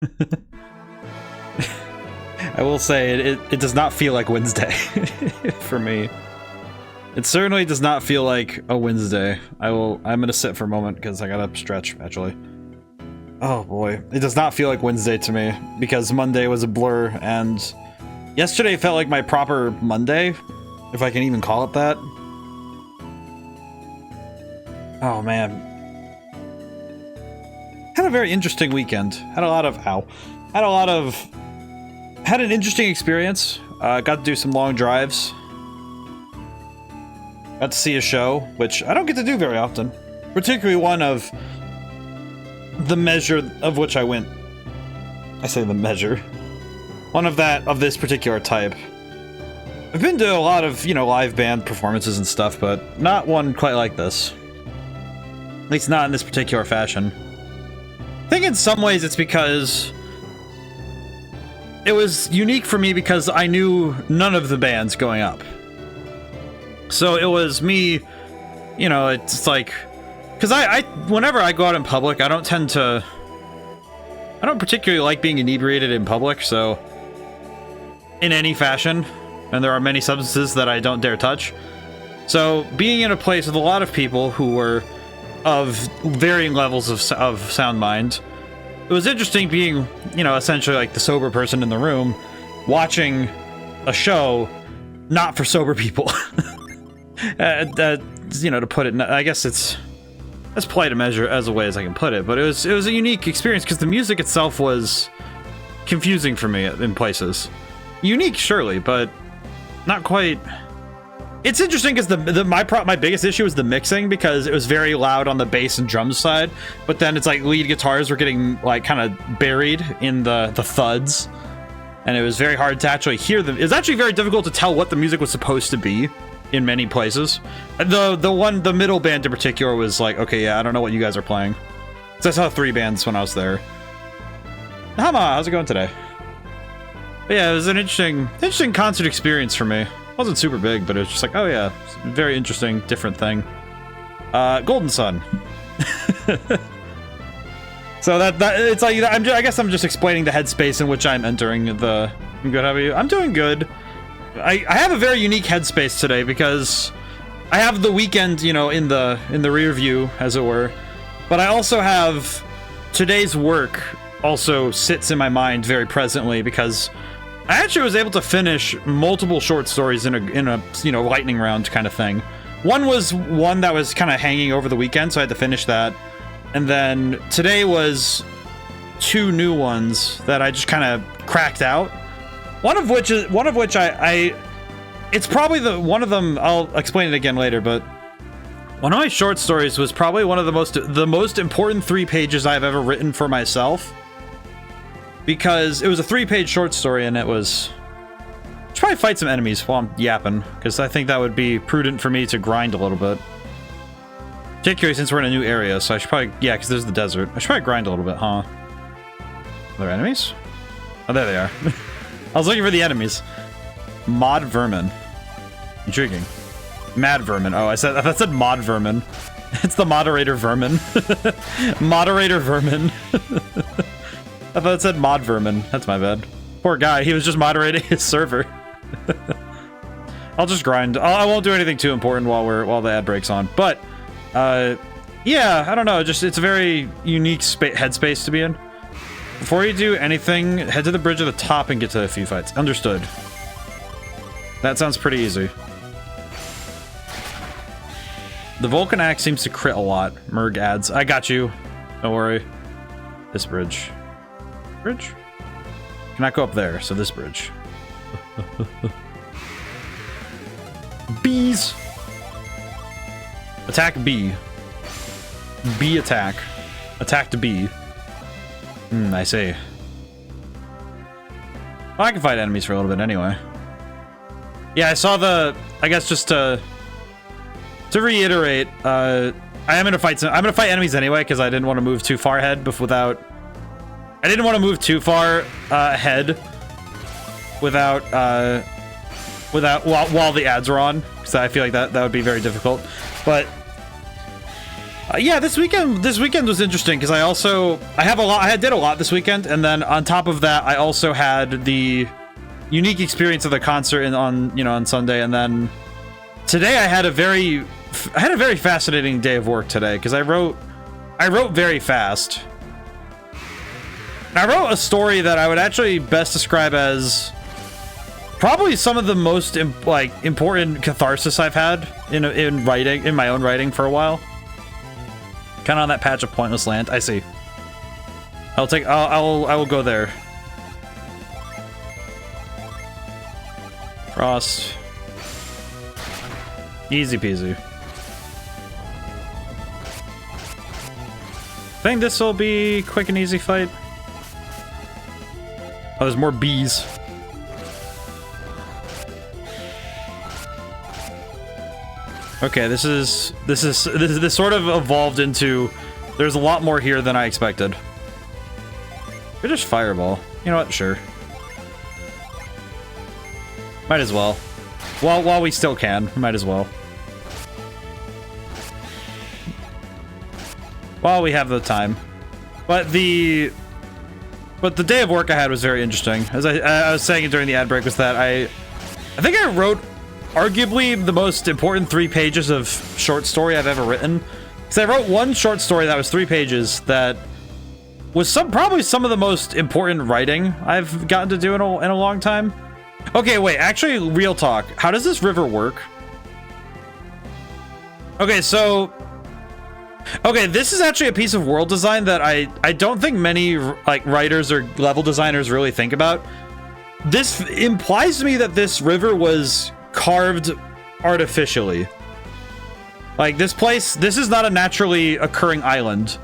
I will say it does not feel like Wednesday for me. It certainly does not feel like a Wednesday. I'm gonna sit for a moment because I gotta stretch actually. Oh boy, it does not feel like Wednesday to me because Monday was a blur and yesterday felt like my proper Monday, if I can even call it that. Oh man. Had a very interesting weekend. Had an interesting experience. Got to do some long drives. Got to see a show, which I don't get to do very often. Particularly one of the measure of which I went. I say the measure. One of this particular type. I've been to a lot of, live band performances and stuff, but not one quite like this. At least not in this particular fashion. I think in some ways it's because it was unique for me because I knew none of the bands going up. So it was me, it's like, because I whenever I go out in public, I don't particularly like being inebriated in public, so in any fashion, and there are many substances that I don't dare touch. So being in a place with a lot of people who were of varying levels of sound mind, it was interesting being, essentially like the sober person in the room, watching a show not for sober people. To put it, I guess it's as polite a measure as a way as I can put it, but it was a unique experience because the music itself was confusing for me in places. Unique, surely, but not quite. It's interesting because my biggest issue was the mixing because it was very loud on the bass and drums side, but then it's like lead guitars were getting like kind of buried in the thuds, and it was very hard to actually hear them. It was actually very difficult to tell what the music was supposed to be in many places. The middle band in particular was like, okay, yeah, I don't know what you guys are playing. So I saw 3 bands when I was there. Hama, how's it going today? But yeah, it was an interesting concert experience for me. It wasn't super big, but it was just like, oh yeah, very interesting, different thing. Golden Sun. So that it's like, I guess I'm just explaining the headspace in which I'm entering the. I'm good. How are you? I'm doing good. I have a very unique headspace today because I have the weekend, in the rear view, as it were. But I also have today's work also sits in my mind very presently because I actually was able to finish multiple short stories in a lightning round kind of thing. One was one that was kind of hanging over the weekend, so I had to finish that. And then today was 2 new ones that I just kind of cracked out. One of which I it's probably one of them, I'll explain it again later, but one of my short stories was probably one of the most important 3 pages I've ever written for myself. Because it was a 3-page short story and it was... I should probably fight some enemies while I'm yapping, because I think that would be prudent for me to grind a little bit. Particularly since we're in a new area, so I should probably... Yeah, because there's the desert. I should probably grind a little bit, huh? Are there enemies? Oh, there they are. I was looking for the enemies. Mod Vermin. Intriguing. Mad Vermin. Oh, I said Mod Vermin. It's the Moderator Vermin. Moderator Vermin. I thought it said Mod Vermin. That's my bad. Poor guy. He was just moderating his server. I'll just grind. I won't do anything too important while the ad breaks on. But, yeah, I don't know. It's a very unique headspace to be in. Before you do anything, head to the bridge at the top and get to a few fights. Understood. That sounds pretty easy. The Vulcan axe seems to crit a lot. Merg adds. I got you. Don't worry. This bridge. Bridge? Cannot go up there, so this bridge. Bees! Attack B. B attack. Attack to B. I see. Well, I can fight enemies for a little bit anyway. Yeah, I saw I guess just to reiterate, I'm gonna fight enemies anyway because I didn't want to move too far ahead I didn't want to move too far ahead without while the ads are on, because I feel like that would be very difficult. But Yeah, this weekend was interesting because I did a lot this weekend, and then on top of that, I also had the unique experience of the concert on Sunday, and then today I had a very fascinating day of work today because I wrote very fast. I wrote a story that I would actually best describe as probably some of the most important catharsis I've had in my own writing for a while. Kind of on that patch of pointless land. I see. I will go there. Frost. Easy peasy. I think this will be quick and easy fight. Oh, there's more bees. Okay, this sort of evolved into. There's a lot more here than I expected. Could just fireball. You know what? Sure. Might as well. While we still can, might as well. While we have the time. But the day of work I had was very interesting. As I was saying during the ad break, was that I think I wrote arguably the most important 3 pages of short story I've ever written. Because I wrote one short story that was 3 pages that was probably some of the most important writing I've gotten to do in a long time. Okay, wait, actually, real talk. How does this river work? Okay, so... Okay, this is actually a piece of world design that I don't think many writers or level designers really think about. This implies to me that this river was carved artificially. Like, this is not a naturally occurring island.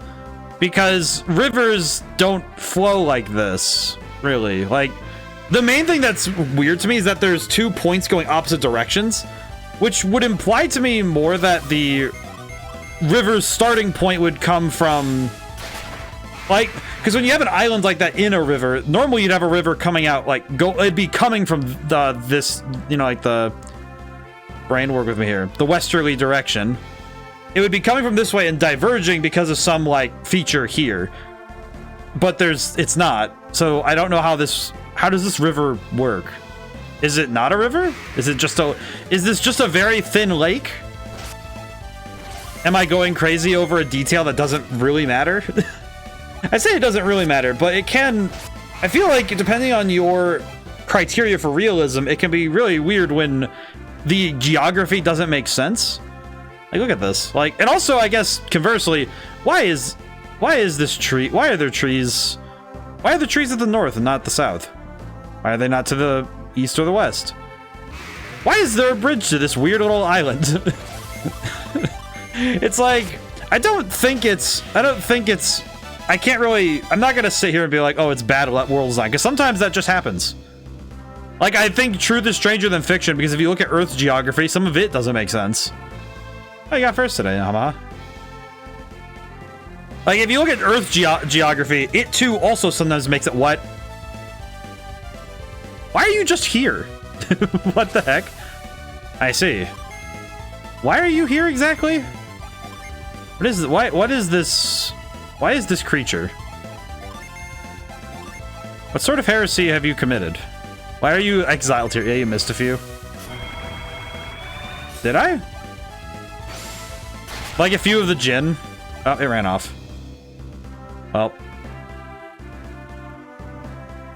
Because rivers don't flow like this, really. Like, the main thing that's weird to me is that there's 2 points going opposite directions, which would imply to me more that the river's starting point would come from, like, because when you have an island like that in a river, normally you'd have a river coming out, it'd be coming from this, the brain work with me here, the westerly direction. It would be coming from this way and diverging because of some, feature here. But it's not. So I don't know how does this river work? Is it not a river? Is this just a very thin lake? Am I going crazy over a detail that doesn't really matter? I say it doesn't really matter, but it can... I feel like, depending on your criteria for realism, it can be really weird when the geography doesn't make sense. Like, look at this. And also, I guess, conversely, why is this tree... Why are there trees... Why are the trees at the north and not the south? Why are they not to the east or the west? Why is there a bridge to this weird little island? It's like, I can't really, I'm not gonna sit here and be like, oh, it's bad world design, because sometimes that just happens. I think truth is stranger than fiction, because if you look at Earth's geography, some of it doesn't make sense. Oh, you got first today, Hama. If you look at Earth's geography, it too also sometimes makes it what? Why are you just here? What the heck? I see. Why are you here exactly? What is what is this? Why is this creature? What sort of heresy have you committed? Why are you exiled here? Yeah, you missed a few. Did I? A few of the Djinn? Oh, it ran off. Well.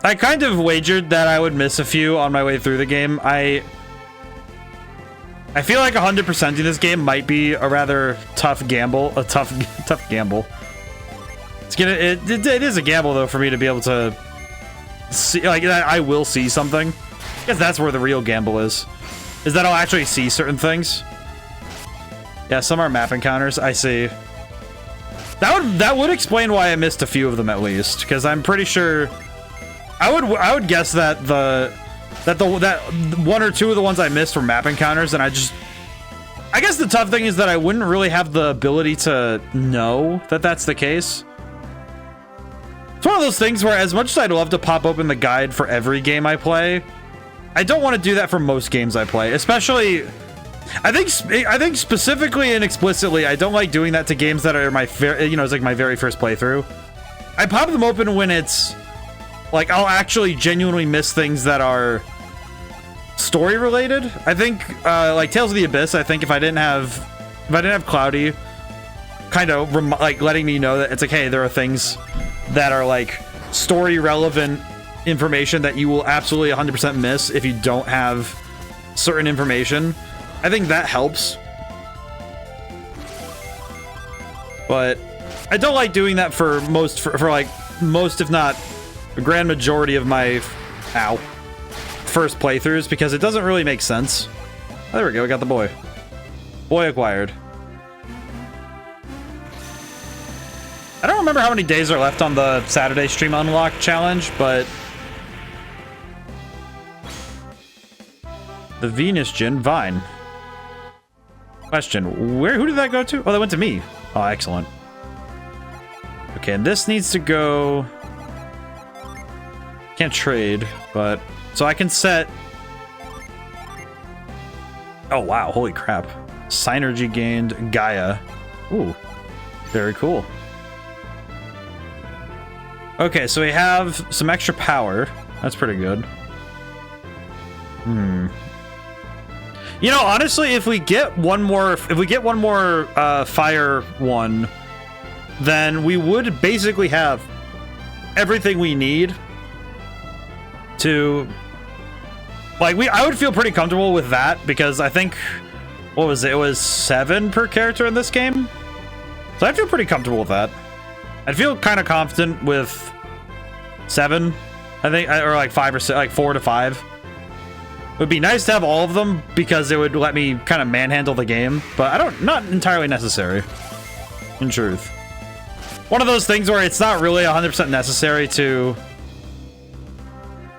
I kind of wagered that I would miss a few on my way through the game. I feel like 100%ing this game might be a rather tough gamble. A tough gamble. It is a gamble, though, for me to be able to see, I will see something. I guess that's where the real gamble is that I'll actually see certain things. Yeah, some are map encounters. I see. That would explain why I missed a few of them, at least, because I'm pretty sure I would guess that that 1 or 2 of the ones I missed were map encounters, and I guess the tough thing is that I wouldn't really have the ability to know that that's the case. It's one of those things where, as much as I'd love to pop open the guide for every game I play, I don't want to do that for most games I play, especially I think specifically and explicitly, I don't like doing that to games that are my it's like my very first playthrough. I pop them open when it's like I'll actually genuinely miss things that are story related. I think like Tales of the Abyss, I think if I didn't have Cloudy kind of like letting me know that it's like, hey, there are things that are like story relevant information that you will absolutely 100% miss if you don't have certain information. I think that helps. But I don't like doing that for most if not the grand majority of my first playthroughs, because it doesn't really make sense. Oh, there we go, we got the boy. Boy acquired. I don't remember how many days are left on the Saturday stream unlock challenge, but the Venus Djinn Vine. Question, who did that go to? Oh, that went to me. Oh, excellent. Okay, and this needs to go... Can't trade, but... So I can set... Oh, wow, holy crap. Synergy gained, Gaia. Ooh, very cool. Okay, so we have some extra power. That's pretty good. You know, honestly, if we get one more fire one, then we would basically have everything we need to, like, I would feel pretty comfortable with that, because I think, what was it? It was 7 per character in this game. So I feel pretty comfortable with that. I'd feel kind of confident with 7, I think, or like 5 or 6, like 4 to 5. It would be nice to have all of them because it would let me kind of manhandle the game, but not entirely necessary, in truth. One of those things where it's not really 100% necessary to...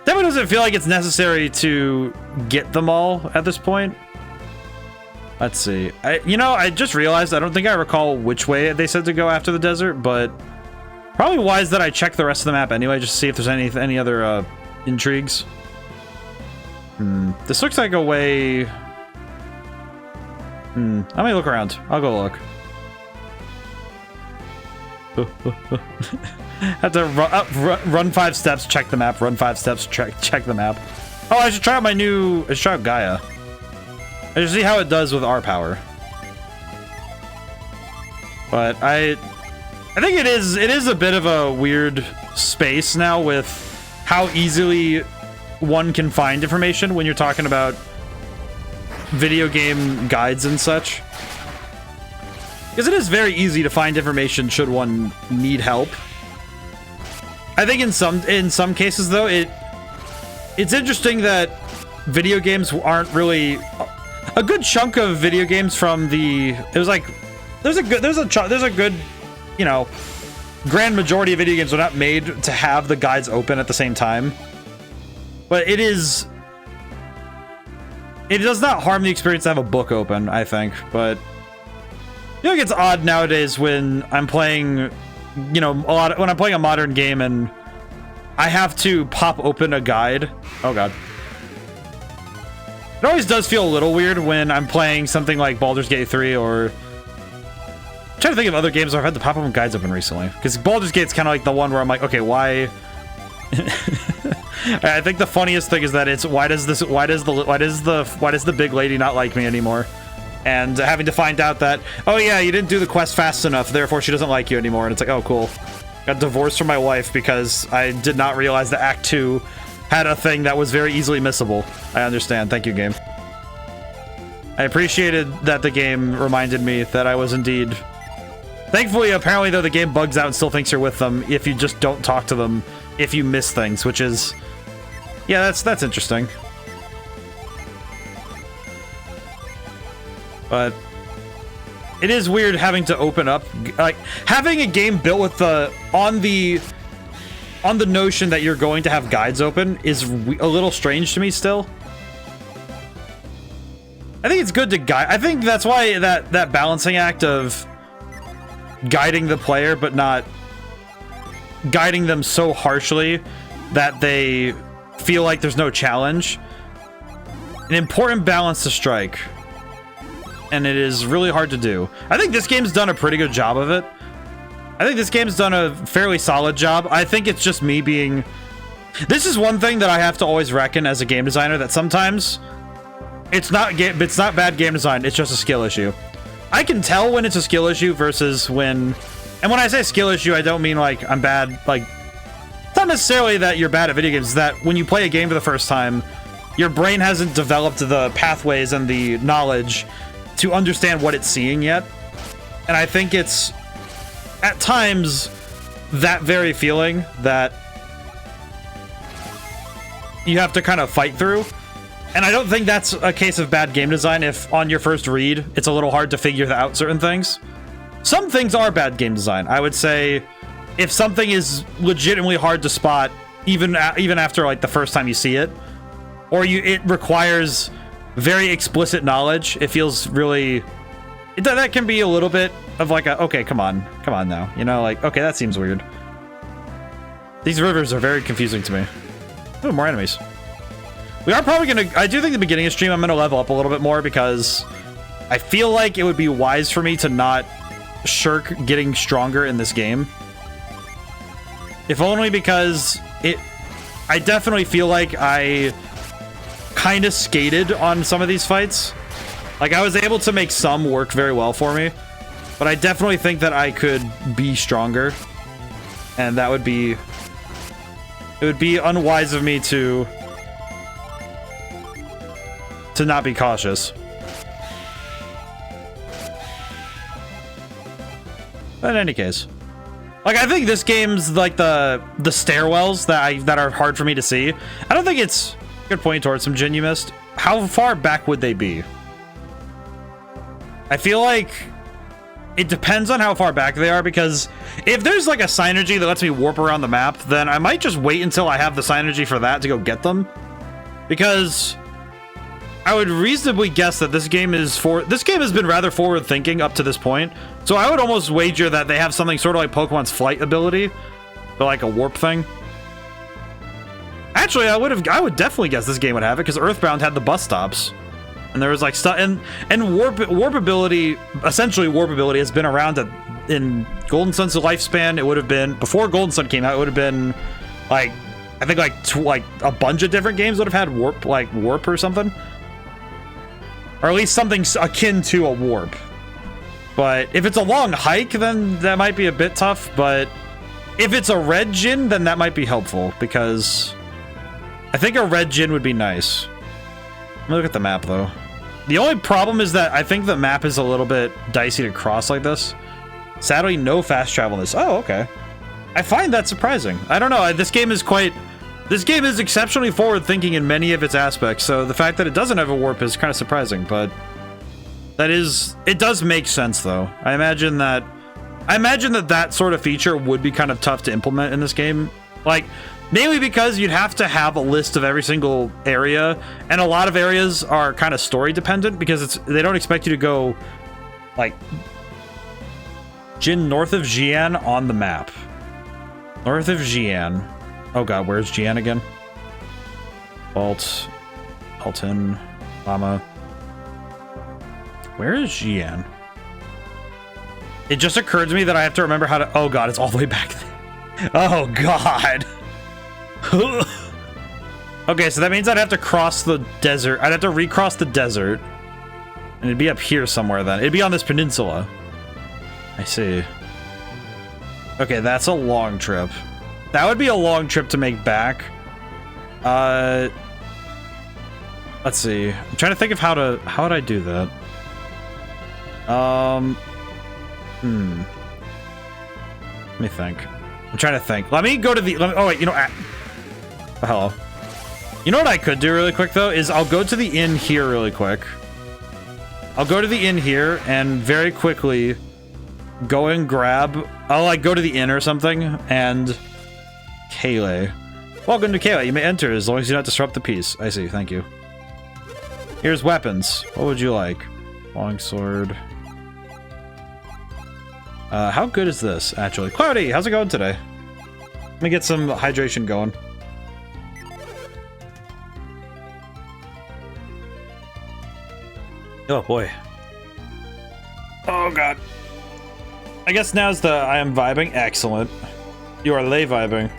Definitely doesn't feel like it's necessary to get them all at this point. Let's see. I just realized I don't think I recall which way they said to go after the desert, but probably wise that I check the rest of the map anyway, just to see if there's any other intrigues. This looks like a way... Let me look around. I'll go look. Have to run 5 steps, check the map. Run 5 steps, check the map. Oh, I should try out I should try out Gaia. I should see how it does with our power. But I think it is a bit of a weird space now with how easily one can find information when you're talking about video game guides and such. Because it is very easy to find information should one need help. I think in some cases though, it's interesting that video games aren't really a good chunk of video games from the there's a good, you know, grand majority of video games are not made to have the guides open at the same time. But it does not harm the experience to have a book open, I think. But you know, it gets odd nowadays when I'm playing, you know, when I'm playing a modern game and I have to pop open a guide. Oh god. It always does feel a little weird when I'm playing something like Baldur's Gate 3 or... I'm trying to think of other games where I've had to pop open guides open recently. Because Baldur's Gate's kind of like the one where I'm like, okay, why... I think the funniest thing is that it's why does the big lady not like me anymore? And having to find out that, oh yeah, you didn't do the quest fast enough, therefore she doesn't like you anymore. And it's like, oh cool. Got divorced from my wife because I did not realize that Act 2 had a thing that was very easily missable. I understand. Thank you, game. I appreciated that the game reminded me that I was indeed... Thankfully, apparently, though, the game bugs out and still thinks you're with them if you just don't talk to them if you miss things, which is... Yeah, that's interesting. But it is weird having to open up, like, having a game built with on the notion that you're going to have guides open is a little strange to me still. I think it's good to guide. I think that's why that balancing act of guiding the player but not guiding them so harshly that they feel like there's no challenge. An important balance to strike. and it is really hard to do. I think this game's done a pretty good job of it. I think this game's done a fairly solid job. I think it's just me being... This is one thing that I have to always reckon as a game designer, that sometimes it's not bad game design, it's just a skill issue. I can tell when it's a skill issue versus when... And when I say skill issue, I don't mean like I'm bad, like... It's not necessarily that you're bad at video games, it's that when you play a game for the first time, your brain hasn't developed the pathways and the knowledge to understand what it's seeing yet. And I think it's, at times, that very feeling that you have to kind of fight through. And I don't think that's a case of bad game design if on your first read, it's a little hard to figure out certain things. Some things are bad game design. I would say if something is legitimately hard to spot, even after like the first time you see it, or it requires very explicit knowledge, it feels really... that can be a little bit of like a, okay, come on now. You know, like, okay, that seems weird. These rivers are very confusing to me. Oh, more enemies. We are probably gonna... I do think the beginning of stream I'm gonna level up a little bit more because I feel like it would be wise for me to not shirk getting stronger in this game. If only because I definitely feel like I kind of skated on some of these fights. Like, I was able to make some work very well for me, but I definitely think that I could be stronger, and that would be... It would be unwise of me to not be cautious. But in any case, like, I think this game's like the stairwells that are hard for me to see. I don't think it's a good point towards some Djinn you missed. How far back would they be? I feel like it depends on how far back they are, because if there's like a synergy that lets me warp around the map, then I might just wait until I have the synergy for that to go get them. Because I would reasonably guess that this game has been rather forward thinking up to this point. So I would almost wager that they have something sort of like Pokemon's flight ability, but like a warp thing. Actually, I would definitely guess this game would have it, because Earthbound had the bus stops. And there was like stuff, and warp ability, essentially warp ability has been around in Golden Sun's lifespan. It would have been, before Golden Sun came out, it would have been like, I think like a bunch of different games would have had warp or something. Or at least something akin to a warp. But if it's a long hike, then that might be a bit tough. But if it's a red Djinn, then that might be helpful, because I think a red Djinn would be nice. Let me look at the map, though. The only problem is that I think the map is a little bit dicey to cross like this. Sadly, no fast travel in this. Oh, okay. I find that surprising. I don't know. This game is exceptionally forward-thinking in many of its aspects, so the fact that it doesn't have a warp is kind of surprising, but it does make sense, though. I imagine that sort of feature would be kind of tough to implement in this game. Like, mainly because you'd have to have a list of every single area, and a lot of areas are kind of story dependent, because they don't expect you to go, like, Djinn north of Xi'an on the map. North of Xi'an. Oh god, where's Xi'an again? Alton, Lama. Where is Xi'an? It just occurred to me that I have to remember how to... Oh god, it's all the way back there. Oh god. Okay, so that means I'd have to cross the desert. I'd have to recross the desert. And it'd be up here somewhere then. It'd be on this peninsula. I see. Okay, that's a long trip. That would be a long trip to make back. Let's see. I'm trying to think of how would I do that? Let me think. I'm trying to think. Let me go to the... oh, wait, you know... hello. You know what I could do really quick, though? Is I'll go to the inn here really quick. I'll go to the inn here and very quickly go and grab... I'll, like, go to the inn or something and... Kale. Welcome to Kale. You may enter as long as you don't disrupt the peace. I see. Thank you. Here's weapons. What would you like? Longsword. How good is this, actually? Cloudy, how's it going today? Let me get some hydration going. Oh boy. Oh god. I guess now's the I am vibing. Excellent. You are lay vibing.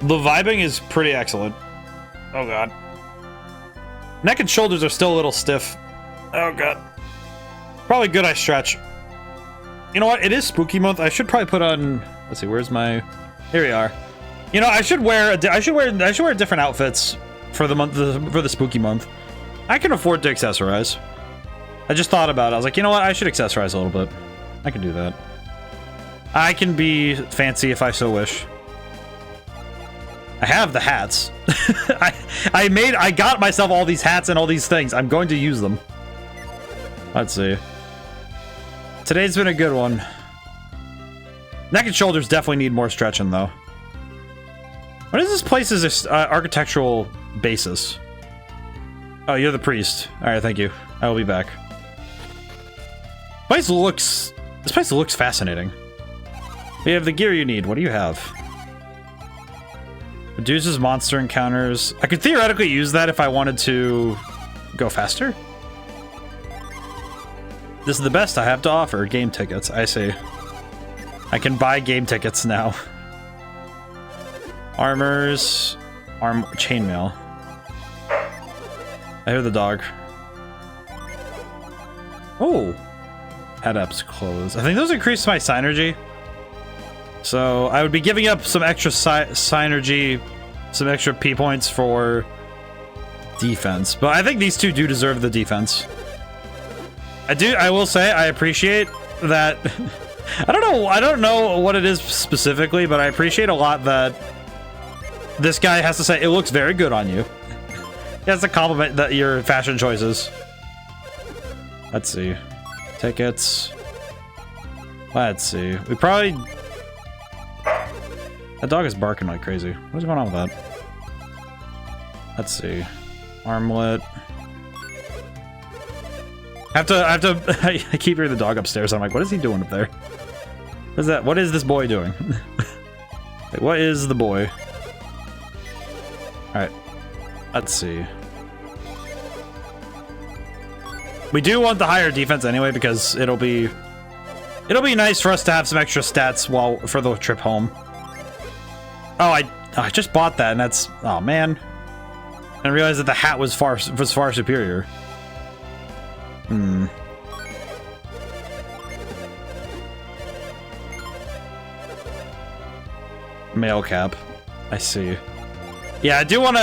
The vibing is pretty excellent. Oh god. Neck and shoulders are still a little stiff. Oh god. Probably good I stretch. You know what? It is spooky month. I should probably put on. Let's see. Where's my? Here we are. You know, I should wear different outfits for the month for the spooky month. I can afford to accessorize. I just thought about it. I was like, you know what? I should accessorize a little bit. I can do that. I can be fancy if I so wish. I have the hats. I got myself all these hats and all these things. I'm going to use them. Let's see. Today's been a good one. Neck and shoulders definitely need more stretching, though. What is this place's architectural basis? Oh, you're the priest. All right, thank you. I will be back. This place looks fascinating. We have the gear you need. What do you have? Reduces monster encounters. I could theoretically use that if I wanted to go faster. This is the best I have to offer. Game tickets. I see. I can buy game tickets now. Armors. Chainmail. I hear the dog. Oh. Head ups close. I think those increase my synergy. So I would be giving up some extra synergy, some extra P points for defense. But I think these two do deserve the defense. I will say I appreciate that. I don't know what it is specifically, but I appreciate a lot that this guy has to say it looks very good on you. He has to compliment that your fashion choices. Let's see. Tickets. Let's see. We probably... That dog is barking like crazy. What's going on with that? Let's see. Armlet. I have to I keep hearing the dog upstairs. I'm like, what is he doing up there? What is that? What is this boy doing? Like, what is the boy? Alright. Let's see. We do want the higher defense anyway because it'll be nice for us to have some extra stats for the trip home. Oh, I just bought that and that's, oh man. And I realized that the hat was far superior. Hmm. Mail cap. I see. Yeah, I do want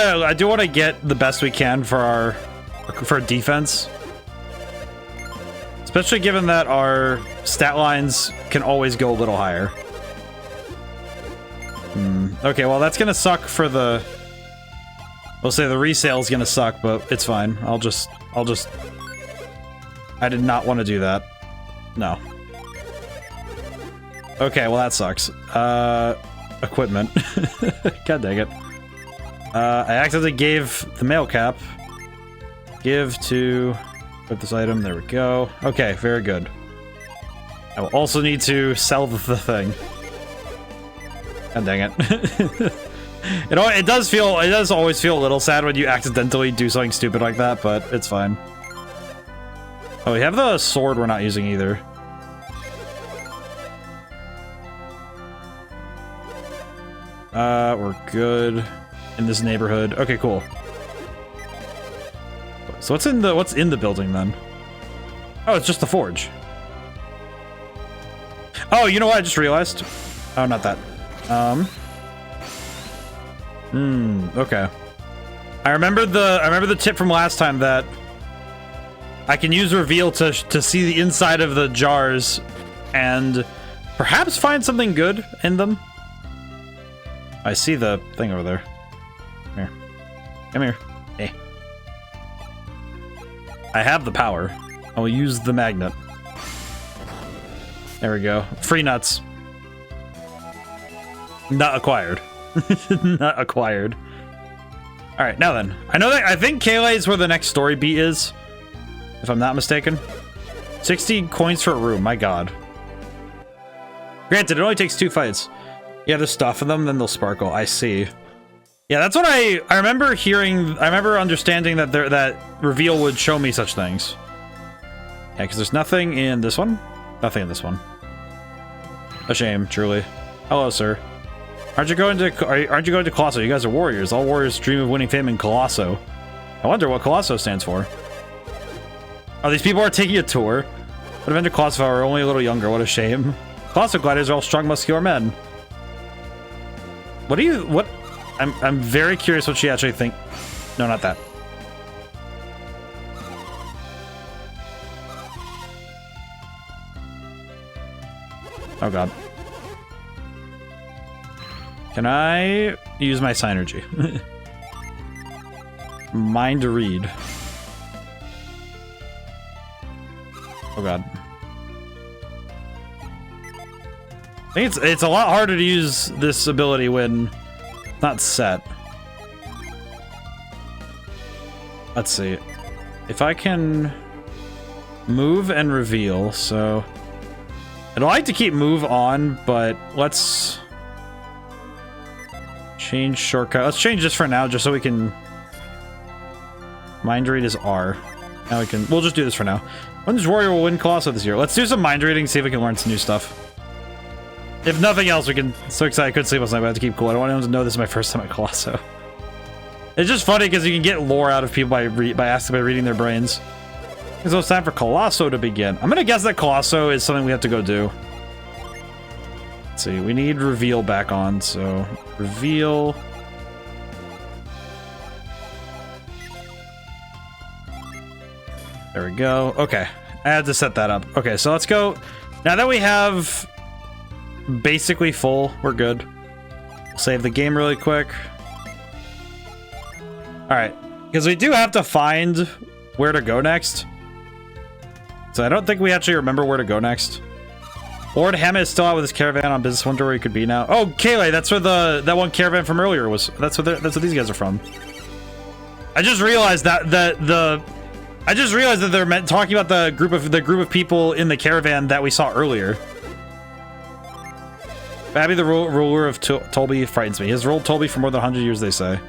to get the best we can for defense. Especially given that our stat lines can always go a little higher. Okay, well that's gonna suck for the... We'll say the resale's gonna suck, but it's fine. I'll just... I did not want to do that. No. Okay, well that sucks. Equipment. God dang it. I accidentally gave the mail cap. Give to... Put this item, there we go. Okay, very good. I will also need to sell the thing. God dang it. You know, it does always feel a little sad when you accidentally do something stupid like that, but it's fine. Oh, we have the sword we're not using either. We're good in this neighborhood. Okay, cool. So what's in the building then? Oh, it's just the forge. Oh, you know what I just realized? Oh, not that. Okay. I remember the tip from last time that I can use reveal to see the inside of the jars and perhaps find something good in them. I see the thing over there. Come here. Come here. Hey. I have the power. I will use the magnet. There we go. Free nuts. Not acquired. Not acquired. Alright, now then. I think Kayla is where the next story beat is. If I'm not mistaken. 60 coins for a room, my god. Granted, it only takes 2 fights. You have to stuff in them, then they'll sparkle. I see. Yeah, that's what I remember hearing. I remember understanding that that reveal would show me such things. Yeah, because there's nothing in this one. Nothing in this one. A shame, truly. Hello, sir. Aren't you going to Colosso? You guys are warriors. All warriors dream of winning fame in Colosso. I wonder what Colosso stands for. Oh, these people are taking a tour. But Avenger Colosso are only a little younger. What a shame. Colosso gladiators are all strong, muscular men. What do you... What... I'm very curious what she actually think. No, not that. Oh, God. Can I use my synergy? Mind to read. Oh, God. I think it's a lot harder to use this ability when it's not set. Let's see. If I can move and reveal, so... I'd like to keep move on, but let's change shortcut. Let's change this for now, just so we can... Mind read is R. Now we can... We'll just do this for now. When's Warrior will win Colosso this year? Let's do some mind reading, see if we can learn some new stuff. If nothing else, we can... So excited, I couldn't sleep last night, but I have to keep cool. I don't want anyone to know this is my first time at Colosso. It's just funny because you can get lore out of people by reading their brains. So it's time for Colosso to begin. I'm gonna guess that Colosso is something we have to go do. Let's see, we need reveal back on, so reveal. There we go. Okay, I had to set that up. Okay, so let's go. Now that we have basically full, we're good. We'll save the game really quick. All right, because we do have to find where to go next. So I don't think we actually remember where to go next. Lord Hammett is still out with his caravan on business. Wonder where he could be now. Oh, Kaylee, that's where that one caravan from earlier was. That's what these guys are from. I just realized that they're talking about the group of people in the caravan that we saw earlier. Babby, the ruler of Tolby, frightens me. He has ruled Tolby for more than 100 years, they say.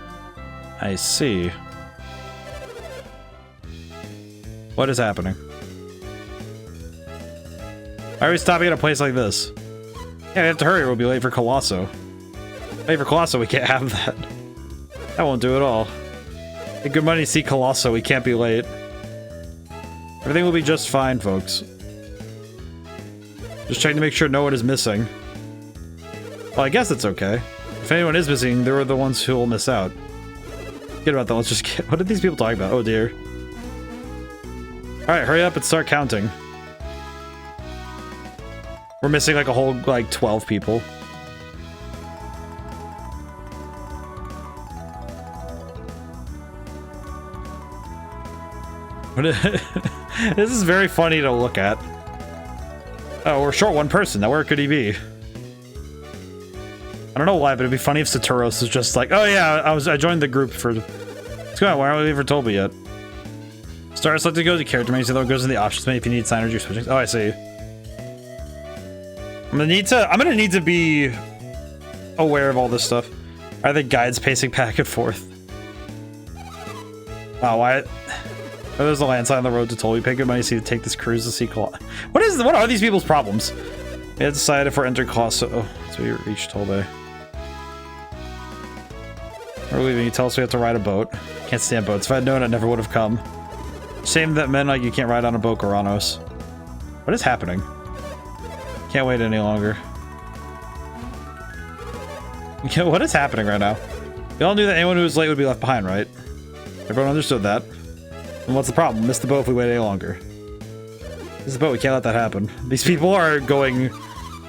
I see. What is happening? Why are we stopping at a place like this? Yeah, we have to hurry or we'll be late for Colosso. Late for Colosso, we can't have that. That won't do at all. Hey, good money to see Colosso, we can't be late. Everything will be just fine, folks. Just checking to make sure no one is missing. Well, I guess it's okay. If anyone is missing, they were the ones who will miss out. Forget about that, let's just get... What are these people talking about? Oh dear. Alright, hurry up and start counting. We're missing like a whole, like, 12 people. This is very funny to look at. Oh, we're short one person. Now where could he be? I don't know why, but it'd be funny if Saturos was just like, oh yeah, I joined the group for... What's going on? Why aren't we leaving for Tolby yet? Start select to go to character menu, so it goes in the options menu if you need signage or switching. Oh, I see. I'm gonna need to be aware of all this stuff. Are the guides pacing back and forth? Wow, why? Oh, there's a landslide on the road to Tolby. Pay good money to take this cruise to see What are these people's problems? We have to decide if we're entering Colosso. Oh, so we reached Tolby. We're leaving. You tell us we have to ride a boat. Can't stand boats. If I'd known, I never would have come. Shame that men like you can't ride on a boat, Goranos. What is happening? Can't wait any longer. What is happening right now? We all knew that anyone who was late would be left behind, right? Everyone understood that. And what's the problem? Miss the boat if we wait any longer. This is the boat. We can't let that happen. These people are going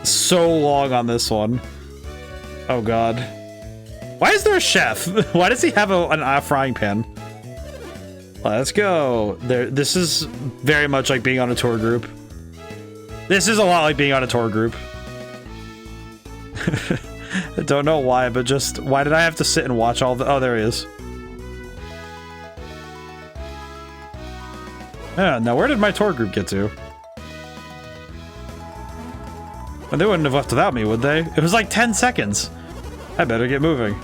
so long on this one. Oh god. Why is there a chef? Why does he have an frying pan? Let's go. This is very much like being on a tour group. This is a lot like being on a tour group. I don't know why, but just... Why did I have to sit and watch all the... Oh, there he is. Yeah, now where did my tour group get to? Well, they wouldn't have left without me, would they? It was like 10 seconds. I better get moving.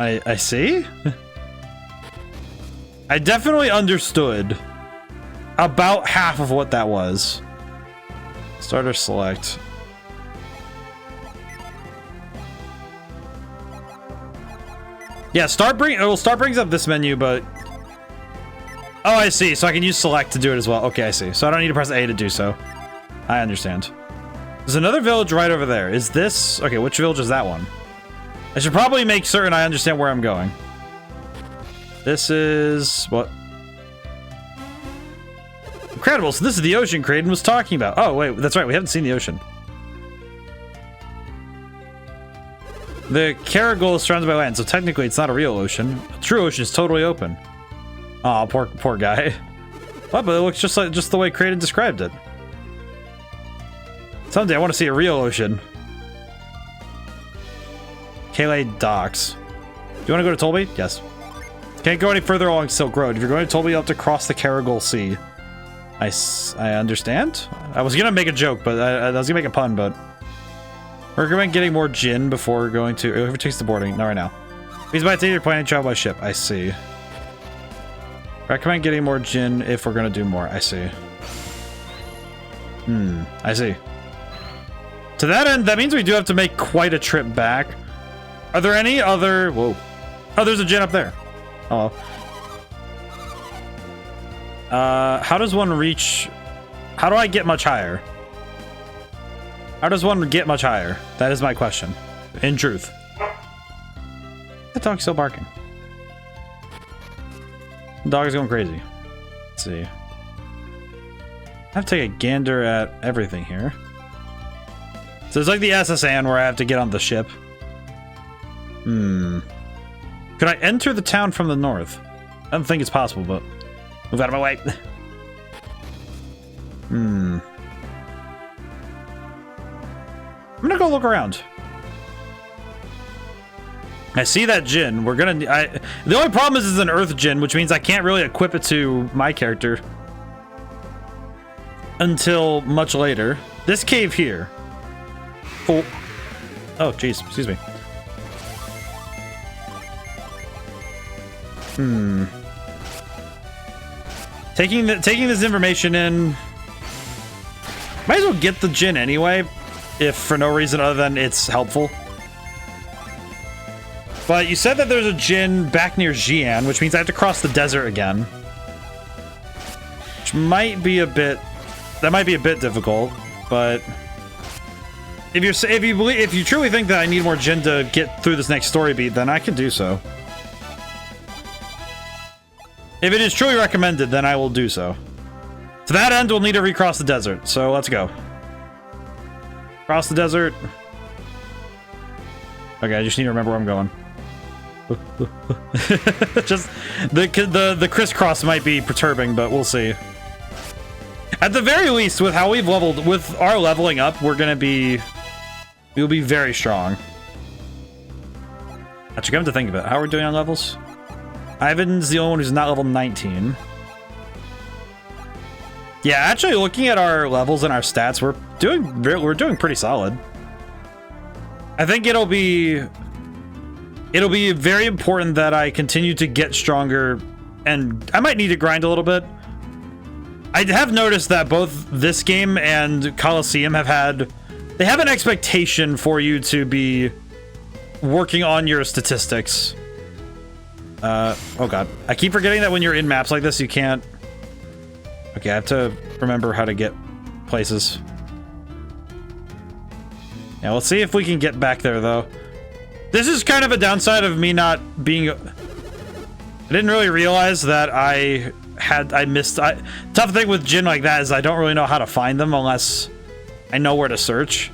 I see? I definitely understood about half of what that was. Starter select. Yeah, start brings up this menu, but oh, I see. So I can use select to do it as well. Okay, I see. So I don't need to press A to do so. I understand. There's another village right over there. Is this okay? Which village is that one? I should probably make certain I understand where I'm going. This is what? Incredible. So this is the ocean Kraden was talking about. Oh wait, that's right. We haven't seen the ocean. The Caragol is surrounded by land, so technically it's not a real ocean. A true ocean is totally open. Oh, poor guy. What? But it looks just the way Kraden described it. Someday I want to see a real ocean. Calais Docks. Do you want to go to Tolby? Yes. Can't go any further along Silk Road. If you're going to Tolby, you'll have to cross the Caragol Sea. I understand. I was gonna make a joke, but I was gonna make a pun, but recommend getting more Djinn before going to. Whoever takes the boarding, not right now. Please buy a ticket. You're planning to travel by ship. I see. Recommend getting more Djinn if we're gonna do more. I see. I see. To that end, that means we do have to make quite a trip back. Are there any other? Whoa! Oh, there's a Djinn up there. Oh. How does one reach? How do I get much higher? How does one get much higher? That is my question. In truth. The dog's still barking. The dog is going crazy. Let's see. I have to take a gander at everything here. So it's like the SSN where I have to get on the ship. Could I enter the town from the north? I don't think it's possible, but move out of my way. I'm gonna go look around. I see that Djinn. We're gonna. The only problem is it's an Earth Djinn, which means I can't really equip it to my character until much later. This cave here. Oh, jeez. Excuse me. Taking this information in. Might as well get the Djinn anyway, if for no reason other than it's helpful. But you said that there's a Djinn back near Xi'an, which means I have to cross the desert again. Which might be a bit... That might be a bit difficult, but... If you truly think that I need more Djinn to get through this next story beat, then I can do so. If it is truly recommended, then I will do so. To that end, we'll need to recross the desert, so let's go. Cross the desert. Okay, I just need to remember where I'm going. Just the crisscross might be perturbing, but we'll see. At the very least, with how we've leveled, with our leveling up, we'll be very strong. Actually, come to think of it, how are we doing on levels? Ivan's the only one who's not level 19. Yeah, actually, looking at our levels and our stats, we're doing pretty solid. I think it'll be very important that I continue to get stronger, and I might need to grind a little bit. I have noticed that both this game and Colosseum they have an expectation for you to be working on your statistics. Oh god. I keep forgetting that when you're in maps like this, you can't... Okay, I have to remember how to get places. Yeah, let's see if we can get back there, though. This is kind of a downside of me not being... I didn't really realize that I missed... Tough thing with Djinn like that is I don't really know how to find them unless I know where to search.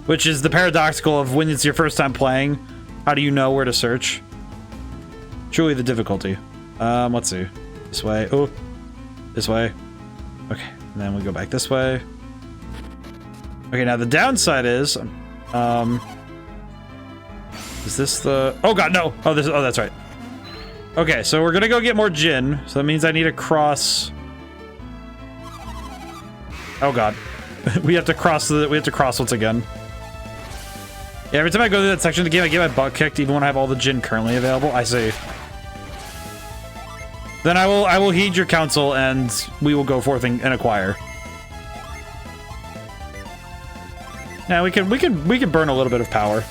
Which is the paradoxical of when it's your first time playing, how do you know where to search? Truly the difficulty. Let's see. This way. Oh. This way. Okay, and then we go back this way. Okay, now the downside is, is this the... Oh god, no! Oh, that's right. Okay, so we're gonna go get more Djinn, so that means I need to cross... Oh god. we have to cross once again. Yeah, every time I go through that section of the game, I get my butt kicked, even when I have all the Djinn currently available. I see. Then I will heed your counsel, and we will go forth and acquire. Yeah, we can burn a little bit of power.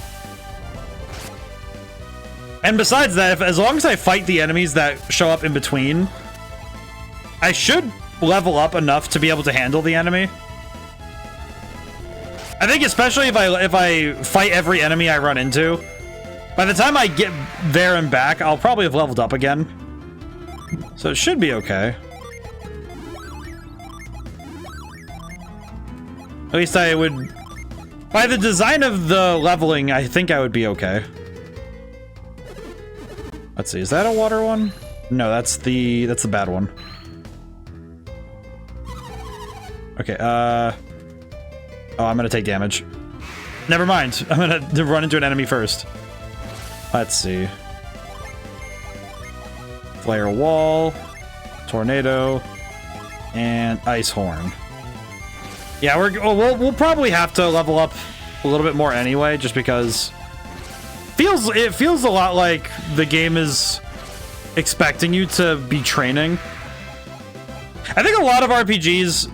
And besides that, as long as I fight the enemies that show up in between, I should level up enough to be able to handle the enemy. I think especially if I fight every enemy I run into, by the time I get there and back, I'll probably have leveled up again. So it should be okay. At least I would... By the design of the leveling, I think I would be okay. Let's see, is that a water one? No, that's the bad one. Okay, oh, I'm gonna take damage. Never mind, I'm gonna run into an enemy first. Let's see. Flare wall, tornado, and ice horn. Yeah, we'll probably have to level up a little bit more anyway, just because it feels a lot like the game is expecting you to be training. I think a lot of RPGs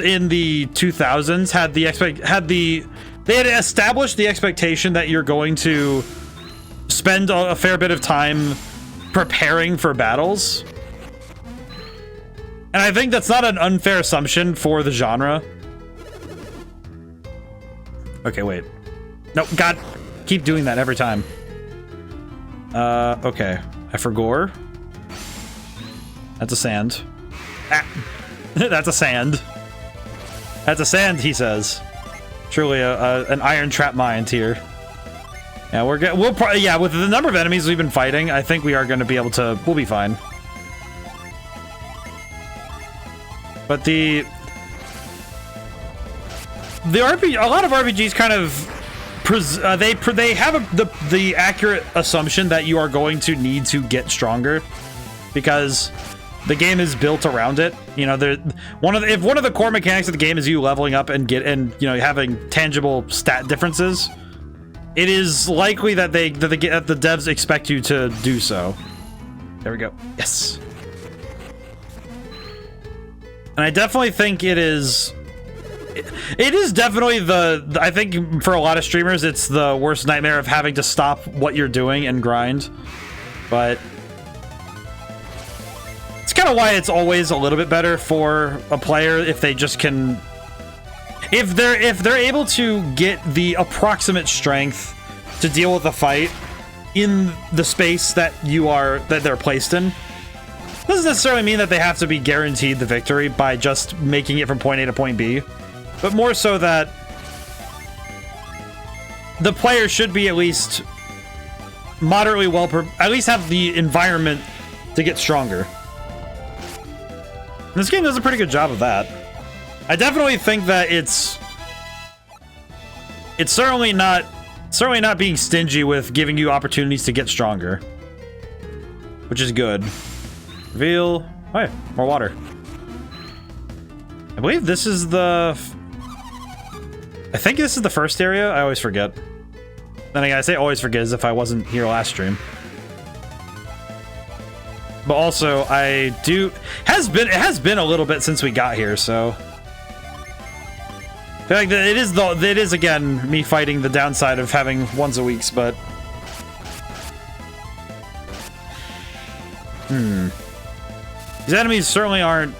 in the 2000s had established the expectation that you're going to spend a fair bit of time preparing for battles. And I think that's not an unfair assumption for the genre. Okay, wait. No, God, keep doing that every time. Okay. I forgot. That's a sand. Ah. That's a sand. That's a sand, he says. Truly an iron trap mine here. Yeah, yeah, with the number of enemies we've been fighting, I think we are going to be able to... We'll be fine. But a lot of RPGs kind of they have the accurate assumption that you are going to need to get stronger because the game is built around it. You know, if one of the core mechanics of the game is you leveling up and having tangible stat differences, it is likely that the devs expect you to do so. There we go. Yes. And I definitely think it is definitely I think for a lot of streamers, it's the worst nightmare of having to stop what you're doing and grind. But it's kind of why it's always a little bit better for a player if they just can... If they're able to get the approximate strength to deal with the fight in the space that they're placed in. Doesn't necessarily mean that they have to be guaranteed the victory by just making it from point A to point B, but more so that the player should be at least moderately at least have the environment to get stronger. And this game does a pretty good job of that. I definitely think that it's certainly not being stingy with giving you opportunities to get stronger, which is good. Reveal. Oh yeah, more water. I believe this is I think this is the first area. I always forget. Then again, I say always forget as if I wasn't here last stream. But also, it has been a little bit since we got here, so I feel like it is again me fighting the downside of having once a week, but these enemies certainly aren't...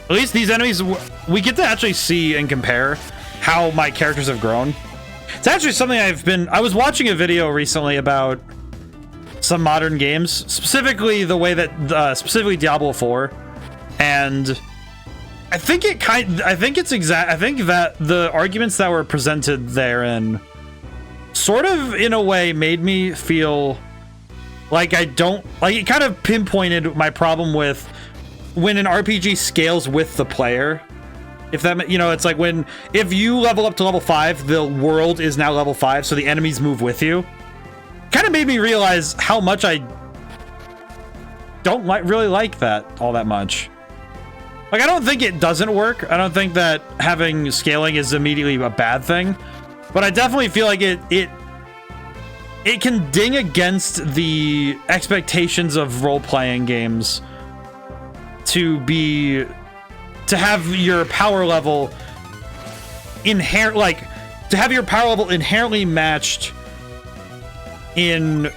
At least these enemies, we get to actually see and compare how my characters have grown. It's actually something I was watching a video recently about some modern games, specifically the way that, specifically Diablo 4, and I think that the arguments that were presented therein sort of, in a way, made me feel like it kind of pinpointed my problem with when an RPG scales with the player. If that, it's like if you level up to level 5, the world is now level 5, so the enemies move with you. Kind of made me realize how much I don't really like that all that much. Like, I don't think it doesn't work. I don't think that having scaling is immediately a bad thing, but I definitely feel like it can ding against the expectations of role-playing games to have your power level inherently matched in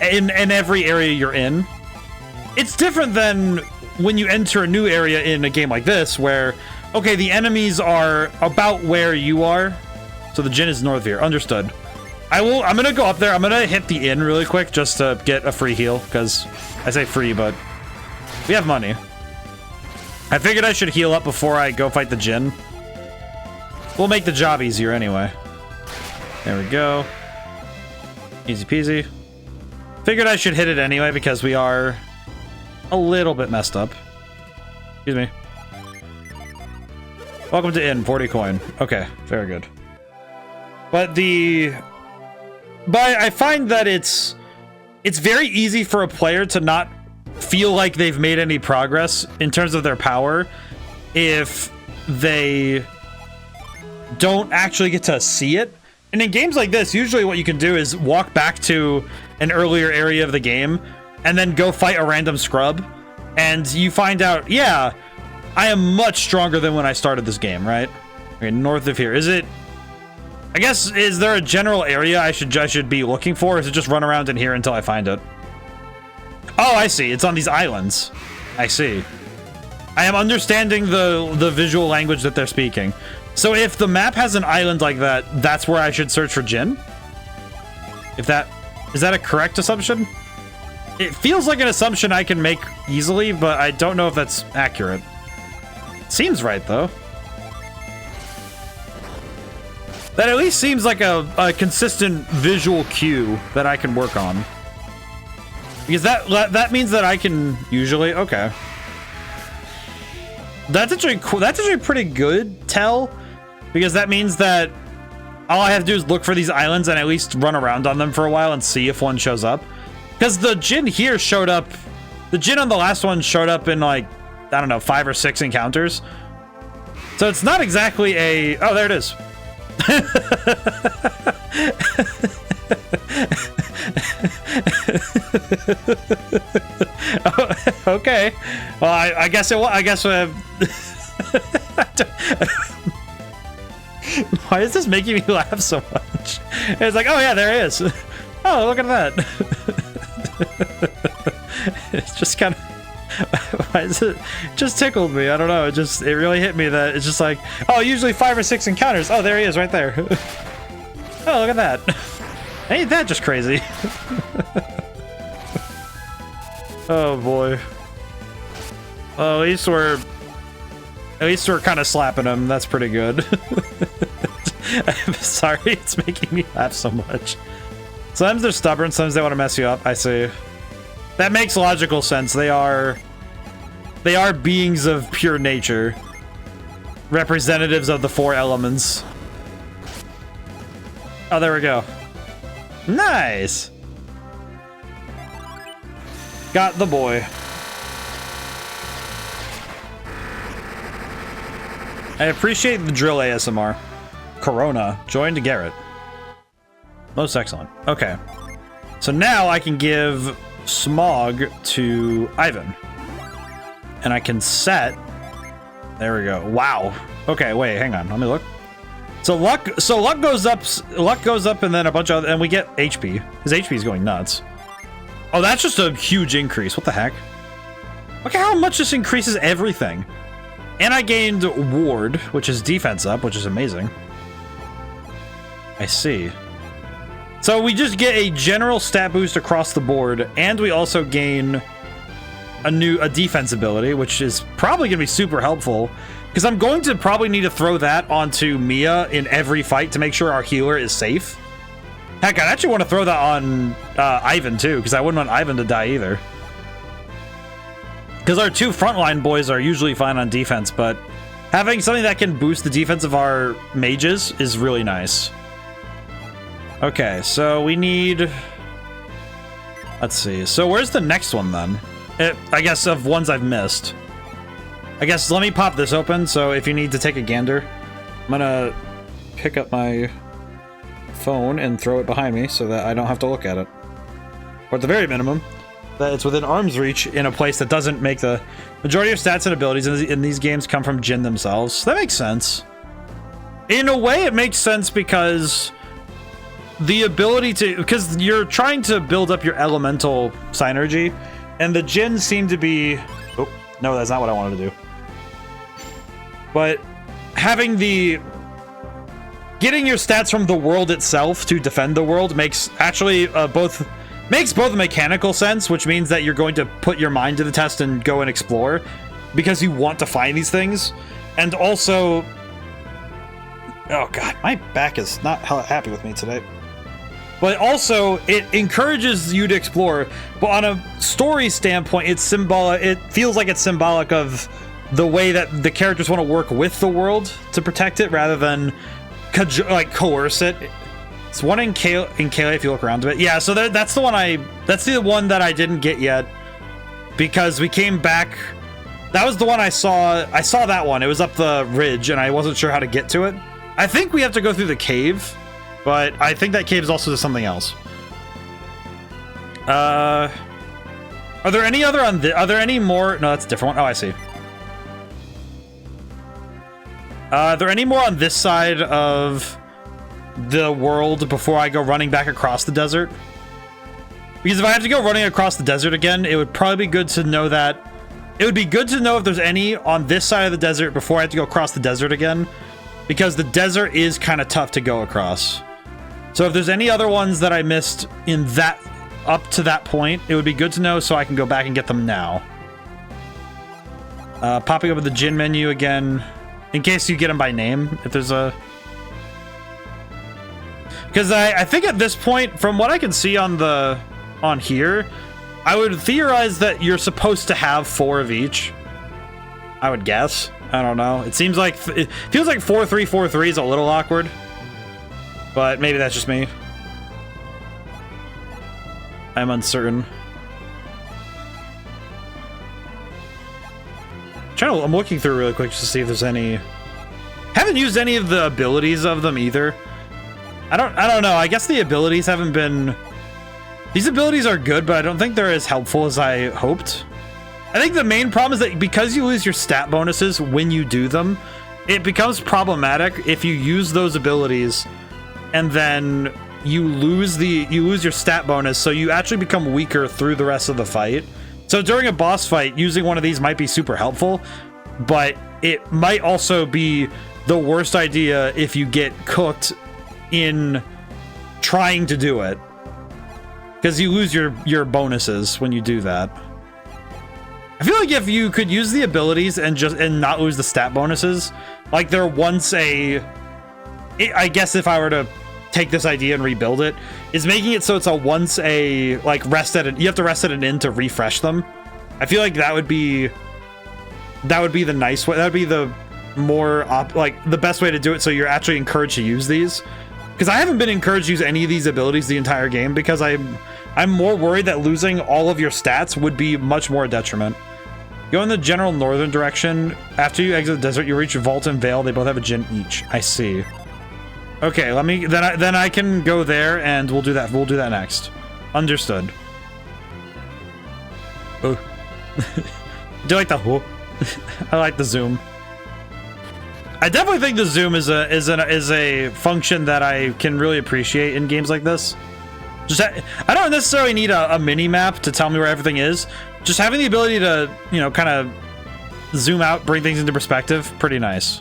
every area you're in. It's different than when you enter a new area in a game like this, where, okay, the enemies are about where you are. So the Djinn is north here. Understood. I'm gonna go up there. I'm gonna hit the inn really quick just to get a free heal, because I say free, but we have money. I figured I should heal up before I go fight the Djinn. We'll make the job easier anyway. There we go. Easy peasy. Figured I should hit it anyway because we are a little bit messed up. Excuse me. Welcome to inn, 40 coin. Okay, very good. But I find that it's very easy for a player to not feel like they've made any progress in terms of their power if they don't actually get to see it. And in games like this, usually what you can do is walk back to an earlier area of the game and then go fight a random scrub, and you find out, yeah, I am much stronger than when I started this game, right? Okay, north of here. Is it, I guess, is there a general area I should be looking for, or is it just run around in here until I find it? Oh, I see. It's on these islands. I see. I am understanding the visual language that they're speaking. So if the map has an island like that, that's where I should search for Djinn? Is that a correct assumption? It feels like an assumption I can make easily, but I don't know if that's accurate. Seems right, though. That at least seems like a consistent visual cue that I can work on. Because that means that I can usually... Okay. That's actually cool. That's actually pretty good tell. Because that means that all I have to do is look for these islands and at least run around on them for a while and see if one shows up. Because the Djinn here showed up... The Djinn on the last one showed up in, like, I don't know, 5 or 6 encounters. So it's not exactly a... Oh, there it is. Oh, okay. Well, I guess it was. I guess. Why is this making me laugh so much? It's like, oh yeah, there it is. Oh, look at that. It's just kind of. Why is it? Just tickled me. I don't know. It really hit me that it's just like, oh, usually 5 or 6 encounters. Oh, there he is, right there. Oh, look at that. Ain't that just crazy? Oh boy. Well, at least we're kind of slapping him. That's pretty good. I'm sorry, it's making me laugh so much. Sometimes they're stubborn, sometimes they want to mess you up. I see. That makes logical sense. They are beings of pure nature. Representatives of the 4 elements. Oh, there we go. Nice! Got the boy. I appreciate the drill ASMR. Corona. Joined Garrett. Most excellent. Okay. So now I can give Smog to Ivan. And I can set... There we go. Wow. Okay, wait, hang on. Let me look. So luck goes up and then a bunch of... And we get HP. His HP is going nuts. Oh, that's just a huge increase. What the heck? Look at how much this increases everything. And I gained Ward, which is defense up, which is amazing. I see. So we just get a general stat boost across the board, and we also gain a defense ability, which is probably going to be super helpful, because I'm going to probably need to throw that onto Mia in every fight to make sure our healer is safe. Heck, I actually want to throw that on Ivan, too, because I wouldn't want Ivan to die either. Because our 2 frontline boys are usually fine on defense, but having something that can boost the defense of our mages is really nice. Okay, so we need... Let's see. So where's the next one, then? I guess of ones I've missed. I guess let me pop this open, so if you need to take a gander, I'm gonna pick up my phone and throw it behind me so that I don't have to look at it. Or at the very minimum, that it's within arm's reach in a place that doesn't make the majority of stats and abilities in these games come from Djinn themselves. That makes sense. In a way, it makes sense because the ability to... Because you're trying to build up your elemental synergy, and the Djinn seem to be... Oh, no, that's not what I wanted to do. But having the... Getting your stats from the world itself to defend the world makes actually both mechanical sense, which means that you're going to put your mind to the test and go and explore because you want to find these things. And also... Oh god, my back is not happy with me today. But also, it encourages you to explore, but on a story standpoint, it's symbolic. It feels like it's symbolic of the way that the characters want to work with the world to protect it rather than coerce it. It's one in Kayla if you look around a bit. Yeah, so that's the one that I didn't get yet because we came back. That was the one I saw. I saw that one. It was up the ridge and I wasn't sure how to get to it. I think we have to go through the cave, but I think that cave is also something else. Are there any other on the... Are there any more? No, that's a different one. Oh, I see. Are there any more on this side of the world before I go running back across the desert? Because if I have to go running across the desert again, it would probably be good to know that... It would be good to know if there's any on this side of the desert before I have to go across the desert again. Because the desert is kind of tough to go across. So if there's any other ones that I missed in that... Up to that point, it would be good to know so I can go back and get them now. Popping up with the Djinn menu again... In case you get them by name, if there's a... Because I think at this point, from what I can see on here, I would theorize that you're supposed to have 4 of each. I would guess. I don't know. It seems like... It feels like 4-3-4-3 is a little awkward. But maybe that's just me. I'm uncertain. I'm looking through really quick just to see if there's any... Haven't used any of the abilities of them either. I don't know. I guess the abilities haven't been... These abilities are good, but I don't think they're as helpful as I hoped. I think the main problem is that because you lose your stat bonuses when you do them, it becomes problematic if you use those abilities and then you lose your stat bonus, so you actually become weaker through the rest of the fight. So during a boss fight, using one of these might be super helpful, but it might also be the worst idea if you get cooked in trying to do it. Because you lose your bonuses when you do that. I feel like if you could use the abilities and not lose the stat bonuses, like they're once a... I guess if I were to take this idea and rebuild it, is making it so it's a once a like rest at it. You have to rest at an inn to refresh them. I feel like that would be the nice way. That would be the more the best way to do it. So you're actually encouraged to use these. Because I haven't been encouraged to use any of these abilities the entire game because I'm more worried that losing all of your stats would be much more a detriment. Go in the general northern direction. After you exit the desert, you reach Vault and Vale. They both have a Djinn each. I see. Okay, let me then I can go there and we'll do that. We'll do that next. Understood. Oh. Do you like the oh? I like the zoom. I definitely think the zoom is a function that I can really appreciate in games like this. I don't necessarily need a mini map to tell me where everything is. Just having the ability to, you know, kind of zoom out, bring things into perspective, pretty nice.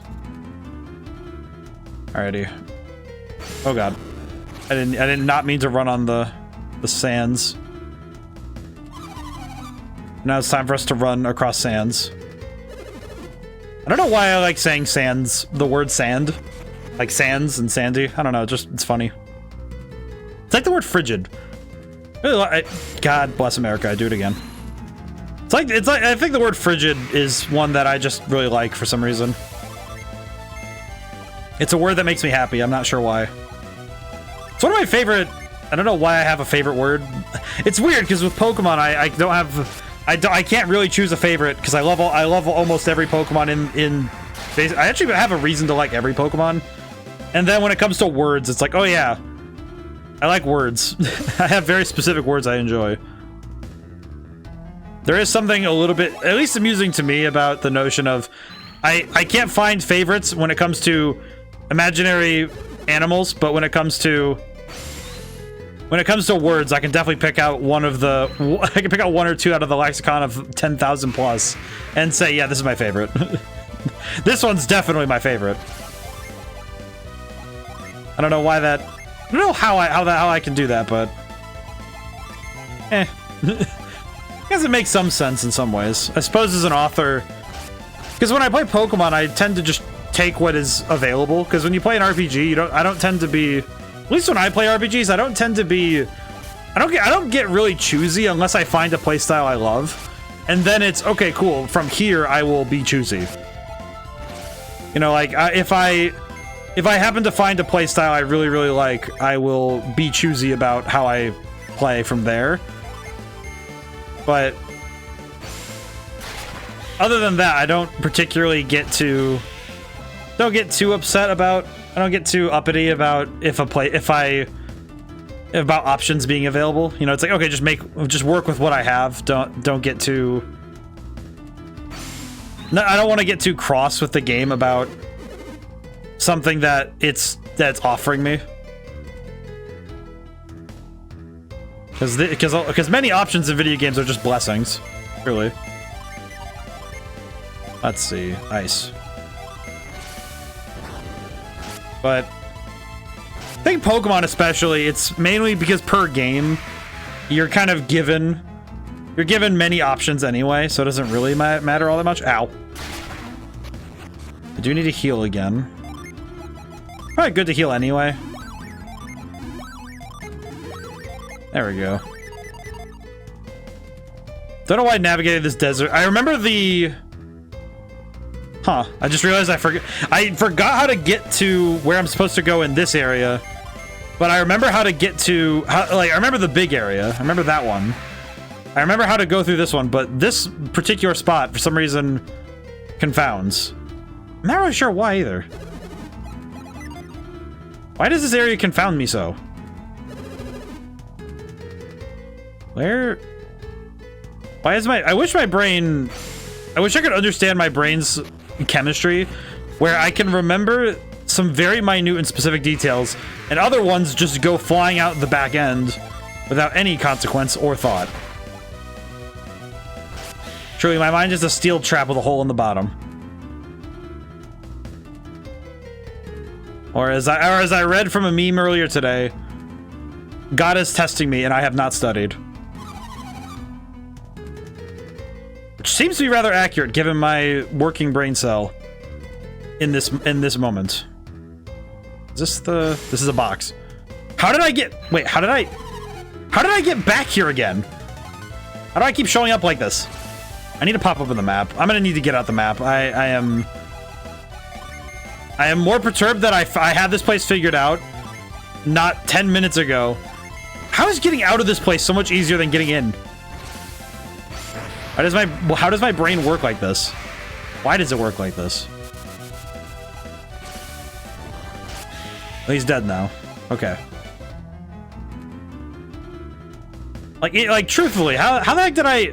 Alrighty. Oh god, I did not mean to run on the sands. Now it's time for us to run across sands. I don't know why I like saying sands, the word sand. Like sands and sandy. I don't know, it's funny. It's like the word frigid. God bless America, I do it again. It's like I think the word frigid is one that I just really like for some reason. It's a word that makes me happy, I'm not sure why. It's one of my favorite... I don't know why I have a favorite word. It's weird because with Pokemon, I don't have... I can't really choose a favorite because I love almost every Pokemon in I actually have a reason to like every Pokemon. And then when it comes to words, it's like, oh yeah, I like words. I have very specific words I enjoy. There is something a little bit, at least amusing to me, about the notion of I can't find favorites when it comes to imaginary animals, but when it comes to words, I can definitely pick out one or two out of the lexicon of 10,000 plus and say, yeah, this is my favorite. This one's definitely my favorite. I don't know why that. I don't know how I can do that, but I guess it makes some sense in some ways. I suppose as an author, because when I play Pokemon, I tend to just take what is available. Because when you play an RPG, I don't tend to be. At least when I play RPGs, I don't tend to be. I don't get really choosy unless I find a playstyle I love, and then it's okay, cool. From here, I will be choosy. You know, like if I happen to find a playstyle I really, really like, I will be choosy about how I play from there. But other than that, I don't particularly get too upset about. I don't get too uppity about about options being available. You know, it's like, okay, just work with what I have. Don't get too. No, I don't want to get too cross with the game about something that's offering me. Because many options in video games are just blessings, really. Let's see, ice. But I think Pokemon especially, it's mainly because per game, you're kind of given many options anyway, so it doesn't really matter all that much. Ow. I do need to heal again. Probably good to heal anyway. There we go. Don't know why I navigated this desert. I remember the... Huh. I just realized I forgot how to get to where I'm supposed to go in this area. But I remember how to get to... I remember the big area. I remember that one. I remember how to go through this one, but this particular spot, for some reason, confounds. I'm not really sure why either. Why does this area confound me so? Where? Why is I wish my brain... I wish I could understand my brain's chemistry, where I can remember some very minute and specific details, and other ones just go flying out the back end without any consequence or thought. Truly, my mind is a steel trap with a hole in the bottom. Or as I read from a meme earlier today, God is testing me and I have not studied. Which seems to be rather accurate given my working brain cell in this moment. Is this is a box. How did I get back here again? How do I keep showing up like this? I need to pop up in the map. I'm gonna need to get out the map. I am more perturbed that I had this place figured out not 10 minutes ago. How is getting out of this place so much easier than getting in? How does my brain work like this? Why does it work like this? Well, he's dead now. Okay. Like truthfully, how the heck did I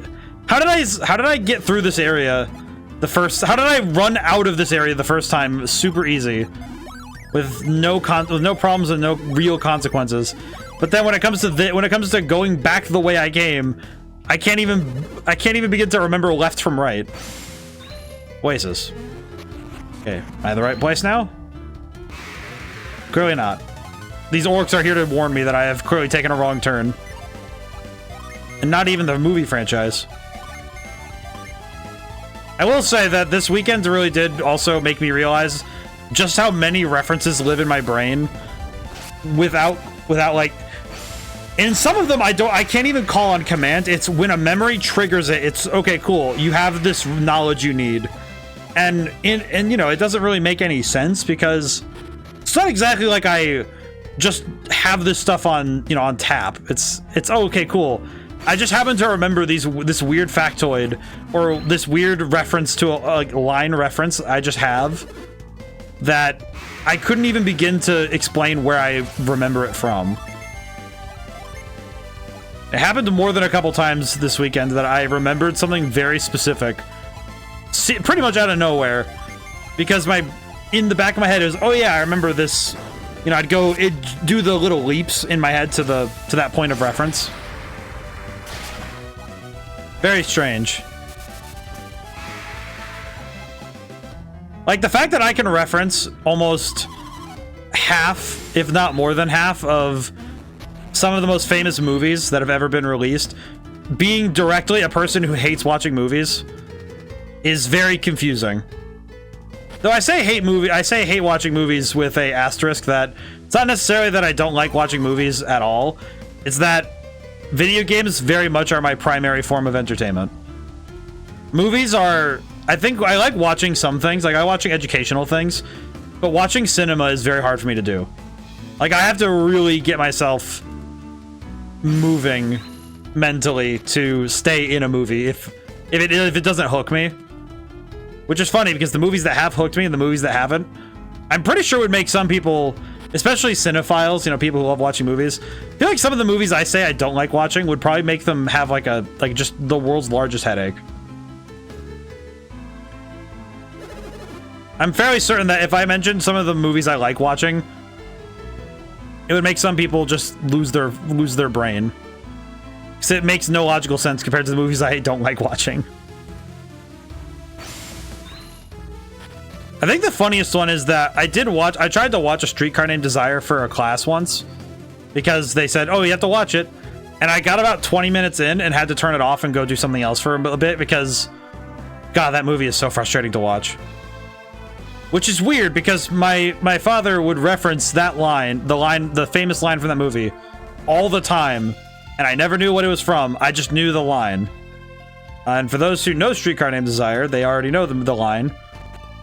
get through this area how did I run out of this area the first time super easy with no problems and no real consequences? But then when it comes to going back the way I came, I can't even begin to remember left from right. Oasis. Okay, am I in the right place now? Clearly not. These orcs are here to warn me that I have clearly taken a wrong turn. And not even the movie franchise. I will say that this weekend really did also make me realize just how many references live in my brain without like, in some of them I can't even call on command. It's when a memory triggers it, it's okay, cool, you have this knowledge you need. And you know, it doesn't really make any sense because it's not exactly like I just have this stuff on, you know, on tap. It's oh, okay, cool. I just happen to remember this weird factoid or this weird reference to a line reference I just have that I couldn't even begin to explain where I remember it from. It happened more than a couple times this weekend that I remembered something very specific, pretty much out of nowhere, because in the back of my head is, oh yeah, I remember this. You know, I'd do the little leaps in my head to that point of reference. Very strange. Like the fact that I can reference almost half, if not more than half, of some of the most famous movies that have ever been released, being directly a person who hates watching movies, is very confusing. Though I say hate watching movies with a asterisk, that it's not necessarily that I don't like watching movies at all. It's that video games very much are my primary form of entertainment. Movies are, I think I like watching some things, like I like watching educational things, but watching cinema is very hard for me to do. Like I have to really get myself moving mentally to stay in a movie if it doesn't hook me. Which is funny because the movies that have hooked me and the movies that haven't, I'm pretty sure would make some people, especially cinephiles, you know, people who love watching movies, I feel like some of the movies I say I don't like watching would probably make them have like just the world's largest headache. I'm fairly certain that if I mentioned some of the movies I like watching, it would make some people just lose their brain. Because it makes no logical sense compared to the movies I don't like watching. I think the funniest one is that I tried to watch A Streetcar Named Desire for a class once because they said, oh, you have to watch it. And I got about 20 minutes in and had to turn it off and go do something else for a bit because, God, that movie is so frustrating to watch. Which is weird because my father would reference that line, the famous line from that movie, all the time. And I never knew what it was from. I just knew the line. And for those who know Streetcar Named Desire, they already know the line.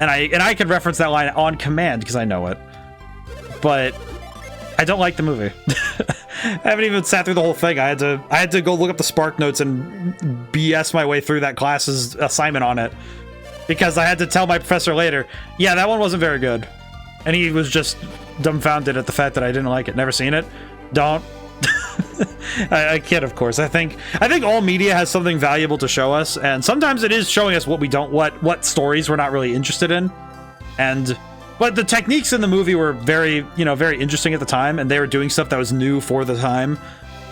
And I can reference that line on command because I know it. But I don't like the movie. I haven't even sat through the whole thing. I had to go look up the Spark Notes and BS my way through that class's assignment on it. Because I had to tell my professor later, yeah, that one wasn't very good. And he was just dumbfounded at the fact that I didn't like it. Never seen it? Don't. I kid, of course. I think all media has something valuable to show us, and sometimes it is showing us what stories we're not really interested in. But the techniques in the movie were very interesting at the time, and they were doing stuff that was new for the time,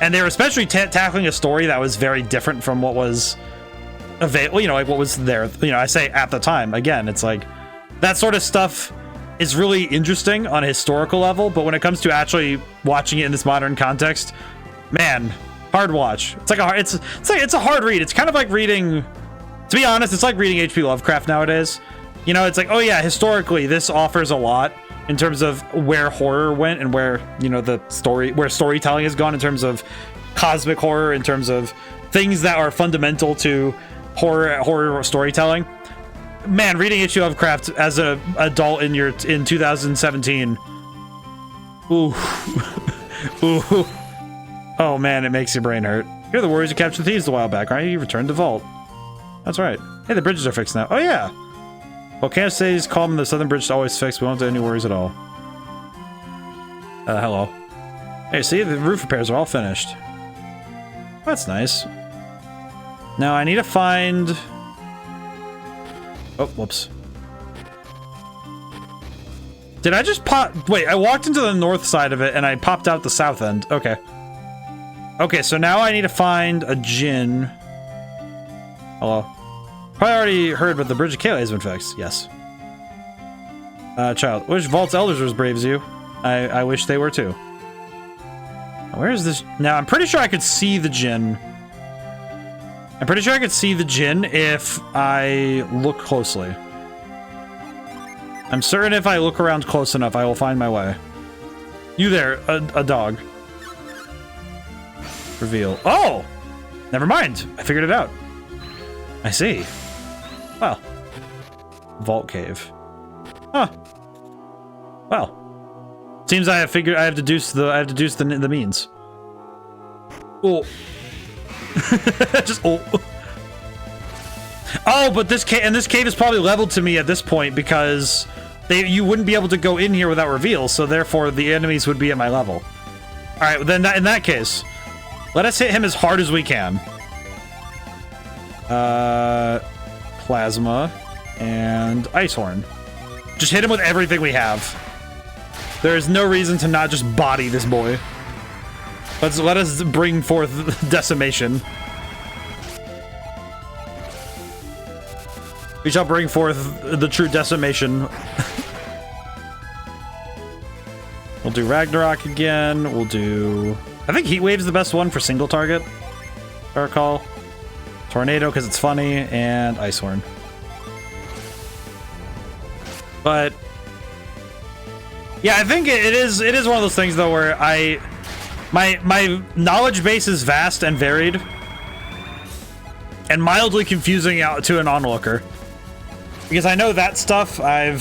and they were especially tackling a story that was very different from what was available. Like what was there. I say at the time. Again, it's like that sort of stuff is really interesting on a historical level, but when it comes to actually watching it in this modern context, man, hard watch. It's a hard read. It's kind of like reading, to be honest, it's like reading H.P. Lovecraft nowadays. It's like, oh yeah, historically this offers a lot in terms of where horror went and where, where storytelling has gone in terms of cosmic horror, in terms of things that are fundamental to horror storytelling. Man, reading H.P. Lovecraft as an adult in 2017. Ooh. Ooh. Oh man, it makes your brain hurt. You're the warriors who captured the thieves a while back, aren't you? You returned to Vault. That's right. Hey, the bridges are fixed now. Oh yeah. Volcano stays calm and the southern bridge is always fixed. We won't have any worries at all. Hello. Hey, see, the roof repairs are all finished. That's nice. Now I need to find... Oh, whoops. Did I just pop... Wait, I walked into the north side of it and I popped out the south end. Okay. Okay, so now I need to find a Djinn. Hello. Probably already heard, but the Bridge of Kayla has been fixed. Yes. Child. Wish Vault's Elders were as brave as you. I wish they were too. Where is this? Now, I'm pretty sure I could see the Djinn. I'm pretty sure I could see the Djinn if I look closely. I'm certain if I look around close enough, I will find my way. You there, a dog. Reveal. Oh! Never mind. I figured it out. I see. Well. Vault cave. Huh. Well. Seems I have deduced the means. Oh. Just oh. Oh, but this cave is probably leveled to me at this point because you wouldn't be able to go in here without reveal, so therefore the enemies would be at my level. All right, then in that case, Let us hit him as hard as we can. Plasma and Ice Horn. Just hit him with everything we have. There is no reason to not just body this boy. Let us bring forth Decimation. We shall bring forth the true Decimation. We'll do Ragnarok again. We'll do... I think Heat Wave's the best one for single target, if I recall. Tornado, because it's funny, and Ice Horn. But... yeah, I think it is one of those things, though, where my knowledge base is vast and varied. And mildly confusing out to an onlooker. Because I know that stuff and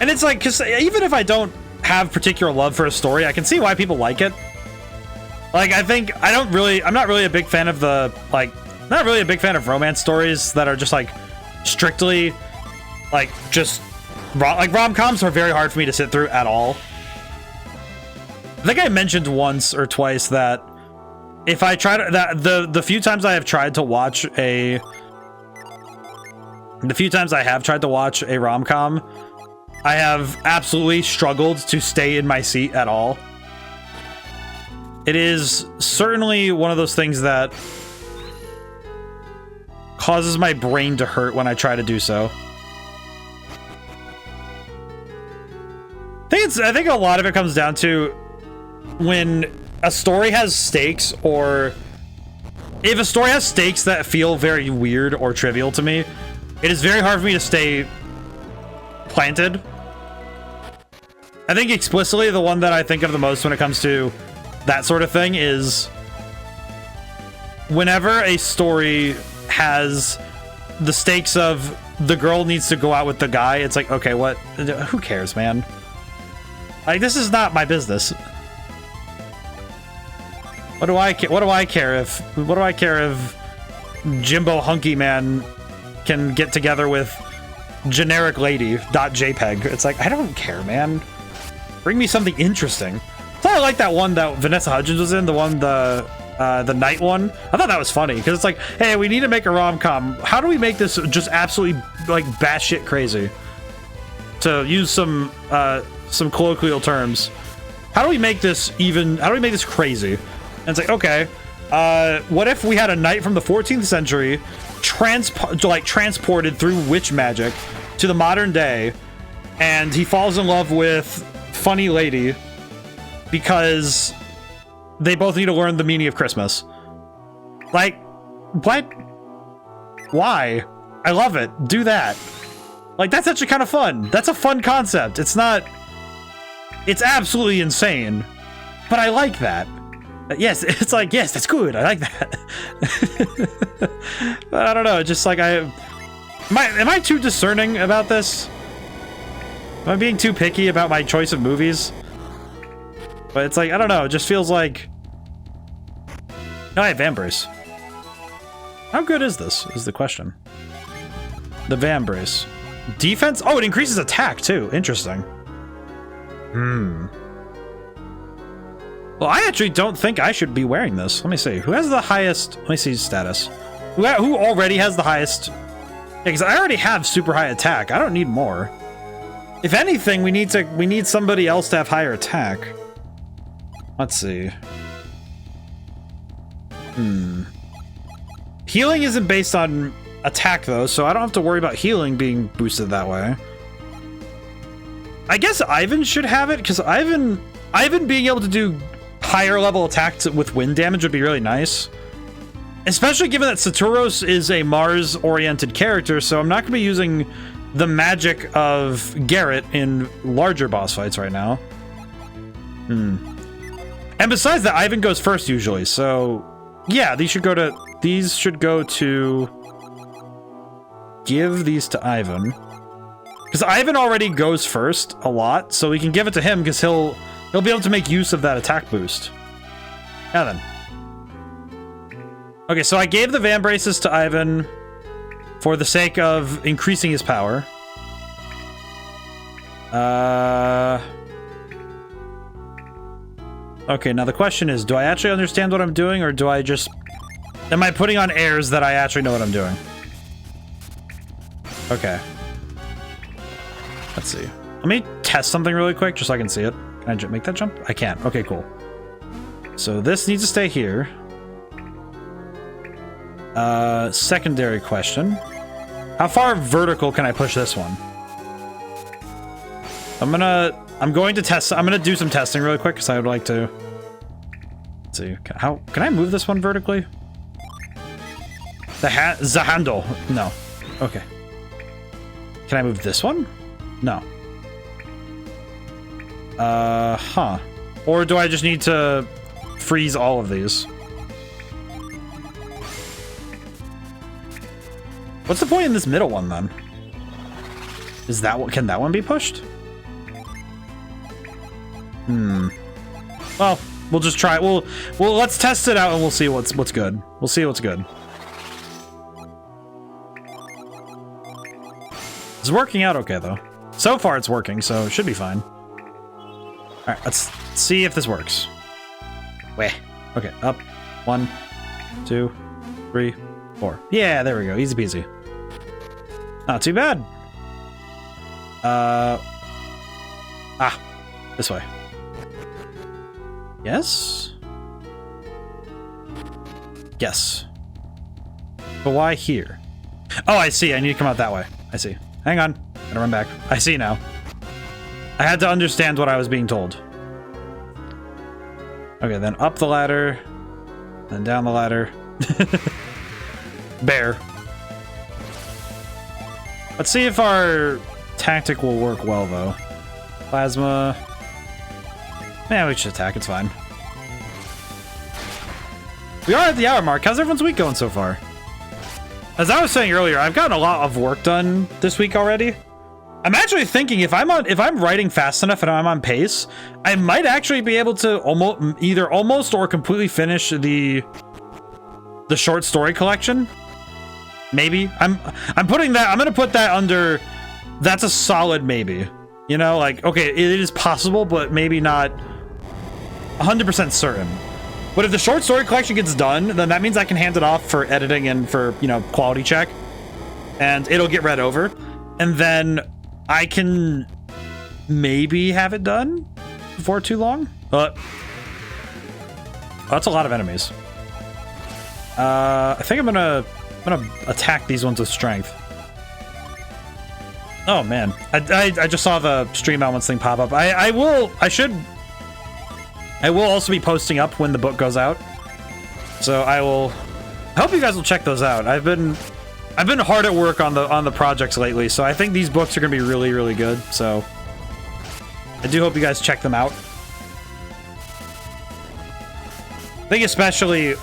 it's like, because even if I don't have particular love for a story, I can see why people like it. Like, I'm not really a big fan of not really a big fan of romance stories that are just like strictly like just rom-coms are very hard for me to sit through at all. I think I mentioned once or twice that if I try to, the few times I have tried to watch a rom-com, I have absolutely struggled to stay in my seat at all. It is certainly one of those things that causes my brain to hurt when I try to do so. I think a lot of it comes down to when a story has stakes, or if a story has stakes that feel very weird or trivial to me, it is very hard for me to stay planted. I think explicitly the one that I think of the most when it comes to that sort of thing is whenever a story has the stakes of the girl needs to go out with the guy, it's like, okay, who cares, man? Like, this is not my business. What do I care if Jimbo Hunky Man can get together with generic lady.jpg? It's like, I don't care, man. Bring me something interesting. So I like that one that Vanessa Hudgens was in, the night one. I thought that was funny because it's like, hey, we need to make a rom-com. How do we make this just absolutely like batshit crazy? To use some colloquial terms, how do we make this crazy? And it's like, okay, what if we had a knight from the 14th century transported through witch magic to the modern day, and he falls in love with funny lady because they both need to learn the meaning of Christmas. Like, what? Why? I love it. Do that. Like, that's actually kind of fun. That's a fun concept. It's absolutely insane, but I like that. Yes, it's like, yes, that's good. I like that. But I don't know. Just like am I too discerning about this? Am I being too picky about my choice of movies? But it's like, I don't know. It just feels like... No, I have Vambrace. How good is this, is the question. The Vambrace. Defense? Oh, it increases attack, too. Interesting. Well, I actually don't think I should be wearing this. Let me see. Who has the highest... Let me see status. Who already has the highest... Yeah, because I already have super high attack. I don't need more. If anything, we need somebody else to have higher attack. Let's see. Healing isn't based on attack, though, so I don't have to worry about healing being boosted that way. I guess Ivan should have it, because Ivan being able to do higher level attacks with wind damage would be really nice. Especially given that Saturos is a Mars-oriented character, so I'm not going to be using the magic of Garrett in larger boss fights right now. And besides that, Ivan goes first usually, so yeah, these should go to give these to Ivan. Because Ivan already goes first a lot, so we can give it to him because he'll be able to make use of that attack boost. Now then. Okay, so I gave the Vambraces to Ivan for the sake of increasing his power. Okay, now the question is, do I actually understand what I'm doing, or do I just... Am I putting on airs that I actually know what I'm doing? Okay. Let's see. Let me test something really quick, just so I can see it. Can I make that jump? I can. Okay, cool. So this needs to stay here. Secondary question. How far vertical can I push this one? I'm going to test. I'm gonna do some testing really quick because I would like to. Let's see. How can I move this one vertically? The handle. No. Okay. Can I move this one? No. Huh. Or do I just need to freeze all of these? What's the point in this middle one then? Is that what? Can that one be pushed? Well, we'll just try. Well, let's test it out and we'll see what's good. We'll see what's good. It's working out okay though. So far it's working, so it should be fine. All right, let's see if this works. Wait. Okay, up. 1, 2, 3, 4. Yeah, there we go. Easy peasy. Not too bad. This way. Yes? Yes. But why here? Oh, I see. I need to come out that way. I see. Hang on. Gotta run back. I see now. I had to understand what I was being told. Okay, then up the ladder. Then down the ladder. Bear. Let's see if our tactic will work well, though. Plasma. Man, we should attack. It's fine. We are at the hour mark. How's everyone's week going so far? As I was saying earlier, I've gotten a lot of work done this week already. I'm actually thinking if I'm writing fast enough and I'm on pace, I might actually be able to almost or completely finish the short story collection. Maybe. I'm putting that. I'm gonna put that under. That's a solid maybe. You know, like, okay, it is possible, but maybe not 100% certain. But if the short story collection gets done, then that means I can hand it off for editing and for, you know, quality check. And it'll get read over. And then I can maybe have it done before too long. But that's a lot of enemies. I think I'm gonna attack these ones with strength. Oh man, I just saw the stream elements thing pop up. I will also be posting up when the book goes out. So I hope you guys will check those out. I've been hard at work on the projects lately, so I think these books are gonna be really, really good. So I do hope you guys check them out. I think especially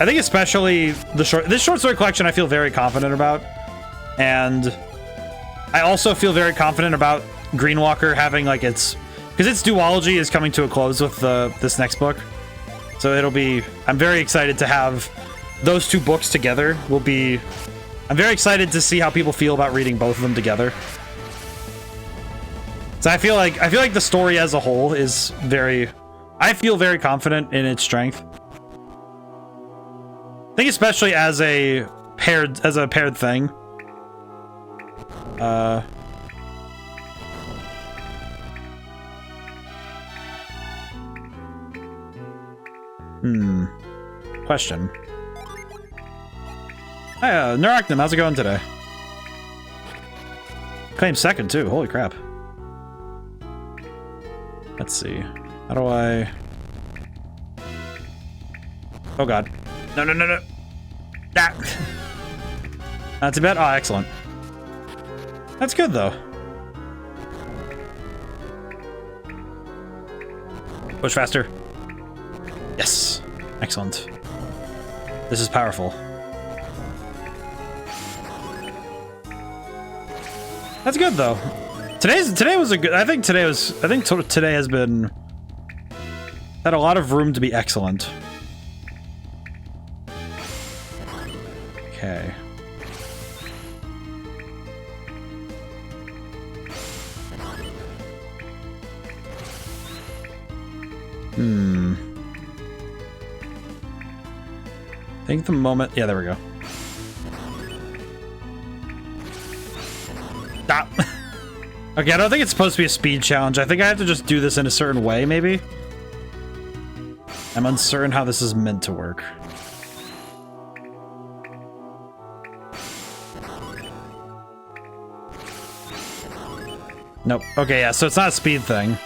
this short story collection I feel very confident about. And I also feel very confident about Greenwalker having like because its duology is coming to a close with this next book. So I'm very excited to have those two books together. I'm very excited to see how people feel about reading both of them together. So I feel like the story as a whole is I feel very confident in its strength. I think especially as a paired thing. Question. Hi, Neurachnum, how's it going today? Claim second too, holy crap. Let's see. How do I... Oh god. No. Ah. Not too bad. Oh, excellent. That's good, though. Push faster. Yes. Excellent. This is powerful. That's good, though. Today was a good... I think today has been... had a lot of room to be excellent. Okay. I think the moment... Yeah, there we go. Stop. Okay, I don't think it's supposed to be a speed challenge. I think I have to just do this in a certain way, maybe? I'm uncertain how this is meant to work. Nope. Okay, yeah, so it's not a speed thing.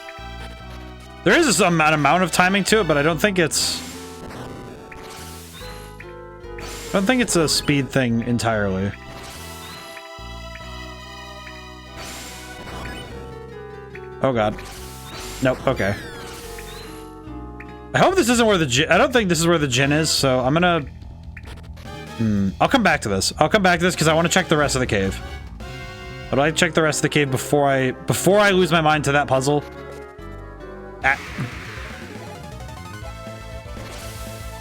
There is some amount of timing to it, but I don't think it's... I don't think it's a speed thing entirely. Oh god. Nope, okay. I hope this isn't where the Djinn... I don't think this is where the Djinn is, so I'm gonna... I'll come back to this. I'll come back to this because I want to check the rest of the cave. But I check the rest of the cave before I lose my mind to that puzzle. Ah.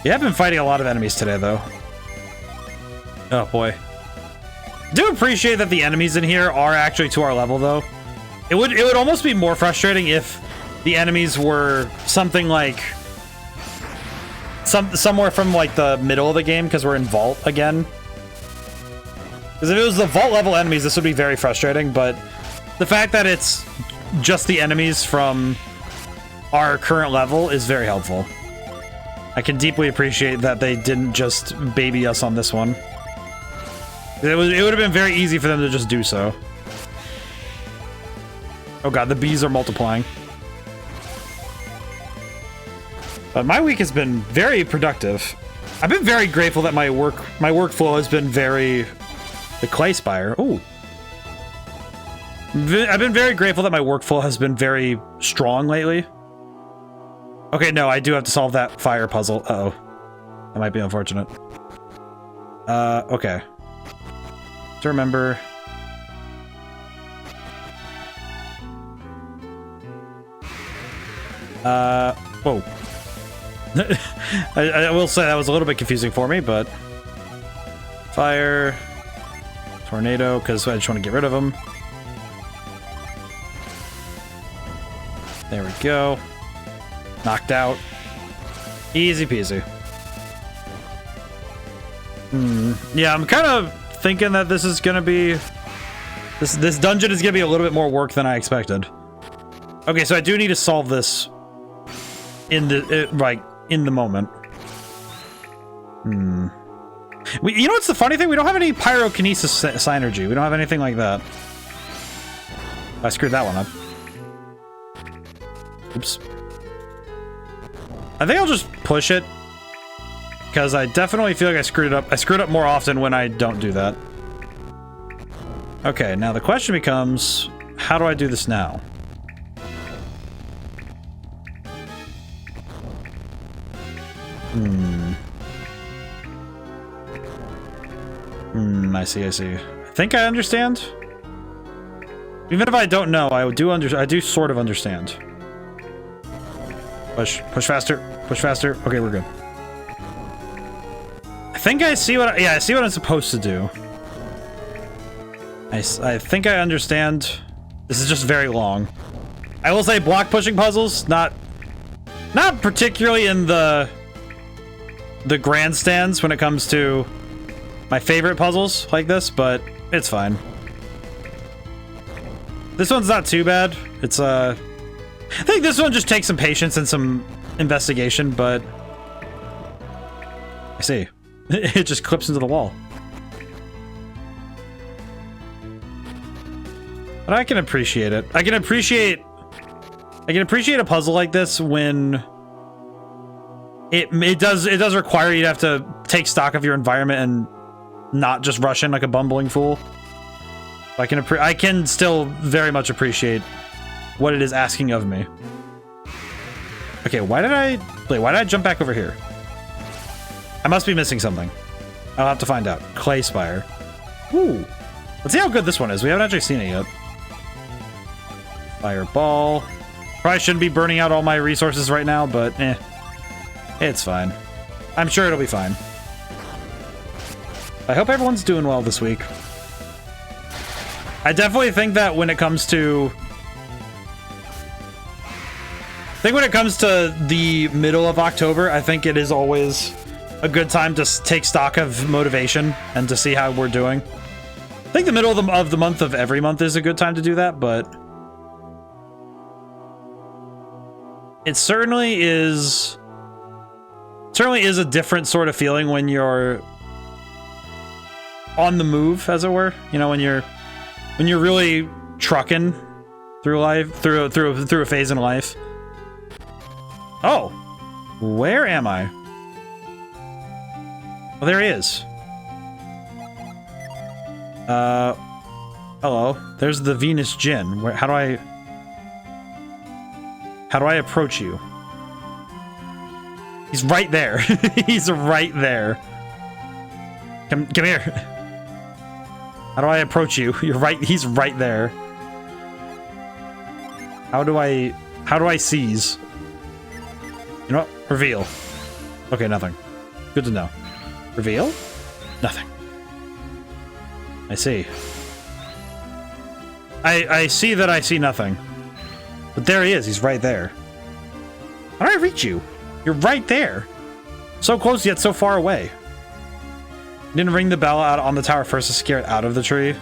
Yeah, I've been fighting a lot of enemies today, though. Oh, boy. I do appreciate that the enemies in here are actually to our level, though. It would almost be more frustrating if the enemies were something like... somewhere from, like, the middle of the game, because we're in Vault again. Because if it was the Vault level enemies, this would be very frustrating, but the fact that it's just the enemies from our current level is very helpful. I can deeply appreciate that they didn't just baby us on this one. It would have been very easy for them to just do so. Oh god, the bees are multiplying. But my week has been very productive. I've been very grateful that my workflow has been very... The clay spire. Ooh. I've been very grateful that my workflow has been very strong lately. Okay, no, I do have to solve that fire puzzle. Uh-oh. That might be unfortunate. Okay. To remember... Whoa. I will say that was a little bit confusing for me, but... Fire... Tornado, because I just want to get rid of them. There we go. Knocked out. Easy peasy. Yeah, I'm kind of thinking that this is gonna be... This dungeon is gonna be a little bit more work than I expected. Okay, so I do need to solve this in the moment. You know what's the funny thing? We don't have any pyrokinesis synergy. We don't have anything like that. I screwed that one up. Oops. I think I'll just push it. Because I definitely feel like I screwed it up. I screwed up more often when I don't do that. Okay, now the question becomes, how do I do this now? I see. I think I understand. Even if I don't know, I do sort of understand. Push faster. Push faster. Okay, we're good. I think I see what I see what I'm supposed to do. I think I understand. This is just very long. I will say block pushing puzzles, not particularly in the grandstands when it comes to my favorite puzzles like this, but it's fine. This one's not too bad. It's I think this one just takes some patience and some investigation, but I see. It just clips into the wall. But I can appreciate it. I can appreciate a puzzle like this when it does require you to have to take stock of your environment and not just rush in like a bumbling fool. I can still very much appreciate what it is asking of me. Okay, why did I jump back over here? I must be missing something. I'll have to find out. Clay Spire. Ooh. Let's see how good this one is. We haven't actually seen it yet. Fireball. Probably shouldn't be burning out all my resources right now, but it's fine. I'm sure it'll be fine. I hope everyone's doing well this week. I definitely think that when it comes to... the middle of October, I think it is always a good time to take stock of motivation and to see how we're doing. I think the middle of the month of every month is a good time to do that, but it certainly is a different sort of feeling when you're on the move, as it were. You know, when you're really trucking through life, through a phase in life. Oh, where am I? Well, there he is. Hello. There's the Venus Djinn. How do I approach you? He's right there. He's right there. Come here. How do I approach you? You're right. He's right there. How do I seize? You know what? Reveal. Okay, nothing. Good to know. Reveal? Nothing. I see. I see that I see nothing. But there he is. He's right there. How do I reach you? You're right there. So close yet so far away. Didn't ring the bell out on the tower first to scare it out of the tree.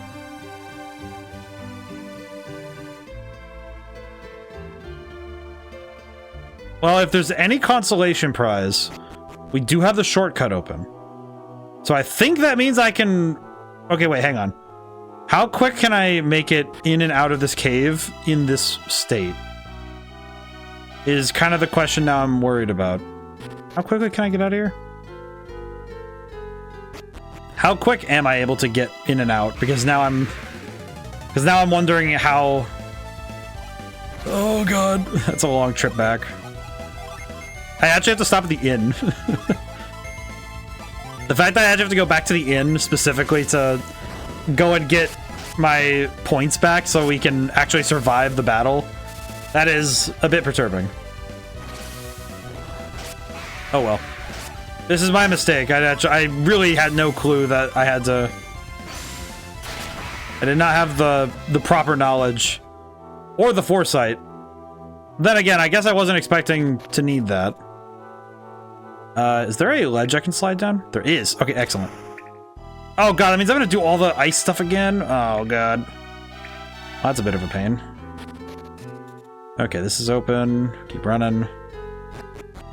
Well, if there's any consolation prize, we do have the shortcut open. So I think that means I can... Okay, wait, hang on. How quick can I make it in and out of this cave in this state? Is kind of the question now I'm worried about. How quickly can I get out of here? How quick am I able to get in and out? Because now I'm wondering how... Oh god, that's a long trip back. I actually have to stop at the inn. The fact that I actually have to go back to the inn specifically to go and get my points back so we can actually survive the battle, that is a bit perturbing. Oh well. This is my mistake. I really had no clue that I had to... I did not have the proper knowledge or the foresight. Then again, I guess I wasn't expecting to need that. Is there a ledge I can slide down? There is. Okay, excellent. Oh god, that means I'm gonna do all the ice stuff again? Oh god. Well, that's a bit of a pain. Okay, this is open. Keep running.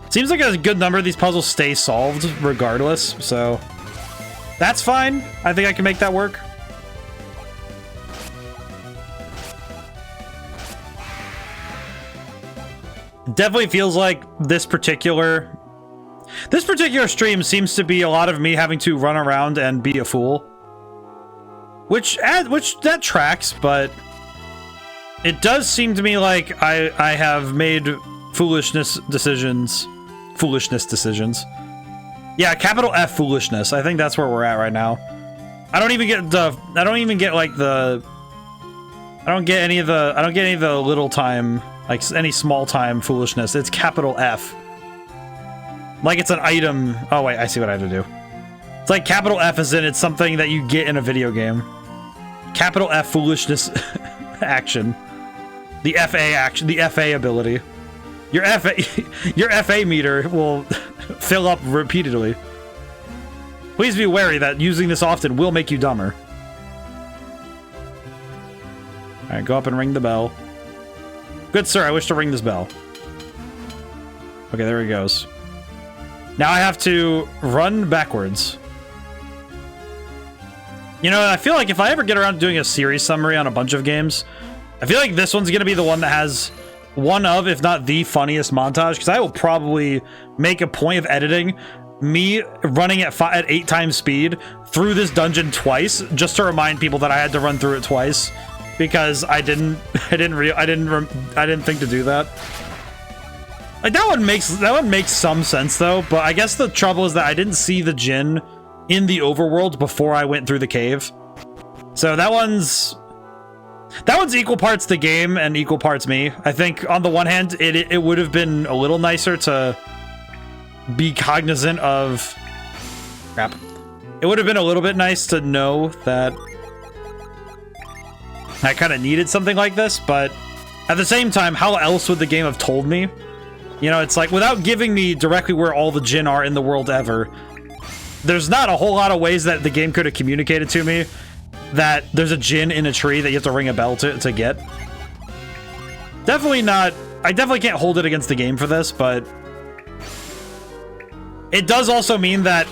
Seems like a good number of these puzzles stay solved regardless, so that's fine. I think I can make that work. Definitely feels like this particular stream seems to be a lot of me having to run around and be a fool. Which that tracks, but it does seem to me like I have made foolishness decisions. Yeah, capital F foolishness. I think that's where we're at right now. I don't get any of the little time, like any small time foolishness. It's capital F. Like it's an item. Oh wait, I see what I have to do. It's like capital F is in it's something that you get in a video game. Capital F foolishness action. The FA action, the FA ability. Your FA meter will fill up repeatedly. Please be wary that using this often will make you dumber. Alright, go up and ring the bell. Good sir, I wish to ring this bell. Okay, there he goes. Now I have to run backwards. You know, I feel like if I ever get around to doing a series summary on a bunch of games, I feel like this one's gonna be the one that has one of, if not the funniest montage, because I will probably make a point of editing me running at 8 times speed through this dungeon twice, just to remind people that I had to run through it twice, because I didn't think to do that. Like that one makes some sense though, but I guess the trouble is that I didn't see the Djinn in the overworld before I went through the cave. So that one's equal parts the game and equal parts me. I think on the one hand, it would have been a little nicer to be cognizant of... Crap. It would have been a little bit nice to know that I kind of needed something like this, but at the same time, how else would the game have told me? You know, it's like, without giving me directly where all the Djinn are in the world ever, there's not a whole lot of ways that the game could have communicated to me that there's a Djinn in a tree that you have to ring a bell to get. Definitely not. I definitely can't hold it against the game for this, but it does also mean that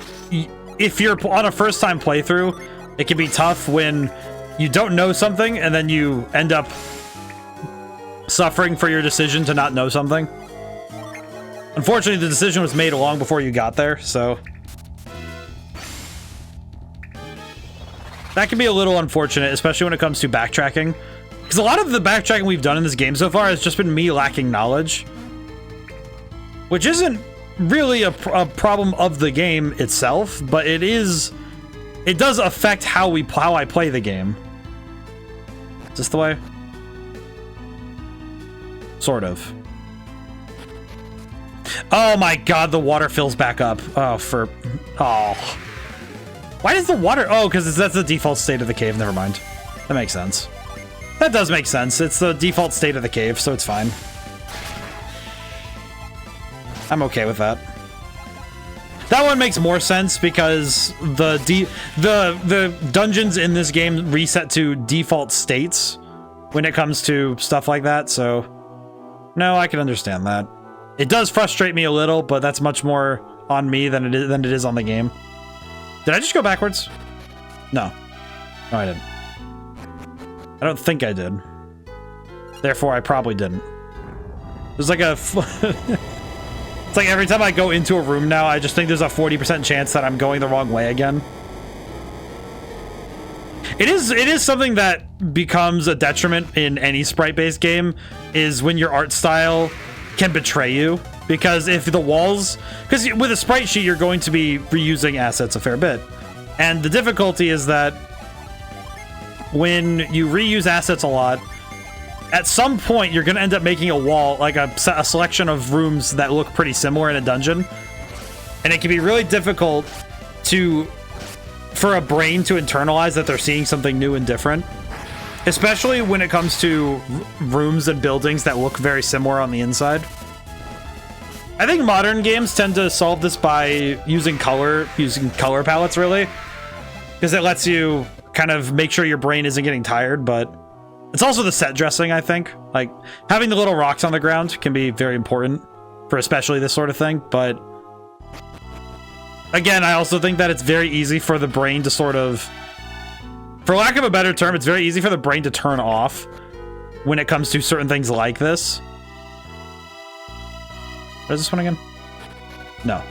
if you're on a first-time playthrough, it can be tough when you don't know something and then you end up suffering for your decision to not know something. Unfortunately, the decision was made long before you got there, so that can be a little unfortunate, especially when it comes to backtracking. Because a lot of the backtracking we've done in this game so far has just been me lacking knowledge, which isn't really a problem of the game itself, but it does affect how I play the game. Is this the way? Sort of. Oh my god, the water fills back up. Oh. Why does the water... Oh, because that's the default state of the cave. Never mind. That makes sense. That does make sense. It's the default state of the cave, so it's fine. I'm okay with that. That one makes more sense because the dungeons in this game reset to default states when it comes to stuff like that, so no, I can understand that. It does frustrate me a little, but that's much more on me than it is on the game. Did I just go backwards? No. No, I didn't. I don't think I did. Therefore, I probably didn't. There's like a... It's like every time I go into a room now, I just think there's a 40% chance that I'm going the wrong way again. It is something that becomes a detriment in any sprite-based game, is when your art style can betray you. Because if the walls... Because with a sprite sheet, you're going to be reusing assets a fair bit. And the difficulty is that when you reuse assets a lot, at some point, you're going to end up making a wall, like a selection of rooms that look pretty similar in a dungeon. And it can be really difficult for a brain to internalize that they're seeing something new and different. Especially when it comes to rooms and buildings that look very similar on the inside. I think modern games tend to solve this by using color palettes, really. Because it lets you kind of make sure your brain isn't getting tired, but it's also the set dressing, I think. Like, having the little rocks on the ground can be very important for especially this sort of thing, but again, I also think that it's very easy for the brain to sort of, for lack of a better term, it's very easy for the brain to turn off when it comes to certain things like this. What is this one again? No.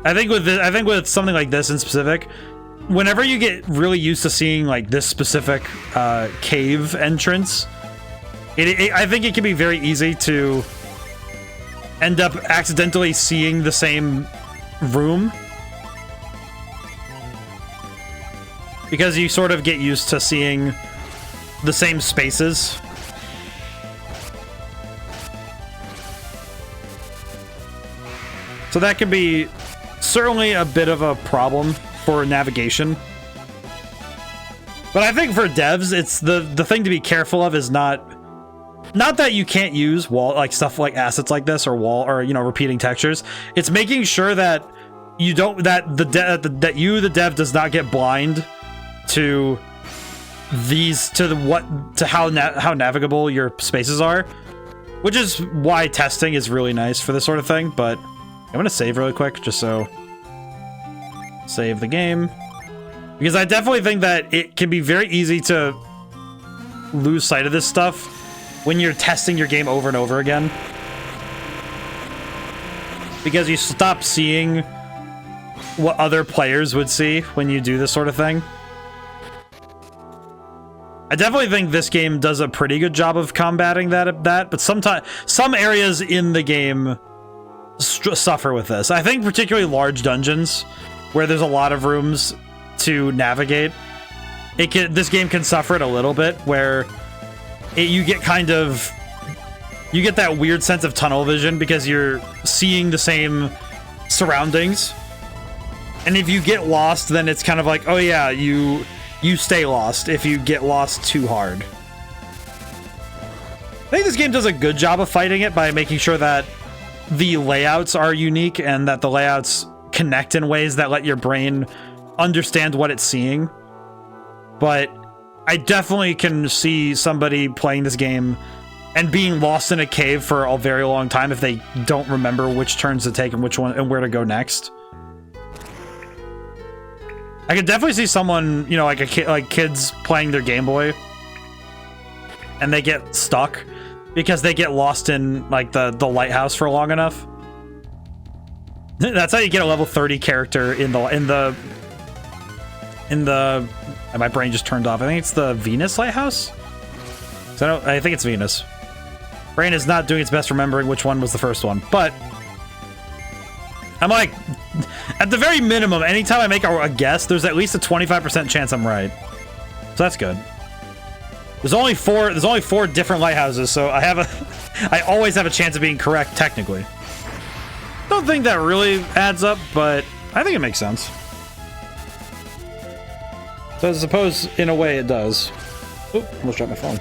I think with something like this in specific, whenever you get really used to seeing like this specific cave entrance, I think it can be very easy to end up accidentally seeing the same room, because you sort of get used to seeing the same spaces. So that can be certainly a bit of a problem for navigation. But I think for devs, it's the thing to be careful of is not that you can't use stuff like assets like this or repeating textures. It's making sure that you don't the dev does not get blind to how navigable your spaces are, which is why testing is really nice for this sort of thing. But I'm gonna save really quick just so. Save the game, because I definitely think that it can be very easy to lose sight of this stuff when you're testing your game over and over again, because you stop seeing what other players would see when you do this sort of thing. I definitely think this game does a pretty good job of combating that, but sometimes some areas in the game suffer with this. I think particularly large dungeons where there's a lot of rooms to navigate, this game can suffer it a little bit, where you get that weird sense of tunnel vision because you're seeing the same surroundings. And if you get lost, then it's kind of like, oh yeah, you stay lost if you get lost too hard. I think this game does a good job of fighting it by making sure that the layouts are unique and that the layouts connect in ways that let your brain understand what it's seeing. But I definitely can see somebody playing this game and being lost in a cave for a very long time if they don't remember which turns to take and which one and where to go next. I could definitely see someone, you know, like a kid, like kids playing their Game Boy, and they get stuck because they get lost in like the lighthouse for long enough. That's how you get a level 30 character in the. My brain just turned off. I think it's the Venus lighthouse. So I think it's Venus. Brain is not doing its best remembering which one was the first one, but I'm like, at the very minimum, anytime I make a guess, there's at least a 25% chance I'm right. So that's good. There's only four different lighthouses, so I always have a chance of being correct technically. Don't think that really adds up, but I think it makes sense. So I suppose in a way it does. Oop, almost dropped my phone.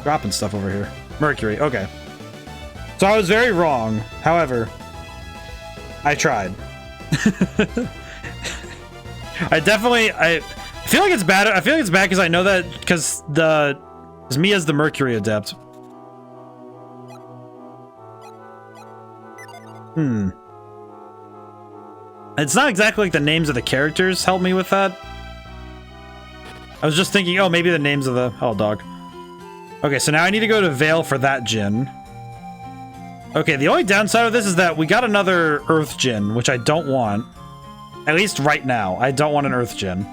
Dropping stuff over here. Mercury, okay. So I was very wrong. However, I tried. I feel like it's bad. I feel like it's bad because I know that because it's me as the Mercury adept. It's not exactly like the names of the characters help me with that. I was just thinking, oh, maybe the names of the... Oh, dog. Okay, so now I need to go to Vale for that Djinn. Okay, the only downside of this is that we got another Earth Djinn, which I don't want. At least right now, I don't want an Earth Djinn.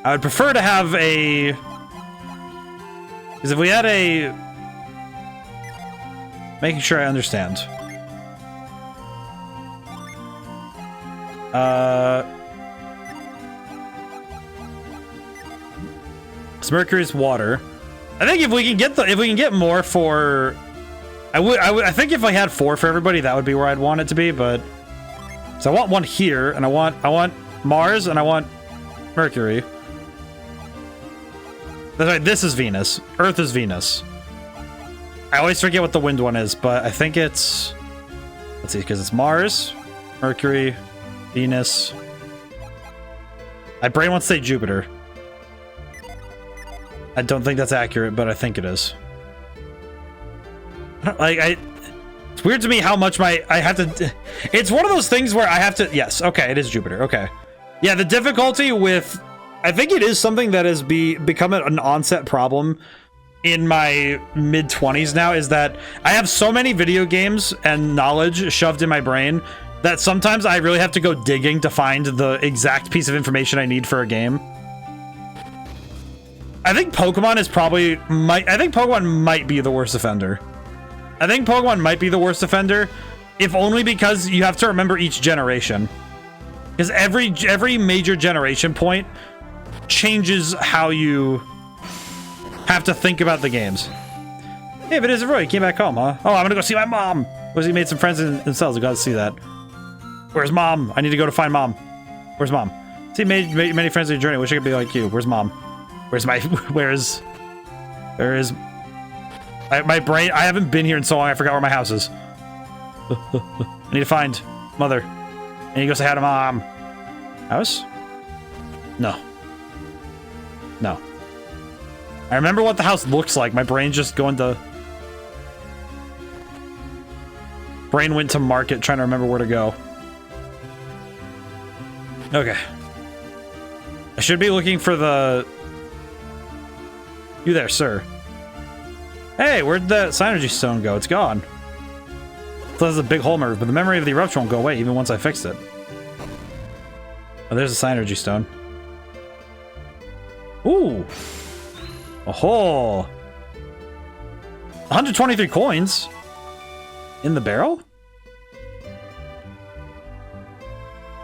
I would prefer to have a... Because if we had a... Making sure I understand. It's Mercury's water. I think if we can get more for, I think if I had 4 for everybody, that would be where I'd want it to be. But so I want one here, and I want Mars, and I want Mercury. That's right. This is Venus. Earth is Venus. I always forget what the wind one is, but I think it's. Let's see, because it's Mars, Mercury, Venus. My brain wants to say Jupiter. I don't think that's accurate, but I think it is. It's weird to me how much I have to... It's one of those things where I have to... Yes, okay, it is Jupiter, okay. Yeah, the difficulty with... I think it is something that has become an onset problem in my mid-20s now, is that I have so many video games and knowledge shoved in my brain that sometimes I really have to go digging to find the exact piece of information I need for a game. I think Pokemon is probably... I think Pokemon might be the worst offender. I think Pokemon might be the worst offender, if only because you have to remember each generation. Because every major generation point changes how you have to think about the games. Hey, but it's Roy. He came back home, huh? Oh, I'm gonna go see my mom. Was he made some friends themselves? I gotta see that. Where's mom? I need to go to find mom. Where's mom? See, made many friends on your journey. Wish I could be like you. Where's mom? Where's my... Where is... My brain... I haven't been here in so long, I forgot where my house is. I need to find mother. I need to go say hi to mom. House? No. No. I remember what the house looks like. My brain's just going to... Brain went to market trying to remember where to go. Okay. I should be looking for the... You there, sir. Hey, where'd the Synergy Stone go? It's gone. So there's a big hole merge, but the memory of the eruption won't go away even once I fixed it. Oh, there's a Synergy Stone. Ooh. Oh. 123 coins. In the barrel?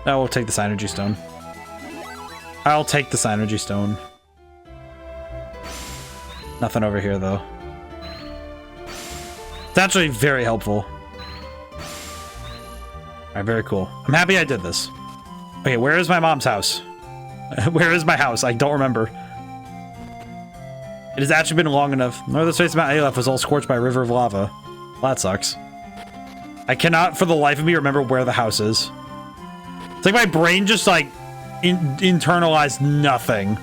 I will take the Synergy Stone. I'll take the Synergy Stone. Nothing over here, though. It's actually very helpful. Alright, very cool. I'm happy I did this. Okay, where is my mom's house? Where is my house? I don't remember. It has actually been long enough. Northern face of Mount Aleph was all scorched by a river of lava. Well, that sucks. I cannot for the life of me remember where the house is. It's like my brain just like internalized nothing.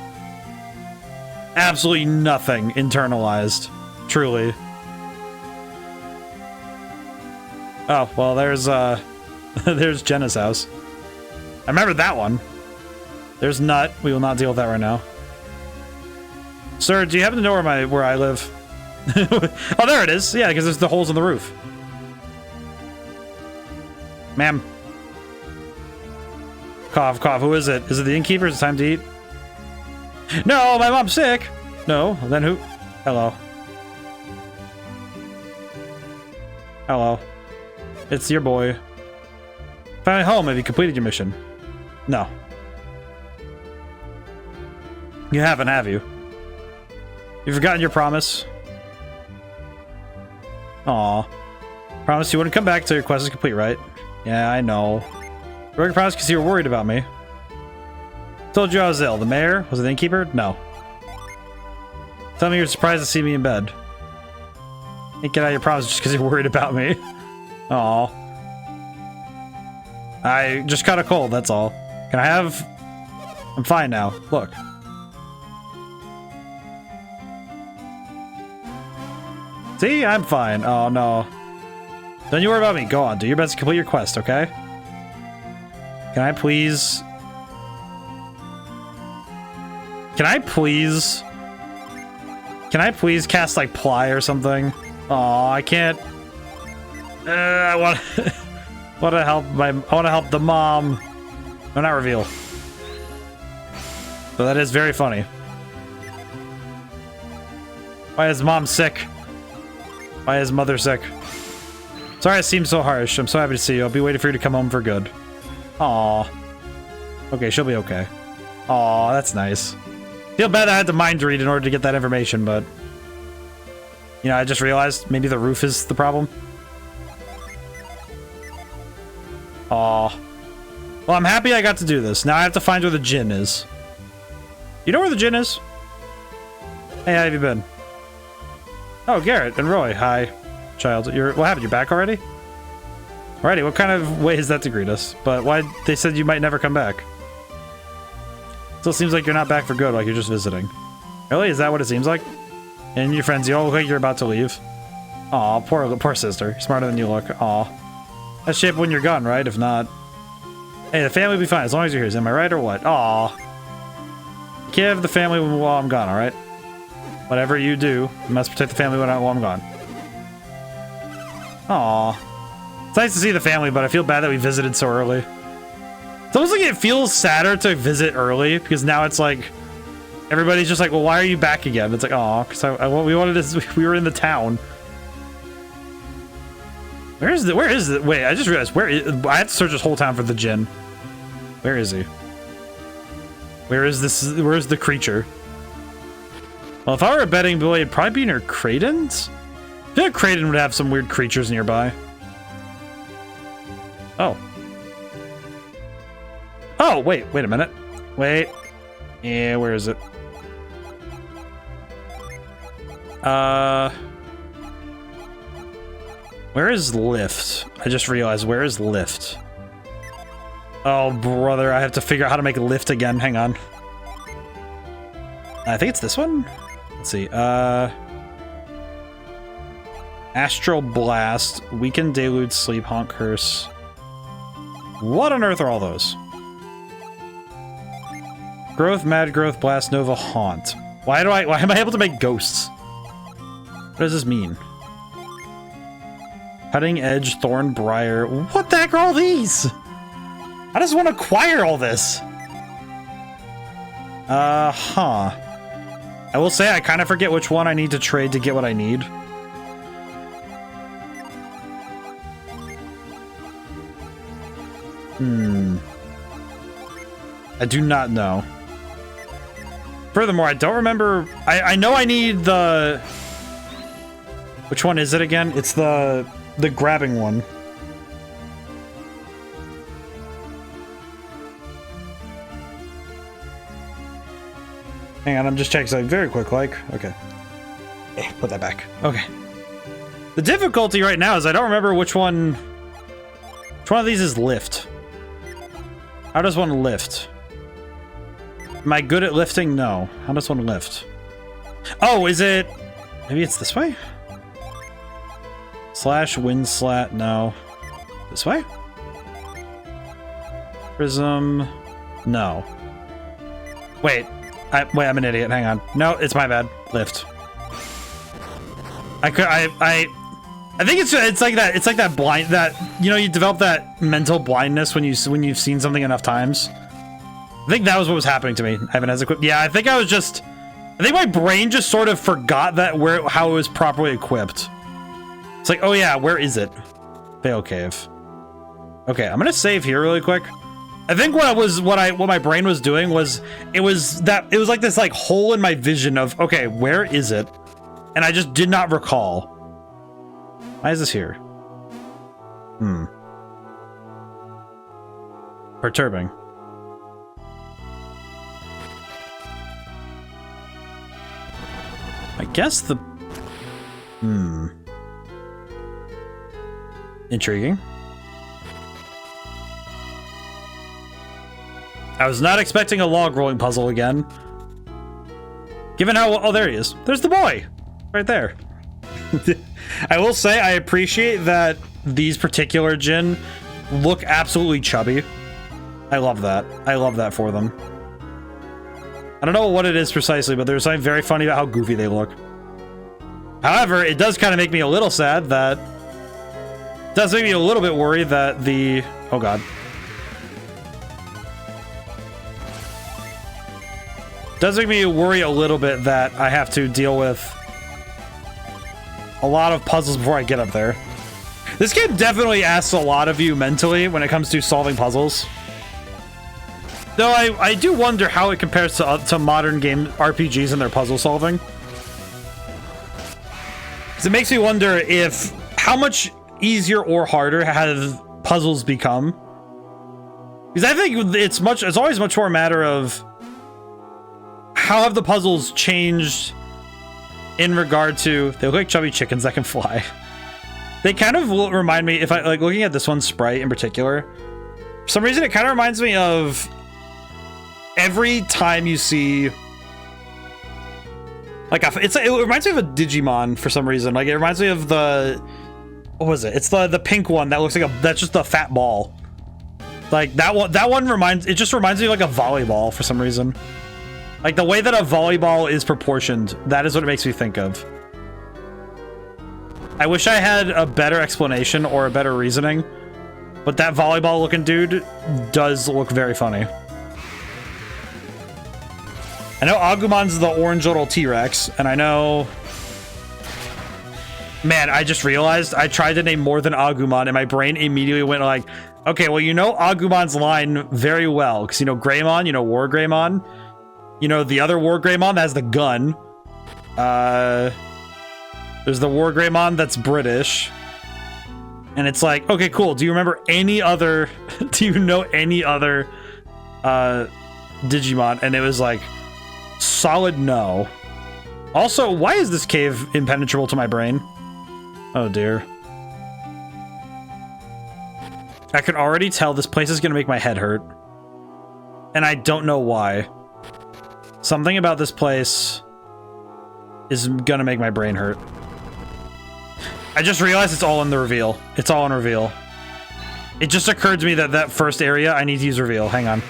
Absolutely nothing internalized. Truly. Oh, well, there's there's Jenna's house. I remember that one. There's Nut. We will not deal with that right now. Sir, do you happen to know where I live? Oh, there it is. Yeah, because there's the holes in the roof. Ma'am. Cough, cough. Who is it? Is it the innkeeper? Is it time to eat? No, my mom's sick. No, then who? Hello. Hello. It's your boy. Finally home. Have you completed your mission? No. You haven't, have you? You've forgotten your promise? Aw. Promise you wouldn't come back till your quest is complete, right? Yeah, I know. You broke your promise because you were worried about me. Told you I was ill. The mayor? Was it the innkeeper? No. Tell me you're surprised to see me in bed. Can't get out of your promise just because you're worried about me. Aw. I just caught a cold, that's all. Can I have... I'm fine now. Look. See? I'm fine. Oh, no. Don't you worry about me. Go on. Do your best to complete your quest, okay? Can I please... Can I please cast, like, Ply or something? Aw, I can't... I want to help the mom. No, not reveal. So that is very funny. Why is mom sick? Why is mother sick? Sorry I seem so harsh. I'm so happy to see you. I'll be waiting for you to come home for good. Aw. Okay, she'll be okay. Aw, that's nice. Feel bad I had to mind read in order to get that information, but... You know, I just realized maybe the roof is the problem. Aw. Well, I'm happy I got to do this. Now I have to find where the Djinn is. You know where the Djinn is? Hey, how have you been? Oh, Garrett and Roy. Hi, child. What happened? You're back already? Alrighty, what kind of way is that to greet us? But why? They said you might never come back. Still seems like you're not back for good, like you're just visiting. Really? Is that what it seems like? And your friends, you all look like you're about to leave. Aw, poor sister. You're smarter than you look. Aw. That's shape when you're gone, right? If not... Hey, the family will be fine as long as you're here. Am I right or what? Aw. You can't have the family while I'm gone, alright? Whatever you do, you must protect the family while I'm gone. Aw. It's nice to see the family, but I feel bad that we visited so early. It's almost like it feels sadder to visit early, because now it's like... Everybody's just like, well, why are you back again? It's like, aw, because we wanted to... We were in the town. Where is it? Wait, I just realized, I have to search this whole town for the Djinn. Where is he? Where is the creature? Well, if I were a betting boy, it'd probably be near Kraden's? I feel like Kraden would have some weird creatures nearby. Oh. Oh, wait a minute. Wait. Yeah, where is it? Where is Lift? I just realized, where is Lift? Oh, brother, I have to figure out how to make Lift again. Hang on. I think it's this one? Let's see. Astral Blast, Weaken Delude, Sleep, Haunt Curse. What on earth are all those? Growth, Mad Growth, Blast, Nova, Haunt. Why am I able to make ghosts? What does this mean? Cutting Edge, Thorn, Briar. What the heck are all these? I just want to acquire all this. Huh. I will say I kind of forget which one I need to trade to get what I need. I do not know. Furthermore, I don't remember... I know I need the... Which one is it again? It's the grabbing one. Hang on, I'm just checking something very quick, like... Okay. Hey, put that back. Okay. The difficulty right now is I don't remember which one Which one of these is lift? How does one lift? Am I good at lifting? No. How does one lift? Oh, is it... Maybe it's this way? Slash, wind slat, no. This way? Prism, no. Wait, I'm an idiot, hang on. No, it's my bad. Lift. I think it's like that, it's like that blind, that, you know, you develop that mental blindness when you've seen something enough times. I think that was what was happening to me. I haven't as equipped. Yeah, I think my brain just sort of forgot that how it was properly equipped. It's like, oh yeah, where is it? Veil Cave. Okay, I'm gonna save here really quick. I think what my brain was doing was it was like this like hole in my vision of, okay, where is it? And I just did not recall. Why is this here? Perturbing. I guess the... Intriguing. I was not expecting a log rolling puzzle again. Given how... Oh, there he is. There's the boy! Right there. I will say, I appreciate that these particular Djinn look absolutely chubby. I love that. I love that for them. I don't know what it is precisely, but there's something very funny about how goofy they look. However, it does kind of make me a little sad that... It does make me a little bit worried that the... Oh god. It does make me worry a little bit that I have to deal with a lot of puzzles before I get up there. This game definitely asks a lot of you mentally when it comes to solving puzzles. Though I do wonder how it compares to modern game RPGs and their puzzle solving. Because it makes me wonder if how much easier or harder have puzzles become. Because I think it's always much more a matter of how have the puzzles changed in regard to they look like chubby chickens that can fly. They kind of remind me, if I like looking at this one sprite in particular, for some reason it kind of reminds me of every time you see like it reminds me of a Digimon for some reason. Like it reminds me of the what was it? It's the pink one that looks like that's just a fat ball. Like that one just reminds me of like a volleyball for some reason. Like the way that a volleyball is proportioned, that is what it makes me think of. I wish I had a better explanation or a better reasoning, but that volleyball looking dude does look very funny. I know Agumon's the orange little T-Rex, and I know... Man, I just realized I tried to name more than Agumon, and my brain immediately went like, okay, well, you know Agumon's line very well, because you know Greymon, you know War Greymon, you know the other War Greymon that has the gun. There's the War Greymon that's British. And it's like, okay, cool. Do you remember any other... do you know any other Digimon? And it was like... Solid no. Also, why is this cave impenetrable to my brain? Oh dear. I can already tell this place is gonna make my head hurt. And I don't know why. Something about this place is gonna make my brain hurt. I just realized it's all in the reveal. It's all in reveal. It just occurred to me that that first area, I need to use reveal. Hang on.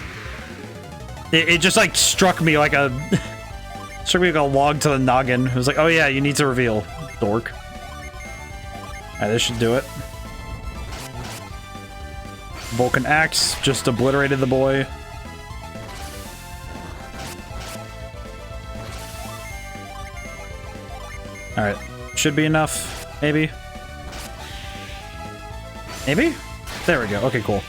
It just like struck me like a log to the noggin. It was like, oh yeah, you need to reveal, dork. Alright, this should do it. Vulcan Axe just obliterated the boy. Alright, should be enough, maybe. Maybe? There we go. Okay, cool.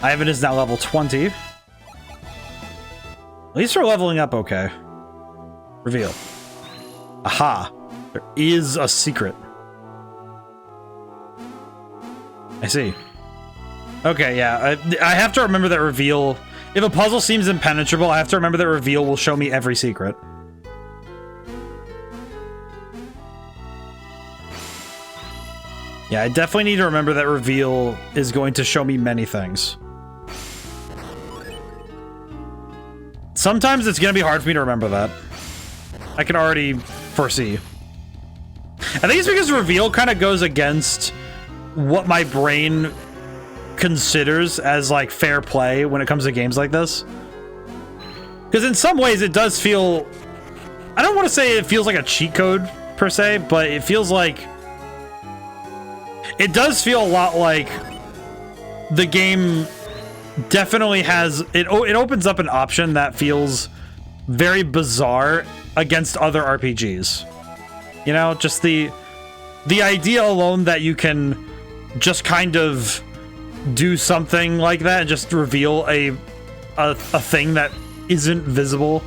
Ivan is now level 20. At least we're leveling up okay. Reveal. Aha. There is a secret. I see. Okay, yeah. I have to remember that reveal... If a puzzle seems impenetrable, I have to remember that reveal will show me every secret. Yeah, I definitely need to remember that reveal is going to show me many things. Sometimes it's going to be hard for me to remember that. I can already foresee. I think it's because reveal kind of goes against what my brain considers as like fair play when it comes to games like this. Because in some ways it does feel, I don't want to say it feels like a cheat code per se, but it feels like, it does feel a lot like the game definitely has, it opens up an option that feels very bizarre against other RPGs. You know, just the idea alone that you can just kind of do something like that and just reveal a thing that isn't visible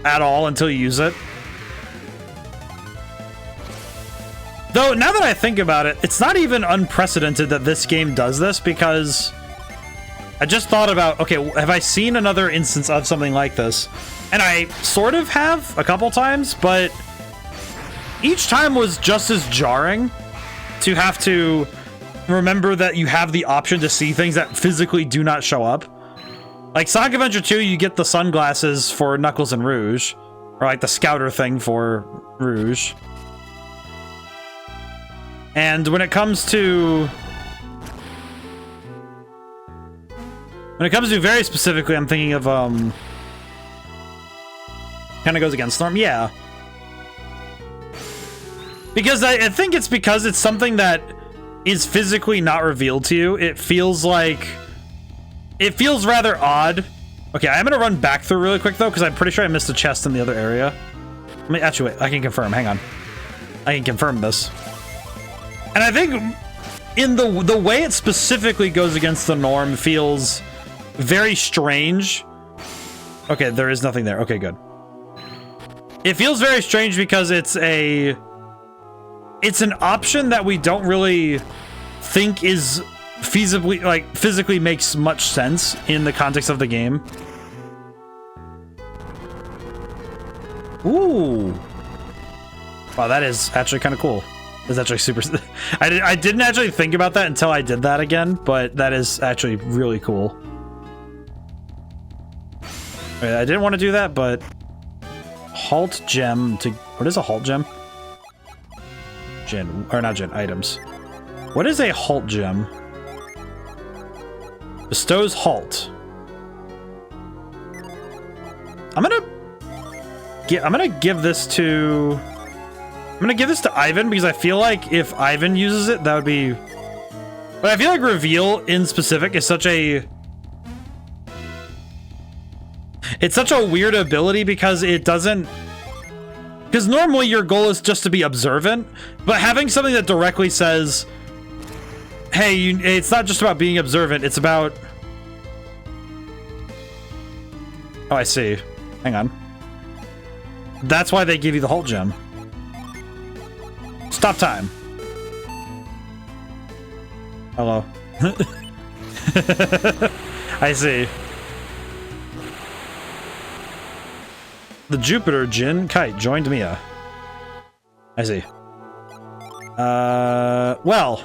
at all until you use it. Though, now that I think about it, it's not even unprecedented that this game does this, because I just thought about, okay, have I seen another instance of something like this? And I sort of have a couple times, but each time was just as jarring to have to remember that you have the option to see things that physically do not show up. Like Sonic Adventure 2, you get the sunglasses for Knuckles and Rouge, or like the scouter thing for Rouge. And when it comes to very specifically, I'm thinking of kind of goes against norm, yeah. Because I think it's because it's something that is physically not revealed to you. It feels rather odd. Okay, I'm gonna run back through really quick though, because I'm pretty sure I missed a chest in the other area. Let me actually wait, I can confirm, hang on. I can confirm this. And I think in the way it specifically goes against the norm feels very strange. Okay, there is nothing there. Okay, good. It feels very strange because it's an option that we don't really think is feasibly, like, physically makes much sense in the context of the game. Ooh. Wow, that is actually kind of cool. That's actually super... I didn't actually think about that until I did that again, but that is actually really cool. I didn't want to do that, but... Halt gem to... What is a halt gem? Djinn. Or not Djinn, items. What is a halt gem? Bestows halt. I'm gonna give this to... I'm gonna give this to Ivan, because I feel like if Ivan uses it, that would be... But I feel like reveal in specific is such a... It's such a weird ability because it doesn't... Because normally your goal is just to be observant, but having something that directly says, hey, it's not just about being observant, it's about... Oh, I see. Hang on. That's why they give you the halt gem. Stop time. Hello. I see. The Jupiter Djinn kite joined Mia. I see. Well.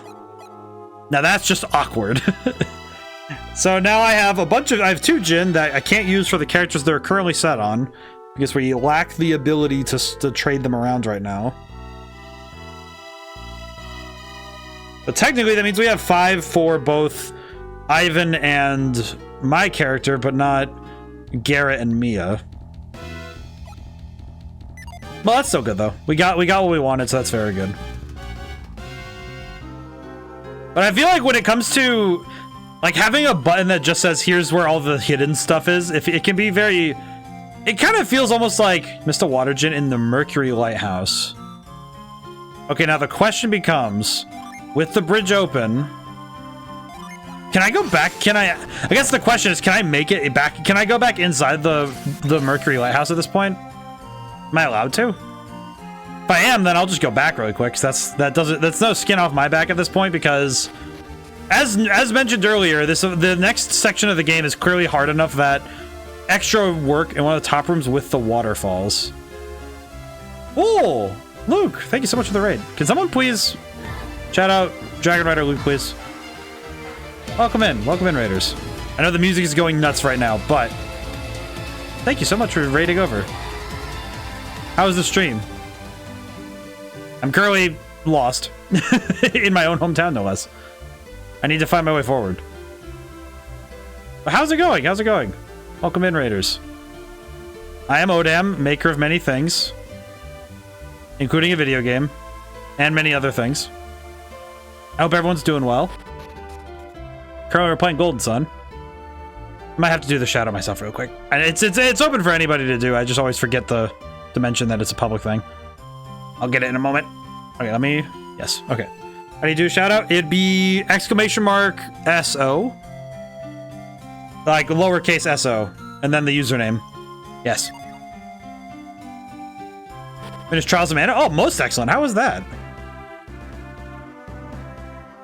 Now that's just awkward. So now I have I have two Djinn that I can't use for the characters they're currently set on, because we lack the ability to trade them around right now. But technically that means we have 5 for both Ivan and my character, but not Garrett and Mia. Well, that's still good though. We got what we wanted, so that's very good. But I feel like when it comes to like having a button that just says here's where all the hidden stuff is, if it can be very, it kind of feels almost like Mr. Water Djinn in the Mercury Lighthouse. Okay, now the question becomes, with the bridge open, can I go back? I guess the question is, can I make it back? Can I go back inside the Mercury Lighthouse at this point? Am I allowed to? If I am, then I'll just go back really quick, because that's no skin off my back at this point, because as mentioned earlier, the next section of the game is clearly hard enough that extra work in one of the top rooms with the waterfalls. Oh, Luke, thank you so much for the raid. Can someone please Shout out Dragon Rider Luke, please. Welcome in, Raiders. I know the music is going nuts right now, but thank you so much for raiding over. How was the stream? I'm currently lost in my own hometown, no less. I need to find my way forward. But how's it going? How's it going? Welcome in, Raiders. I am ODaM, maker of many things, including a video game and many other things. I hope everyone's doing well. Currently, we're playing Golden Sun. I might have to do the shout out myself real quick. And it's open for anybody to do. I just always forget to mention that it's a public thing. I'll get it in a moment. Okay, let me... Yes, okay. How do you do a shout out? It'd be !SO. Like lowercase SO. And then the username. Yes. Finished Trials of Mana? Oh, most excellent. How was that?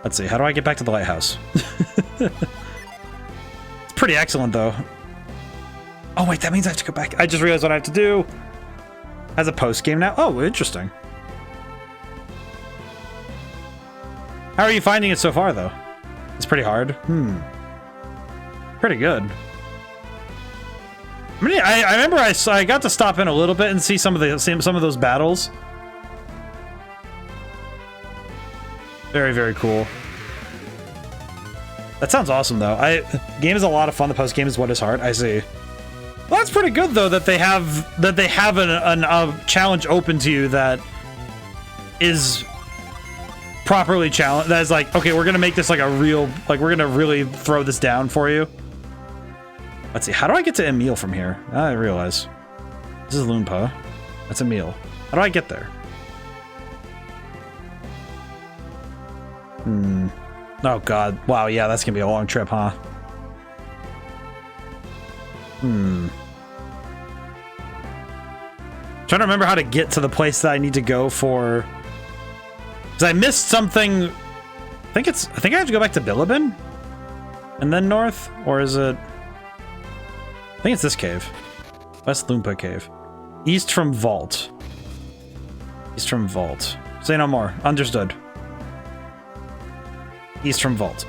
Let's see. How do I get back to the lighthouse? It's pretty excellent, though. Oh, wait. That means I have to go back. I just realized what I have to do. As a post-game now? Oh, interesting. How are you finding it so far, though? It's pretty hard. Pretty good. I mean, I remember I got to stop in a little bit and see some of those battles. Very, very cool. That sounds awesome, though. Game is a lot of fun. The post game is what is hard. I see. Well, that's pretty good, though, that they have a challenge open to you that is properly challenged. That is like, okay, we're gonna make this like a real, like we're gonna really throw this down for you. Let's see. How do I get to Emil from here? I realize this is Loompa. That's Emil. How do I get there? Oh god. Wow, yeah, that's gonna be a long trip, huh? Trying to remember how to get to the place that I need to go for. Because I missed something. I think I have to go back to Bilibin? And then north? Or is it... I think it's this cave. West Loompa Cave. East from Vault. East from Vault. Say no more. Understood. East from Vault.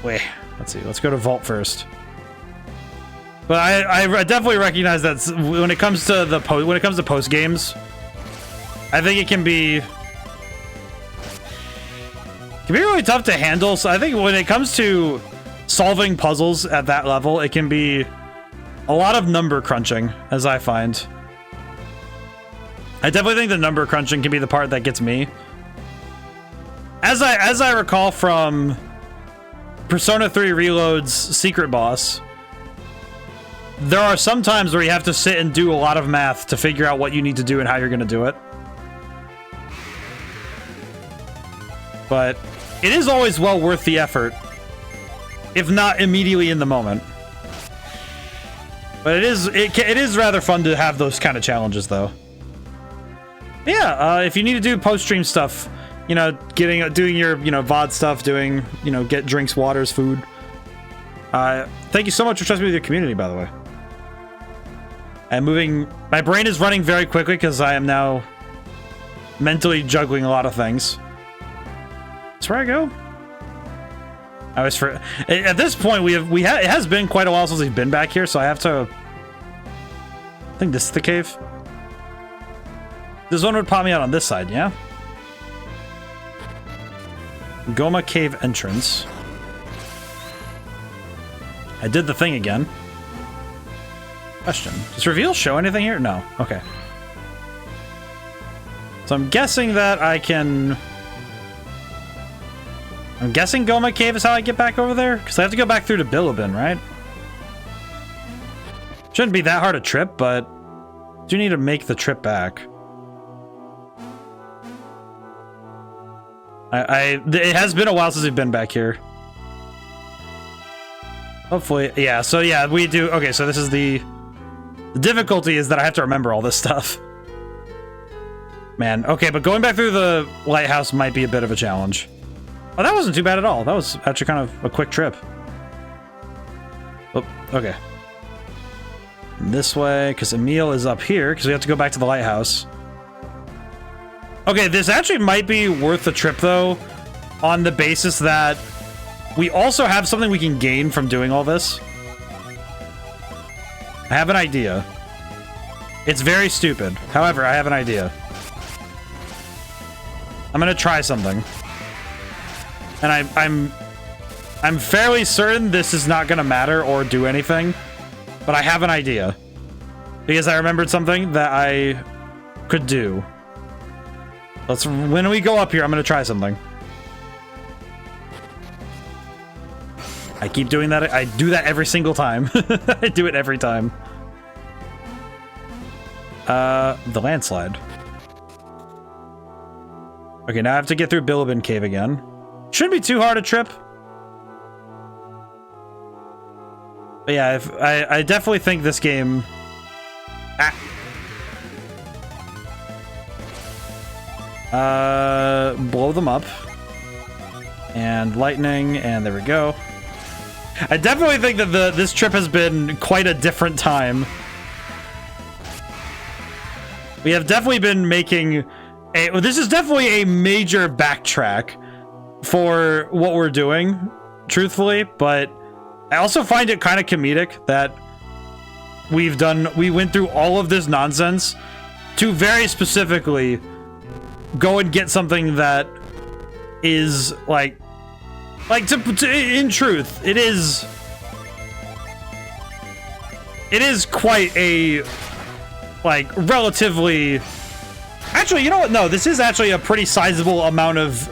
Wait. Let's see. Let's go to Vault first. But I definitely recognize that when it comes to post games, I think it can be really tough to handle. So I think when it comes to solving puzzles at that level, it can be a lot of number crunching, as I find. I definitely think the number crunching can be the part that gets me. As I recall from Persona 3 Reload's secret boss, there are some times where you have to sit and do a lot of math to figure out what you need to do and how you're going to do it. But it is always well worth the effort, if not immediately in the moment. But it is rather fun to have those kind of challenges, though. Yeah, if you need to do post-stream stuff, you know, doing your, you know, VOD stuff, doing, you know, get drinks, waters, food. Thank you so much for trusting me with your community, by the way. And my brain is running very quickly because I am now mentally juggling a lot of things. That's where I go. At this point, it has been quite a while since we've been back here, so I have to. I think this is the cave. This one would pop me out on this side, yeah. Goma Cave entrance. I did the thing again. Question. Does reveal show anything here? No. Okay. So I'm guessing that I can... I'm guessing Goma Cave is how I get back over there? Because I have to go back through to Bilibin, right? Shouldn't be that hard a trip, but... I do need to make the trip back. It has been a while since we've been back here. Hopefully, yeah, so yeah, we do. Okay, so this is the difficulty is that I have to remember all this stuff. Man, okay, but going back through the lighthouse might be a bit of a challenge. Oh, that wasn't too bad at all. That was actually kind of a quick trip. Oh, okay. This way, because Emil is up here, because we have to go back to the lighthouse. Okay, this actually might be worth the trip, though, on the basis that we also have something we can gain from doing all this. I have an idea. It's very stupid. However, I have an idea. I'm gonna try something. And I'm fairly certain this is not gonna matter or do anything, but I have an idea. Because I remembered something that I could do. When we go up here, I'm gonna try something. I keep doing that. I do that every single time. I do it every time. The landslide. Okay, now I have to get through Billabin Cave again. Shouldn't be too hard a trip. But yeah, I definitely think this game... blow them up. And lightning, and there we go. I definitely think that this trip has been quite a different time. We have definitely been making this is definitely a major backtrack for what we're doing, truthfully, but I also find it kind of comedic that we went through all of this nonsense to very specifically go and get something that is in truth, it is quite a relatively, actually, you know what, no, this is actually a pretty sizable amount of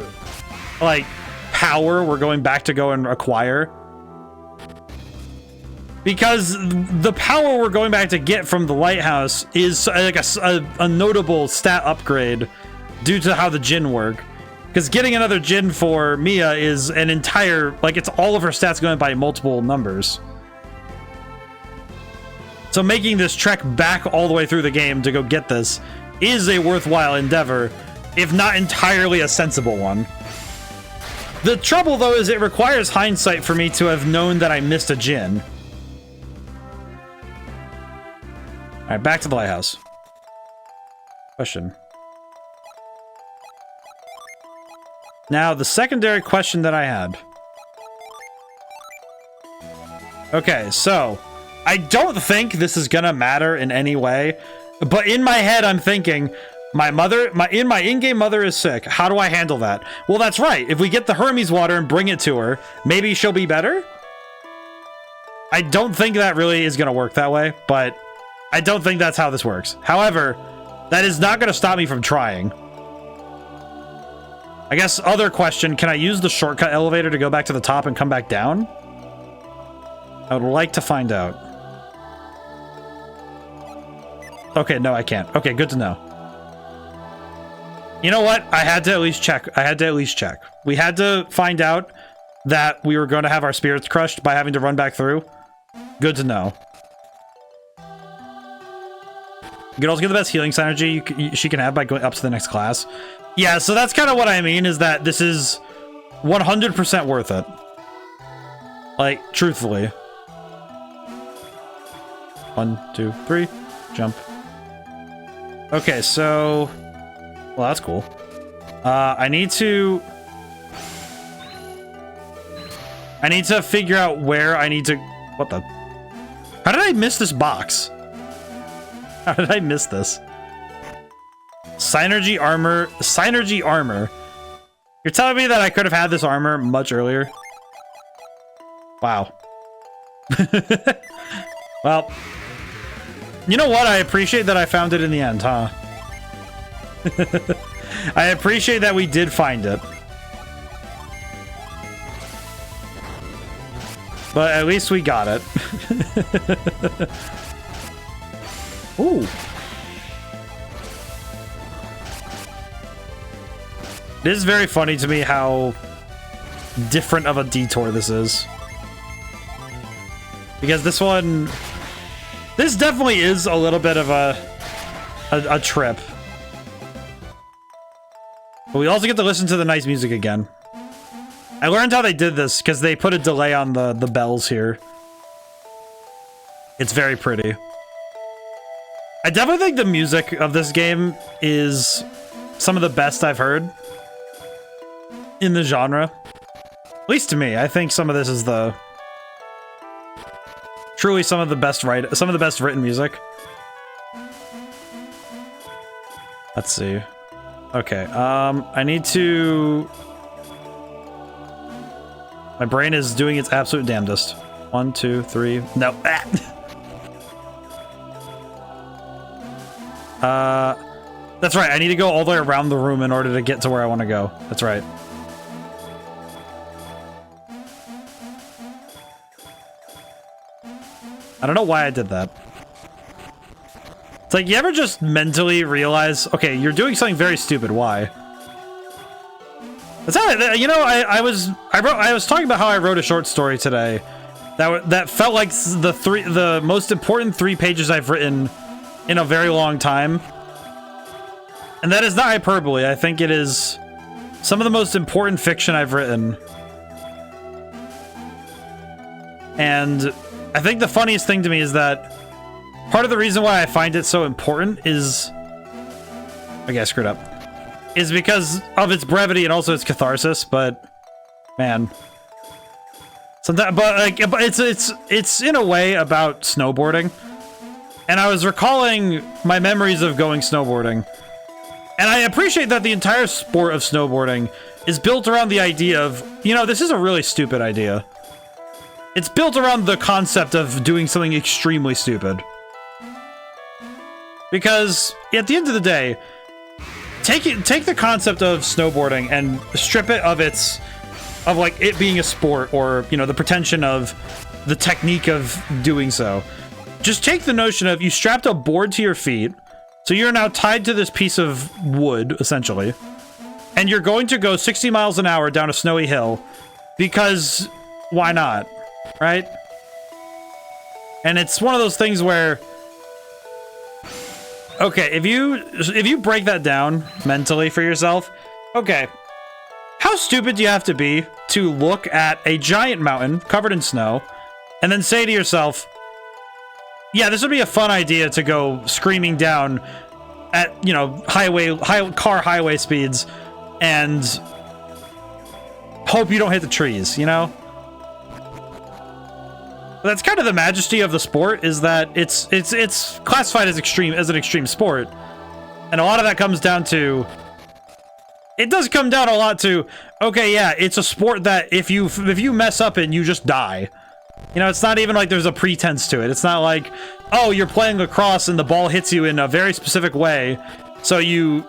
power we're going back to go and acquire, because the power we're going back to get from the lighthouse is a notable stat upgrade due to how the Djinn work. Because getting another Djinn for Mia is an entire, it's all of her stats going by multiple numbers. So making this trek back all the way through the game to go get this is a worthwhile endeavor, if not entirely a sensible one. The trouble, though, is it requires hindsight for me to have known that I missed a Djinn. Alright, back to the lighthouse. Question. Now, the secondary question that I had. Okay, so I don't think this is gonna matter in any way, but in my head, I'm thinking, my in-game mother is sick. How do I handle that? Well, that's right. If we get the Hermes water and bring it to her, maybe she'll be better? I don't think that really is gonna work that way, but I don't think that's how this works. However, that is not gonna stop me from trying. I guess other question, can I use the shortcut elevator to go back to the top and come back down? I would like to find out. Okay, no, I can't. Okay, good to know. You know what? I had to at least check. We had to find out that we were going to have our spirits crushed by having to run back through. Good to know. You can also get the best healing synergy she can have by going up to the next class. Yeah, so that's kind of what I mean, is that this is 100% worth it. Truthfully. 1, 2, 3, jump. Okay, so... Well, that's cool. I need to figure out where I need to... What the... How did I miss this box? How did I miss this? Synergy armor. You're telling me that I could have had this armor much earlier? Wow. Well, you know what? I appreciate that I found it in the end, huh? I appreciate that we did find it. But at least we got it. Ooh. It is very funny to me how different of a detour this is. Because this definitely is a little bit of a trip. But we also get to listen to the nice music again. I learned how they did this because they put a delay on the bells here. It's very pretty. I definitely think the music of this game is some of the best I've heard. in the genre. At least to me, I think some of this is truly some of the best written music. Let's see. Okay, I need to... My brain is doing its absolute damnedest. 1, 2, 3... No! That's right, I need to go all the way around the room in order to get to where I want to go. That's right. I don't know why I did that. It's like, you ever just mentally realize, okay, you're doing something very stupid, why? That's how, you know, I was talking about how I wrote a short story today that felt like the most important 3 pages I've written in a very long time. And that is not hyperbole. I think it is some of the most important fiction I've written. And I think the funniest thing to me is that part of the reason why I find it so important is... Okay, I screwed up. Is because of its brevity and also its catharsis, but... Man. Sometimes, but it's in a way about snowboarding. And I was recalling my memories of going snowboarding. And I appreciate that the entire sport of snowboarding is built around the idea of, you know, this is a really stupid idea. It's built around the concept of doing something extremely stupid. Because at the end of the day, take the concept of snowboarding and strip it of like it being a sport, or, you know, the pretension of the technique of doing so. Just take the notion of you strapped a board to your feet, so you're now tied to this piece of wood, essentially, and you're going to go 60 miles an hour down a snowy hill, because why not? Right? And it's one of those things where, okay, if you break that down mentally for yourself, okay, how stupid do you have to be to look at a giant mountain covered in snow and then say to yourself, yeah, this would be a fun idea to go screaming down at, you know, highway speeds and hope you don't hit the trees, you know? That's kind of the majesty of the sport, is that it's classified as an extreme sport. And a lot of that comes down to, it does come down a lot to, okay, yeah, it's a sport that if you mess up it, you just die. You know, it's not even like there's a pretense to it. It's not like, oh, you're playing lacrosse and the ball hits you in a very specific way, so your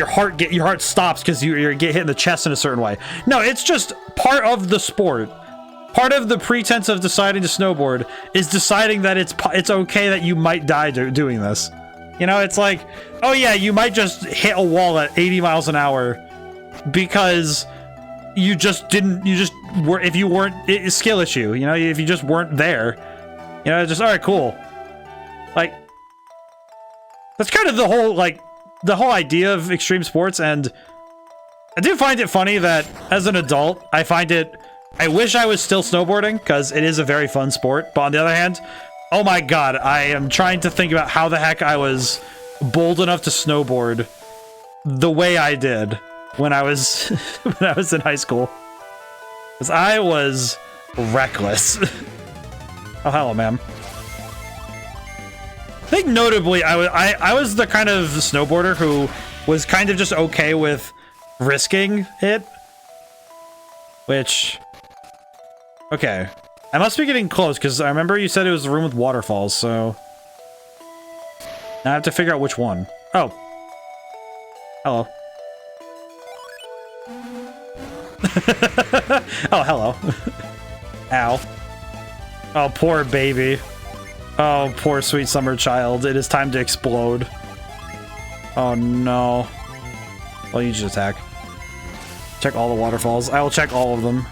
heart stops because you get hit in the chest in a certain way. No, it's just part of the sport. Part of the pretense of deciding to snowboard is deciding that it's okay that you might die doing this. You know, it's like, oh yeah, you might just hit a wall at 80 miles an hour because if you weren't, it's a skill issue, you know, if you just weren't there, you know, it's just, all right, cool. Like, that's kind of the whole idea of extreme sports. And I do find it funny that as an adult, I wish I was still snowboarding, because it is a very fun sport. But on the other hand, oh my god, I am trying to think about how the heck I was bold enough to snowboard the way I did when I was in high school. Because I was reckless. Oh, hello, ma'am. I think notably, I was the kind of snowboarder who was kind of just okay with risking it. Which... Okay. I must be getting close, because I remember you said it was the room with waterfalls, so... Now I have to figure out which one. Oh. Hello. Oh, hello. Ow. Oh, poor baby. Oh, poor sweet summer child. It is time to explode. Oh, no. Well, you just attack. Check all the waterfalls. I will check all of them.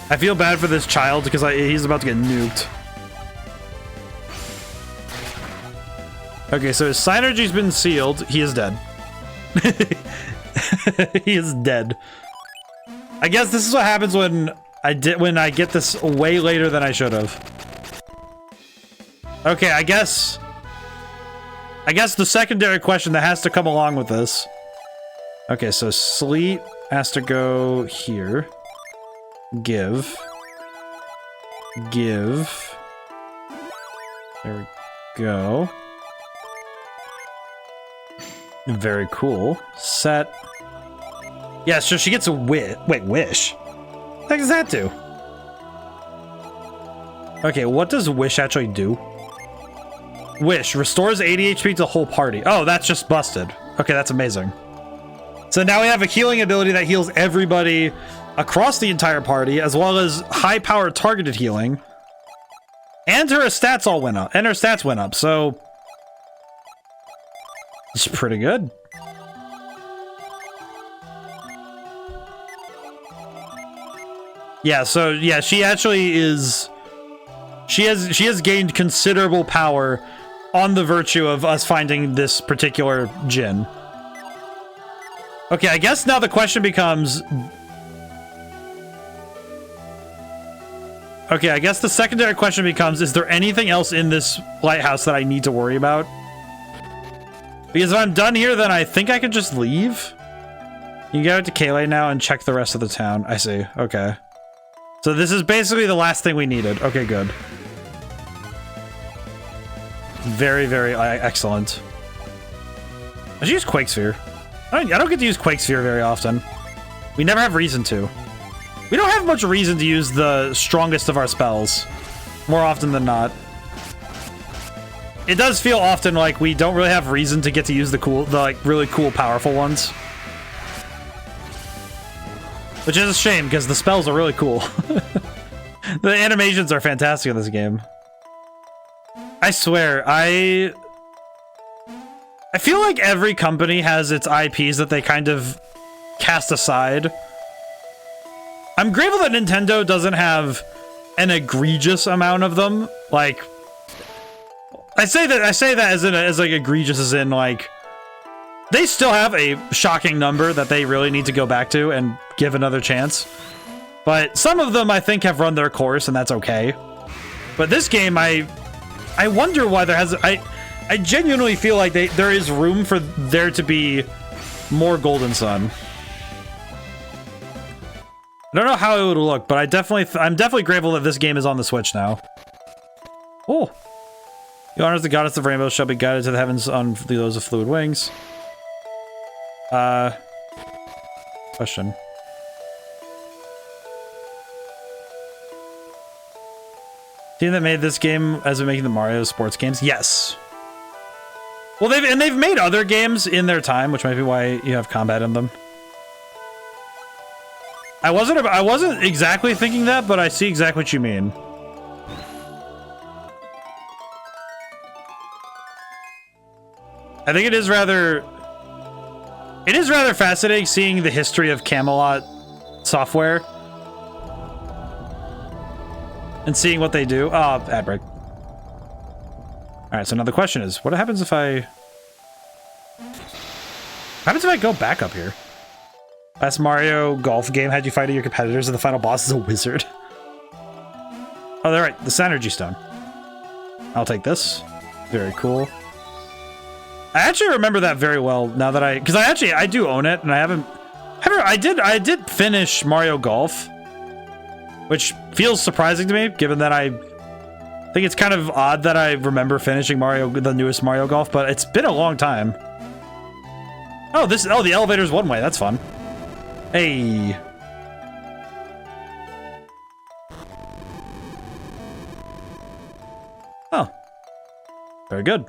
I feel bad for this child because he's about to get nuked. Okay, so his synergy's been sealed. He is dead. He is dead. I guess this is what happens when I get this way later than I should have. Okay, I guess the secondary question that has to come along with this Okay, so Sleet has to go here. Give. There we go. Very cool. Set. Yeah, so she gets a wish. Wait, wish? What the heck does that do? Okay, what does wish actually do? Wish restores 80 HP to the whole party. Oh, that's just busted. Okay, that's amazing. So now we have a healing ability that heals everybody across the entire party, as well as high-powered targeted healing. And her stats all went up. And her stats went up, so it's pretty good. Yeah, so yeah, she actually is. She has gained considerable power on the virtue of us finding this particular Djinn. Okay, I guess now the question becomes. Okay, I guess the secondary question becomes: is there anything else in this lighthouse that I need to worry about? Because if I'm done here, then I think I can just leave. You can go to Kayleigh now and check the rest of the town. I see. Okay. So this is basically the last thing we needed. Okay, good. Very, very excellent. I should use Quake Sphere. I don't get to use Quake Sphere very often. We never have reason to. We don't have much reason to use the strongest of our spells. More often than not. It does feel often like we don't really have reason to get to use the like really cool, powerful ones. Which is a shame, because the spells are really cool. The animations are fantastic in this game. I swear, I feel like every company has its IPs that they kind of cast aside. I'm grateful that Nintendo doesn't have an egregious amount of them. Like, I say that as like egregious as in like, they still have a shocking number that they really need to go back to and give another chance. But some of them I think have run their course, and that's okay. But this game, I wonder why there has. I genuinely feel like there is room for there to be more Golden Sun. I don't know how it would look, but I'm definitely grateful that this game is on the Switch now. Oh, the honors the goddess of rainbows shall be guided to the heavens on those of fluid wings. Question. Team that made this game as of making the Mario sports games? Yes. Well, they've made other games in their time, which might be why you have combat in them. I wasn't exactly thinking that, but I see exactly what you mean. I think it is rather fascinating seeing the history of Camelot software and seeing what they do. Oh, ad break. All right, so now the question is, what happens if I go back up here? Last Mario Golf game had you fighting your competitors and the final boss is a wizard. Oh, they're right. The Synergy Stone. I'll take this. Very cool. I actually remember that very well now that because I do own it, and I did finish Mario Golf, which feels surprising to me, given that I think it's kind of odd that I remember finishing the newest Mario Golf, but it's been a long time. Oh, the elevator's one way. That's fun. Hey. Oh. Very good.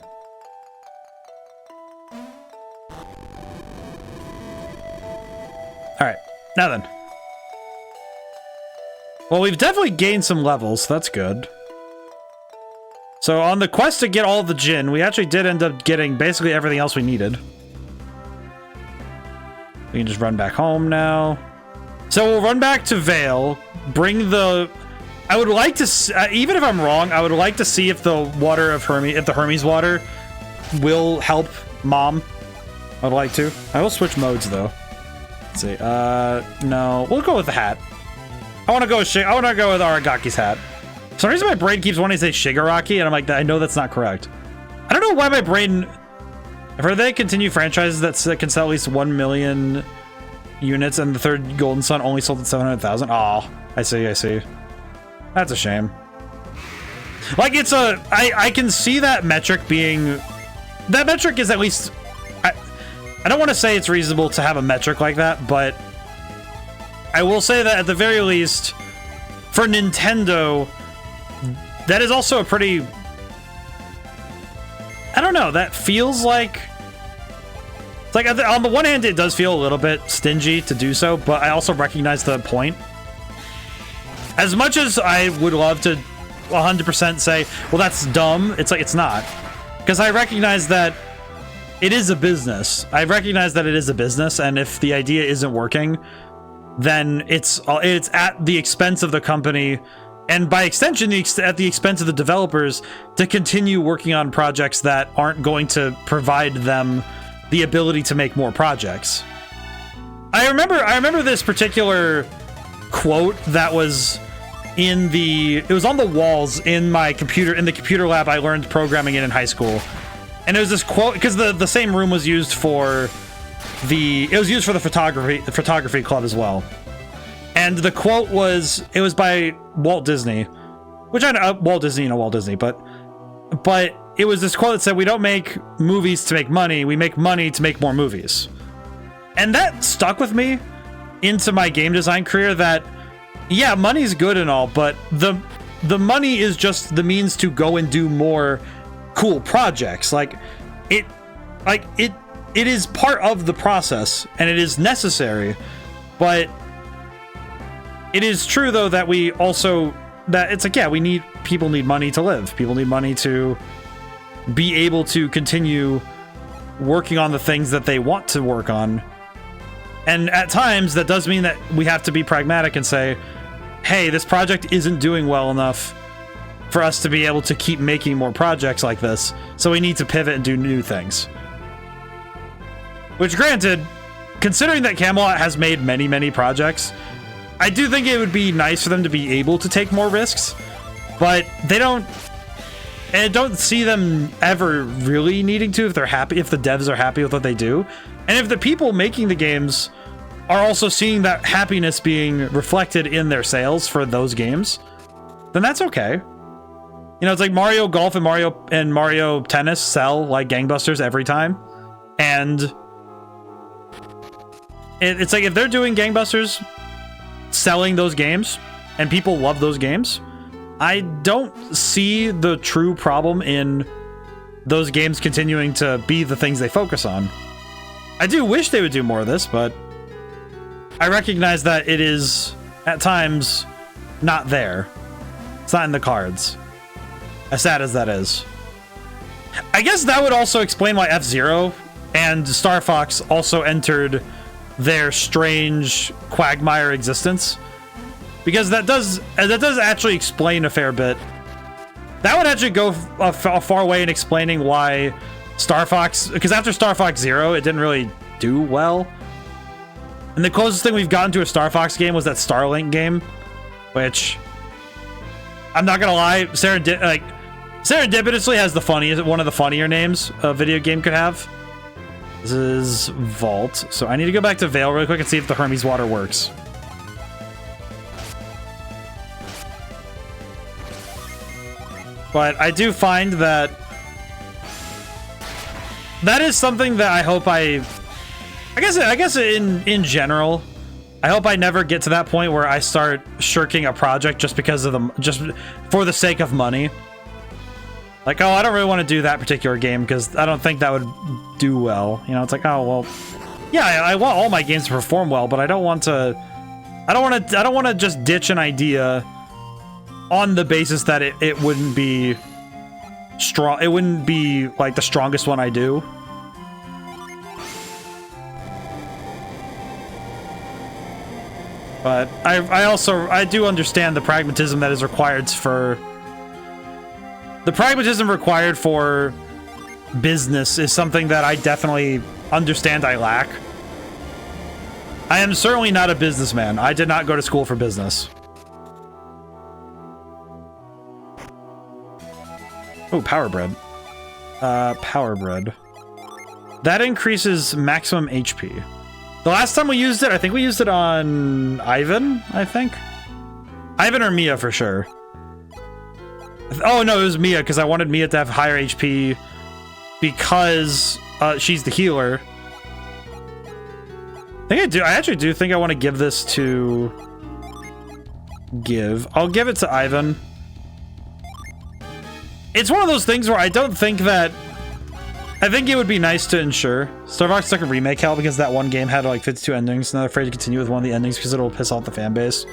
Alright, now then. Well, we've definitely gained some levels, so that's good. So on the quest to get all the Djinn, we actually did end up getting basically everything else we needed. We can just run back home now. So we'll run back to Vale, bring the... I would like to... even if I'm wrong, I would like to see if the water of if the Hermes water will help Mom. I would like to. I will switch modes, though. Let's see. No. We'll go with the hat. I want to go with Aragaki's hat. For some reason, my brain keeps wanting to say Shigaraki, and I'm like, I know that's not correct. I don't know why my brain I've heard they continue franchises that can sell at least 1 million units, and the third Golden Sun only sold at 700,000. Oh, I see, I see. That's a shame. Like, it's a... I can see that metric being... That metric is at least... I don't want to say it's reasonable to have a metric like that, but I will say that at the very least, for Nintendo, that is also a pretty... I don't know, that feels like... It's like, on the one hand, it does feel a little bit stingy to do so, but I also recognize the point. As much as I would love to 100% say, well, that's dumb, it's like, it's not. Because I recognize that it is a business. I recognize that it is a business, and if the idea isn't working, then it's at the expense of the company, and by extension, at the expense of the developers, to continue working on projects that aren't going to provide them the ability to make more projects. I remember this particular quote that was it was on the walls in my computer, in the computer lab I learned programming in high school. And it was this quote, because the same room was used for the photography club as well. And the quote was, it was by Walt Disney, which I know, Walt Disney, but it was this quote that said, we don't make movies to make money, we make money to make more movies. And that stuck with me into my game design career, that, yeah, money's good and all, but the money is just the means to go and do more cool projects. It is part of the process, and it is necessary, but it is true though that we also, that it's like, yeah, people need money to live. People need money to be able to continue working on the things that they want to work on. And at times that does mean that we have to be pragmatic and say, hey, this project isn't doing well enough for us to be able to keep making more projects like this, so we need to pivot and do new things. Which, granted, considering that Camelot has made many, many projects, I do think it would be nice for them to be able to take more risks, but they don't... And I don't see them ever really needing to, if they're happy, if the devs are happy with what they do. And if the people making the games are also seeing that happiness being reflected in their sales for those games, then that's okay. You know, it's like Mario Golf and Mario Tennis sell like gangbusters every time. And it's like, if they're doing gangbusters, selling those games, and people love those games, I don't see the true problem in those games continuing to be the things they focus on. I do wish they would do more of this, but I recognize that it is, at times, not there. It's not in the cards. As sad as that is. I guess that would also explain why F-Zero and Star Fox also entered their strange quagmire existence. Because that does actually explain a fair bit. That would actually go a far way in explaining why Star Fox... Because after Star Fox Zero, it didn't really do well. And the closest thing we've gotten to a Star Fox game was that Starlink game. Which... I'm not gonna lie, serendipitously has one of the funnier names a video game could have. This is Vault. So I need to go back to Vale really quick and see if the Hermes water works. But I do find that that is something that I hope I guess in general, I hope I never get to that point where I start shirking a project just because of just for the sake of money. Like, oh, I don't really want to do that particular game because I don't think that would do well. You know, it's like, oh well, yeah, I want all my games to perform well, but I don't want to just ditch an idea on the basis that it wouldn't be strong. It wouldn't be like the strongest one I do. But I do understand the pragmatism that is required for... The pragmatism required for business is something that I definitely understand I lack. I am certainly not a businessman. I did not go to school for business. Oh, Power Bread. Power Bread. That increases maximum HP. The last time we used it, I think we used it on Ivan, I think. Ivan or Mia for sure. Oh no, it was Mia, because I wanted Mia to have higher HP because she's the healer. I actually do think I want to give this to... I'll give it to Ivan. It's one of those things where I don't think that... I think it would be nice to ensure. Star Fox took a remake hell because that one game had like 52 endings, and they're afraid to continue with one of the endings because it'll piss off the fan base.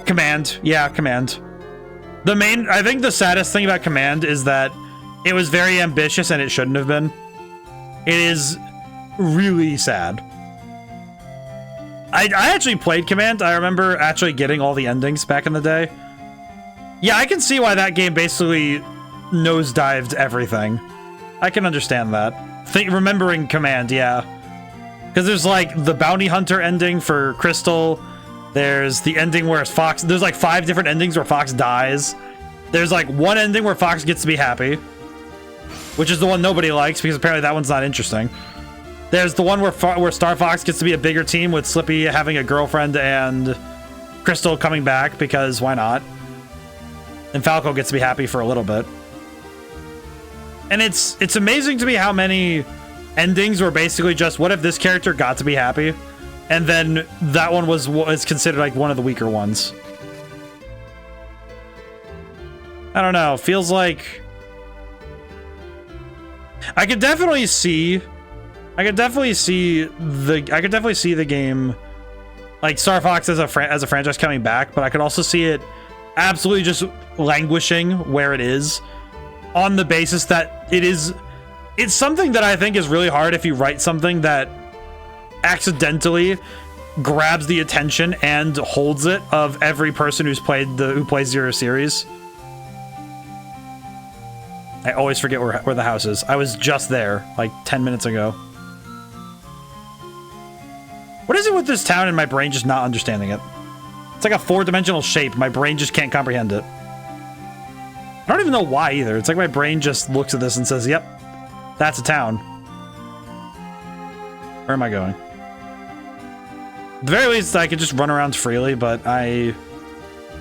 Command. Yeah, Command. I think the saddest thing about Command is that it was very ambitious and it shouldn't have been. It is really sad. I actually played Command. I remember actually getting all the endings back in the day. Yeah, I can see why that game basically nosedived everything. I can understand that. Remembering Command, yeah. Because there's like the bounty hunter ending for Crystal. There's the ending where Fox... There's like 5 different endings where Fox dies. There's like one ending where Fox gets to be happy, which is the one nobody likes because apparently that one's not interesting. There's the one where Star Fox gets to be a bigger team with Slippy having a girlfriend and Crystal coming back because why not? And Falco gets to be happy for a little bit. And it's amazing to me how many endings were basically just, what if this character got to be happy? And then that one was considered like one of the weaker ones. I don't know. Feels like I could definitely see the game like Star Fox as a franchise coming back, but I could also see it absolutely just languishing where it is on the basis that it's something that I think is really hard if you write something that accidentally grabs the attention and holds it of every person who plays your series. I always forget where the house is. I was just there like 10 minutes ago. What is it with this town and my brain just not understanding it? It's like a 4-dimensional shape. My brain just can't comprehend it. I don't even know why either. It's like my brain just looks at this and says, yep, that's a town. Where am I going? At the very least, I could just run around freely, but I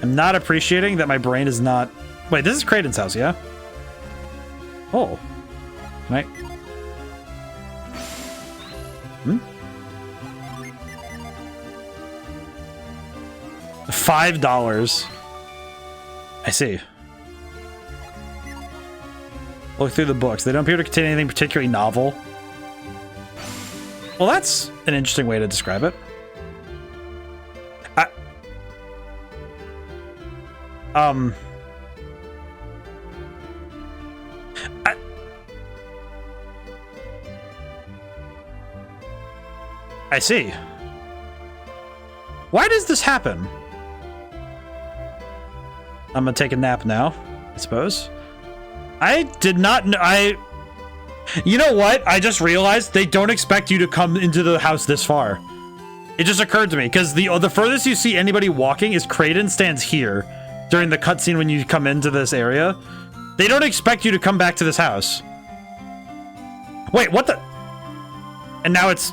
am not appreciating that my brain is not... Wait, this is Kraden's house, yeah? Oh. Can I... $5. I see. Look through the books. They don't appear to contain anything particularly novel. Well, that's an interesting way to describe it. I see. Why does this happen? I'm gonna take a nap now, I suppose. I did not know. You know what? I just realized they don't expect you to come into the house this far. It just occurred to me because the furthest you see anybody walking is Kraden stands here during the cutscene when you come into this area. They don't expect you to come back to this house. Wait, what the? And now it's.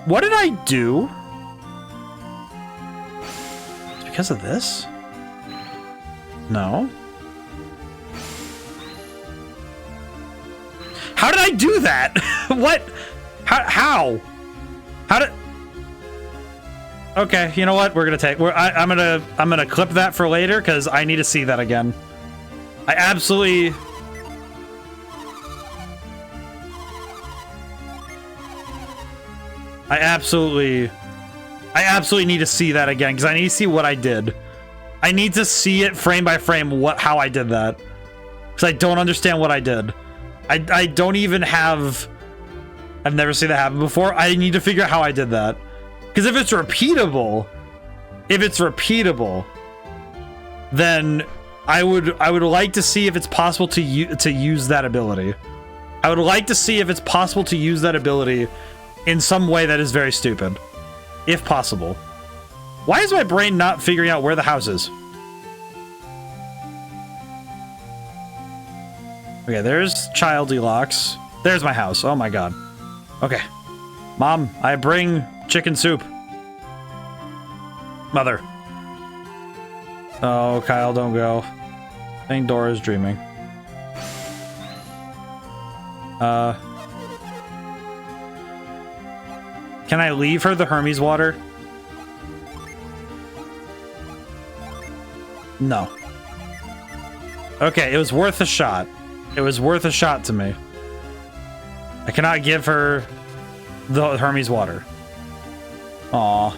What did I do? It's because of this? No. How did I do that? What? How? How did? Okay, you know what? We're gonna take. I'm gonna clip that for later because I need to see that again. I absolutely need to see that again because I need to see what I did. I need to see it frame by frame how I did that because I don't understand what I did. I don't even have. I've never seen that happen before. I need to figure out how I did that because if it's repeatable, then I would like to see if it's possible to use that ability. I would like to see if it's possible to use that ability in some way that is very stupid, if possible. Why is my brain not figuring out where the house is? Okay, there's Childy Locks. There's my house. Oh my god. Okay. Mom, I bring chicken soup. Mother. Oh, Kyle, don't go. I think Dora's dreaming. Can I leave her the Hermes water? No. Okay, it was worth a shot. It was worth a shot to me. I cannot give her the Hermes water. Aw. I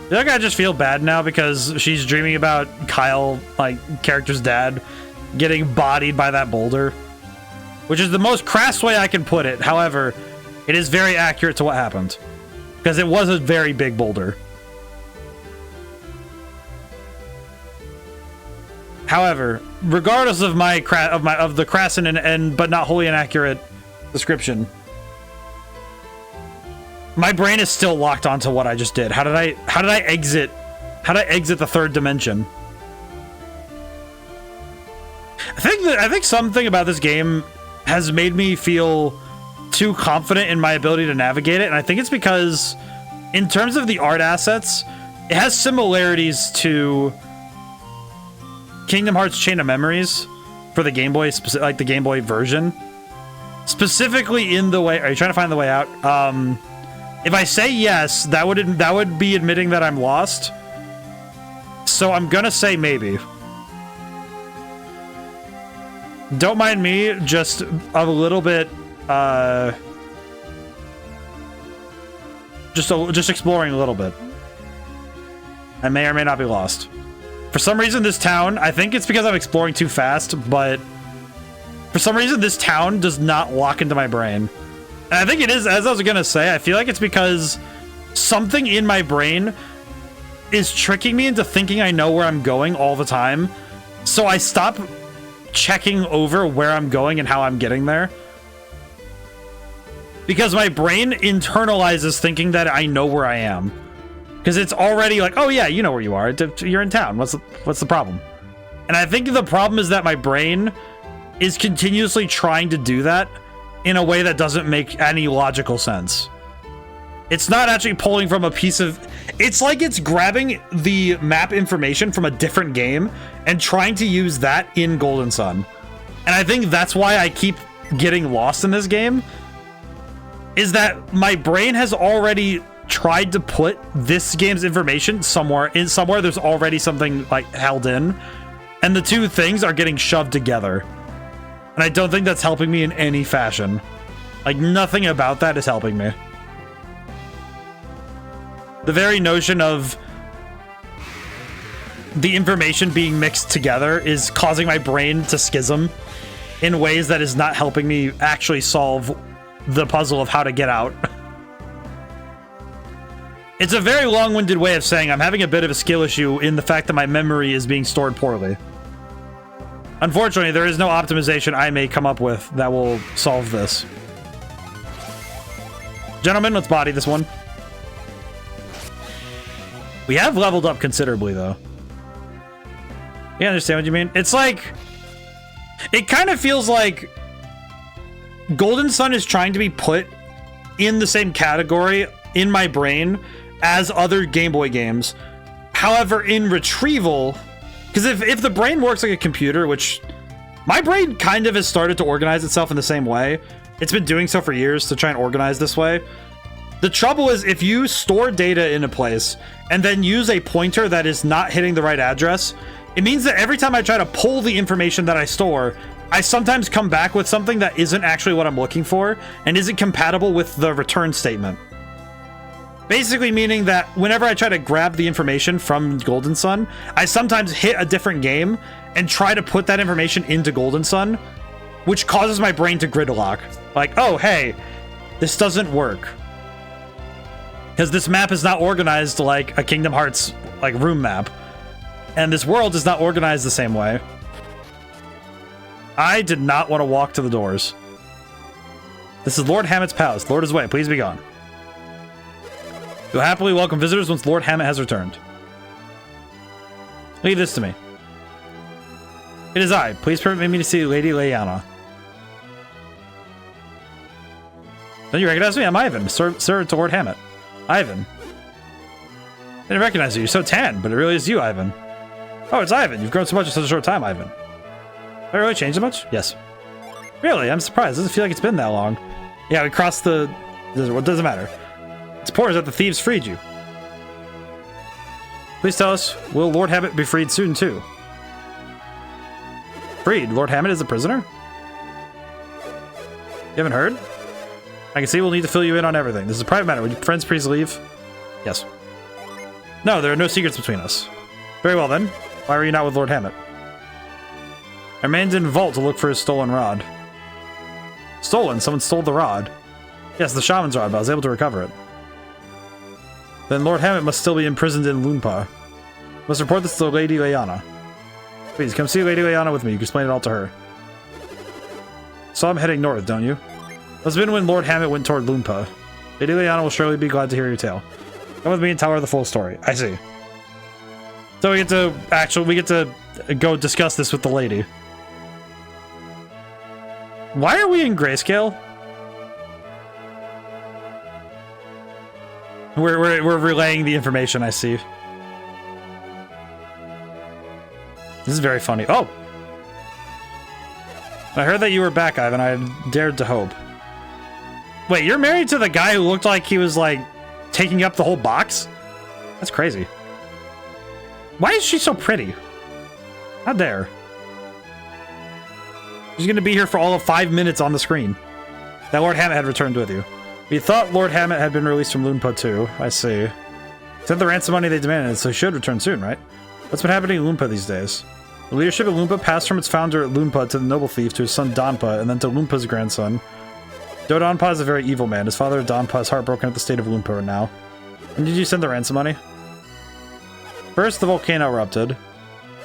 feel like I just feel bad now because she's dreaming about Kyle, like, character's dad, getting bodied by that boulder. Which is the most crass way I can put it. However, it is very accurate to what happened. Because it was a very big boulder. However, regardless of the crass and but not wholly inaccurate description, my brain is still locked onto what I just did. How did I exit the third dimension? I think something about this game has made me feel too confident in my ability to navigate it, and I think it's because in terms of the art assets, it has similarities to Kingdom Hearts Chain of Memories for the Game Boy, like the Game Boy version. Specifically in the way... Are you trying to find the way out? If I say yes, that would be admitting that I'm lost. So I'm gonna say maybe. Don't mind me, just a little bit... just exploring a little bit. I may or may not be lost. For some reason, this town, I think it's because I'm exploring too fast, but for some reason, this town does not lock into my brain. And I think it is, as I was gonna say, I feel like it's because something in my brain is tricking me into thinking I know where I'm going all the time. So I stop checking over where I'm going and how I'm getting there. Because my brain internalizes thinking that I know where I am. Because it's already like, oh yeah, you know where you are. You're in town. What's the problem? And I think the problem is that my brain is continuously trying to do that in a way that doesn't make any logical sense. It's not actually pulling from a piece of... It's like it's grabbing the map information from a different game and trying to use that in Golden Sun. And I think that's why I keep getting lost in this game, is that my brain has already tried to put this game's information somewhere there's already something like held in, and the two things are getting shoved together. And I don't think that's helping me in any fashion. Like, nothing about that is helping me. The very notion of the information being mixed together is causing my brain to schism in ways that is not helping me actually solve the puzzle of how to get out. It's a very long-winded way of saying I'm having a bit of a skill issue in the fact that my memory is being stored poorly. Unfortunately, there is no optimization I may come up with that will solve this. Gentlemen, let's body this one. We have leveled up considerably, though. You understand what you mean? It's like... It kind of feels like Golden Sun is trying to be put in the same category in my brain as other Game Boy games. However, in retrieval... Because if the brain works like a computer, which my brain kind of has started to organize itself in the same way. It's been doing so for years to try and organize this way. The trouble is if you store data in a place and then use a pointer that is not hitting the right address, it means that every time I try to pull the information that I store, I sometimes come back with something that isn't actually what I'm looking for and isn't compatible with the return statement. Basically meaning that whenever I try to grab the information from Golden Sun, I sometimes hit a different game and try to put that information into Golden Sun, which causes my brain to gridlock. Like, oh, hey, this doesn't work. Because this map is not organized like a Kingdom Hearts like room map. And this world is not organized the same way. I did not want to walk to the doors. This is Lord Hammett's palace. Lord is away. Please be gone. You'll happily welcome visitors once Lord Hammett has returned. Leave this to me. It is I. Please permit me to see Lady Lyanna. Don't you recognize me? I'm Ivan, sir to Lord Hammett. Ivan. I didn't recognize you. You're so tan, but it really is you, Ivan. Oh, it's Ivan. You've grown so much in such a short time, Ivan. Have I really changed so much? Yes. Really? I'm surprised. It doesn't feel like it's been that long. Yeah, we crossed the desert. What doesn't matter? It's poor that the thieves freed you. Please tell us, will Lord Hammett be freed soon, too? Freed? Lord Hammett is a prisoner? You haven't heard? I can see we'll need to fill you in on everything. This is a private matter. Would your friends please leave? Yes. No, there are no secrets between us. Very well, then. Why were you not with Lord Hammett? I remained in vault to look for his stolen rod. Stolen? Someone stole the rod. Yes, the shaman's rod, but I was able to recover it. Then Lord Hammett must still be imprisoned in Loonpa. Must report this to Lady Lyanna. Please, come see Lady Lyanna with me. You can explain it all to her. So I'm heading north, don't you? Must have been when Lord Hammett went toward Loonpa. Lady Lyanna will surely be glad to hear your tale. Come with me and tell her the full story. I see. So we get to go discuss this with the lady. Why are we in grayscale? We're relaying the information, I see. This is very funny. Oh! I heard that you were back, Ivan. I dared to hope. Wait, you're married to the guy who looked like he was, like, taking up the whole box? That's crazy. Why is she so pretty? How dare. She's gonna be here for all of 5 minutes on the screen. That Lord Hammett had returned with you. We thought Lord Hammett had been released from Loonpa too. I see. Sent the ransom money they demanded, so he should return soon, right? What's been happening in Loonpa these days? The leadership of Loonpa passed from its founder at Loonpa to the noble thief to his son Donpa, and then to Loompa's grandson. Donpa is a very evil man. His father Donpa is heartbroken at the state of Loonpa now. When did you send the ransom money? First, the volcano erupted.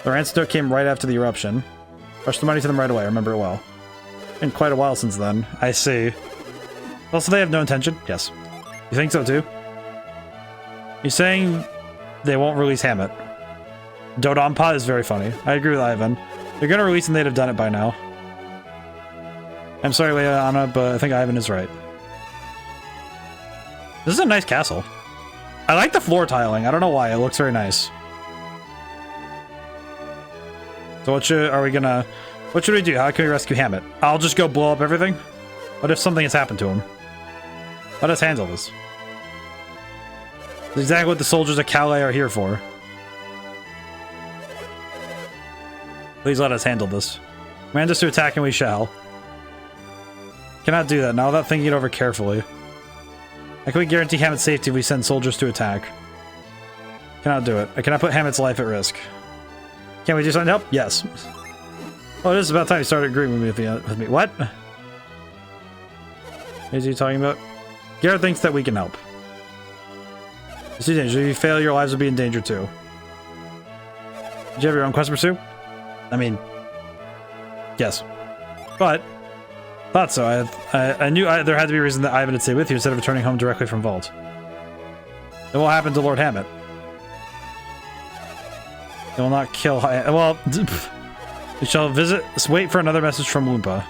The ransom note came right after the eruption. Rushed the money to them right away, I remember it well. Been quite a while since then. I see. Also, they have no intention? Yes. You think so too? You're saying they won't release Hammett. Dodonpa is very funny. I agree with Ivan. They're gonna release him, they'd have done it by now. I'm sorry, Leanna, but I think Ivan is right. This is a nice castle. I like the floor tiling. I don't know why. It looks very nice. So what should we do? How can we rescue Hammett? I'll just go blow up everything? What if something has happened to him? Let us handle this. That's exactly what the soldiers of Calais are here for. Please let us handle this. Command us to attack and we shall. Cannot do that now without thinking it over carefully. How can we guarantee Hammett's safety if we send soldiers to attack? Cannot do it. I cannot put Hammett's life at risk. Can we do something to help? Yes. Oh, it is about time you started agreeing with me. What? What is he talking about? Garrett thinks that we can help. It's too dangerous. If you fail, your lives will be in danger too. Did you have your own quest to pursue? I mean, yes. But, thought so. I knew there had to be a reason that Ivan would stay with you instead of returning home directly from Vault. Then what happened to Lord Hammett? They will not kill well, we shall visit. Let's wait for another message from Loompa.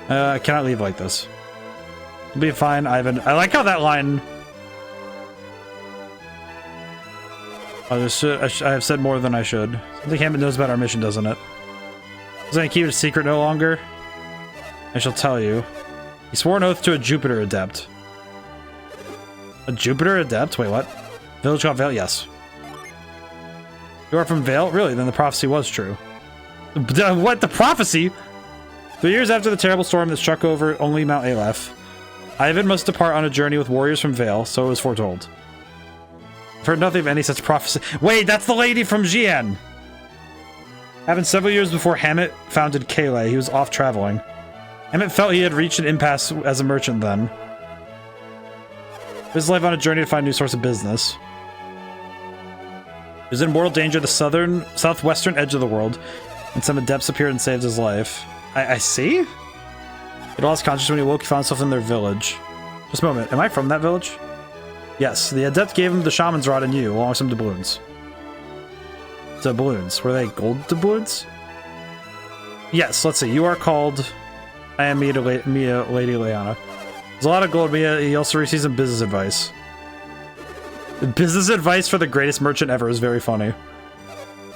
I cannot leave like this. It'll be fine, Ivan. I like how that line... I have said more than I should. I think Hammett knows about our mission, doesn't it? Is I keep it a secret no longer? I shall tell you. He swore an oath to a Jupiter Adept. A Jupiter Adept? Wait, what? Village called Vale? Yes. You are from Vale? Really? Then the prophecy was true. What? The prophecy? 3 years after the terrible storm that struck over only Mount Aleph, Ivan must depart on a journey with warriors from Vale, so it was foretold. I've heard nothing of any such prophecy. Wait, that's the lady from Djinn! Happened several years before Hammett founded Calais. He was off traveling. Hammett felt he had reached an impasse as a merchant then. His life on a journey to find a new source of business. He was in mortal danger at the southwestern edge of the world, and some adepts appeared and saved his life. I see? He lost consciousness when he woke. He found himself in their village. Just a moment. Am I from that village? Yes. The adept gave him the shaman's rod and you, along with some doubloons. doubloons. Were they gold doubloons? Yes, let's see. You are called... I am Mia Lady Leanna. There's a lot of gold. Mia, he also receives some business advice. Business advice for the greatest merchant ever is very funny.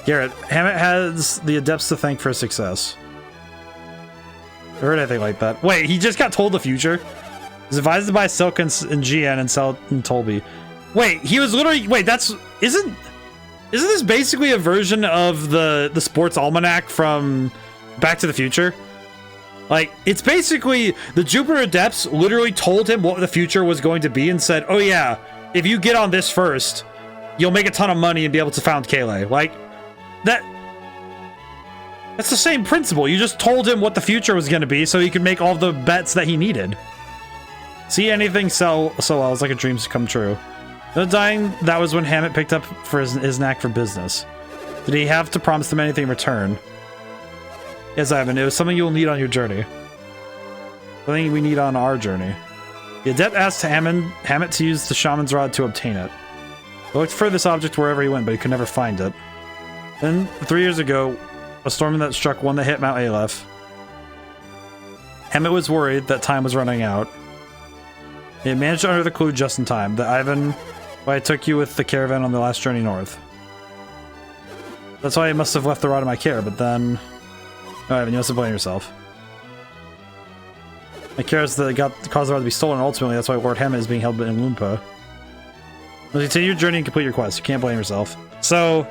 Garrett, Hammett has the adepts to thank for his success. I heard anything like that. Wait, he just got told the future? He's advised to buy silk and GN and sell it in Tolby. Wait, he was literally... Wait, that's... Isn't this basically a version of the sports almanac from Back to the Future? Like, it's basically... The Jupiter Adepts literally told him what the future was going to be and said, oh yeah, if you get on this first, you'll make a ton of money and be able to found Kayleigh. Like, that's the same principle. You just told him what the future was going to be so he could make all the bets that he needed. See anything so well. It's like a dream's come true. No dying, that was when Hammett picked up for his knack for business. Did he have to promise them anything in return? Yes, Ivan. It was something you'll need on your journey. Something we need on our journey. The adept asked Hammett to use the shaman's rod to obtain it. He looked for this object wherever he went, but he could never find it. Then, 3 years ago, a storm that struck one that hit Mount Aleph. Hammett was worried that time was running out. He had managed to unearth the clue just in time. That Ivan, why I took you with the caravan on the last journey north. That's why he must have left the rod in my care, but then... Oh, Ivan, you must have blamed yourself. My care is that caused the rod to be stolen, and ultimately that's why Lord Hammett is being held in Loompa. As you continue your journey and complete your quest, you can't blame yourself. So,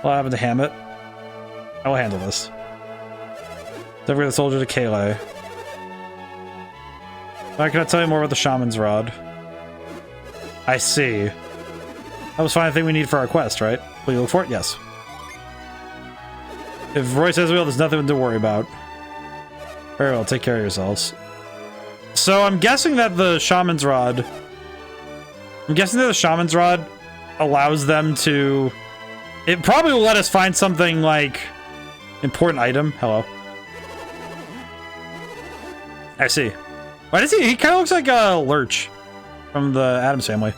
what happened to Hammett? I will handle this. Deliver the soldier to Kayleigh. Now, can I tell you more about the shaman's rod? I see. That was fine. I think we need for our quest, right? Will you look for it? Yes. If Roy says we will, there's nothing to worry about. Very well, take care of yourselves. So I'm guessing that the shaman's rod... allows them to... It probably will let us find something like... Important item. Hello. I see. Why does he kind of looks like a Lurch from the Addams Family.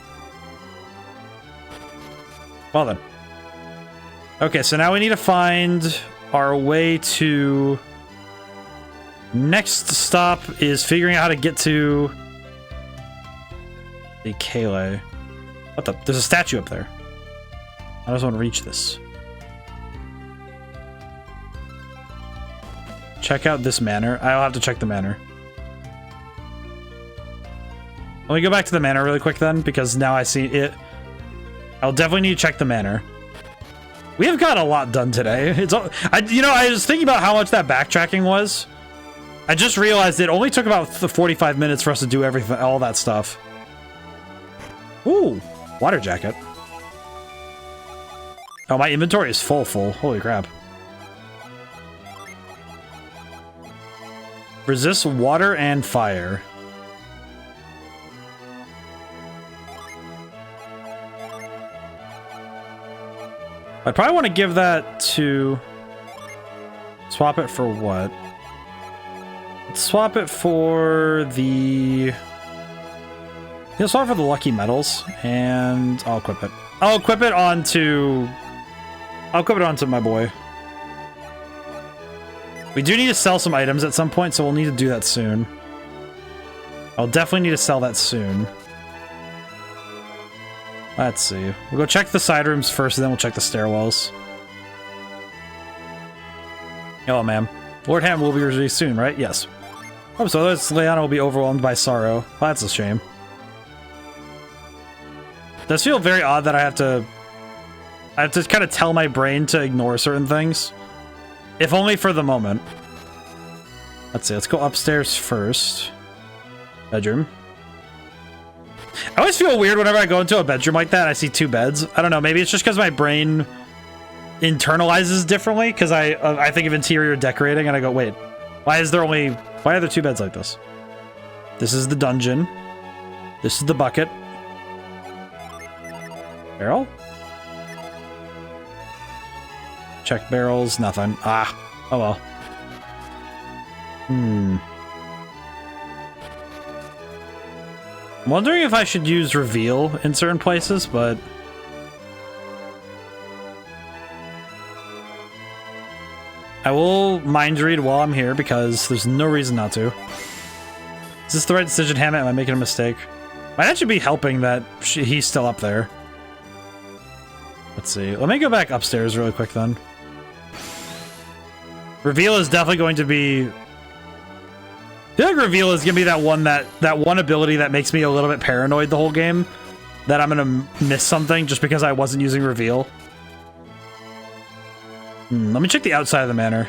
Well then. Okay, so now we need to find our way to... Next stop is figuring out how to get to... the Kayleigh. What the? There's a statue up there. I just want to reach this. Check out this manor. I'll have to check the manor. Let me go back to the manor really quick then, because now I see it. I'll definitely need to check the manor. We have got a lot done today. It's all, you know, I was thinking about how much that backtracking was. I just realized it only took about 45 minutes for us to do everything, all that stuff. Ooh, water jacket. Oh, my inventory is full. Holy crap. Resists water and fire. I probably want to give that to... Swap it for what? Let's swap it for the... Let's swap it for the lucky metals, and I'll equip it. I'll equip it onto my boy. We do need to sell some items at some point, so we'll need to do that soon. I'll definitely need to sell that soon. Let's see. We'll go check the side rooms first, and then we'll check the stairwells. Hello, ma'am. Lord Ham will be released soon, right? Yes. Oh, so otherwise Leanna will be overwhelmed by sorrow. Well, that's a shame. It does feel very odd that I have to kind of tell my brain to ignore certain things. If only for the moment. Let's see, let's go upstairs first. Bedroom. I always feel weird whenever I go into a bedroom like that, I see two beds. I don't know, maybe it's just because my brain internalizes differently, because I think of interior decorating and I go, wait, why are there two beds like this? This is the dungeon. This is the bucket. Barrel? Check barrels, nothing. Ah, oh well. I'm wondering if I should use reveal in certain places, but... I will mind read while I'm here because there's no reason not to. Is this the right decision, Hammett? Am I making a mistake? Might actually be helping that he's still up there. Let's see. Let me go back upstairs really quick then. Reveal is definitely going to be... I feel like Reveal is going to be that one ability that makes me a little bit paranoid the whole game. That I'm going to miss something just because I wasn't using Reveal. Let me check the outside of the manor.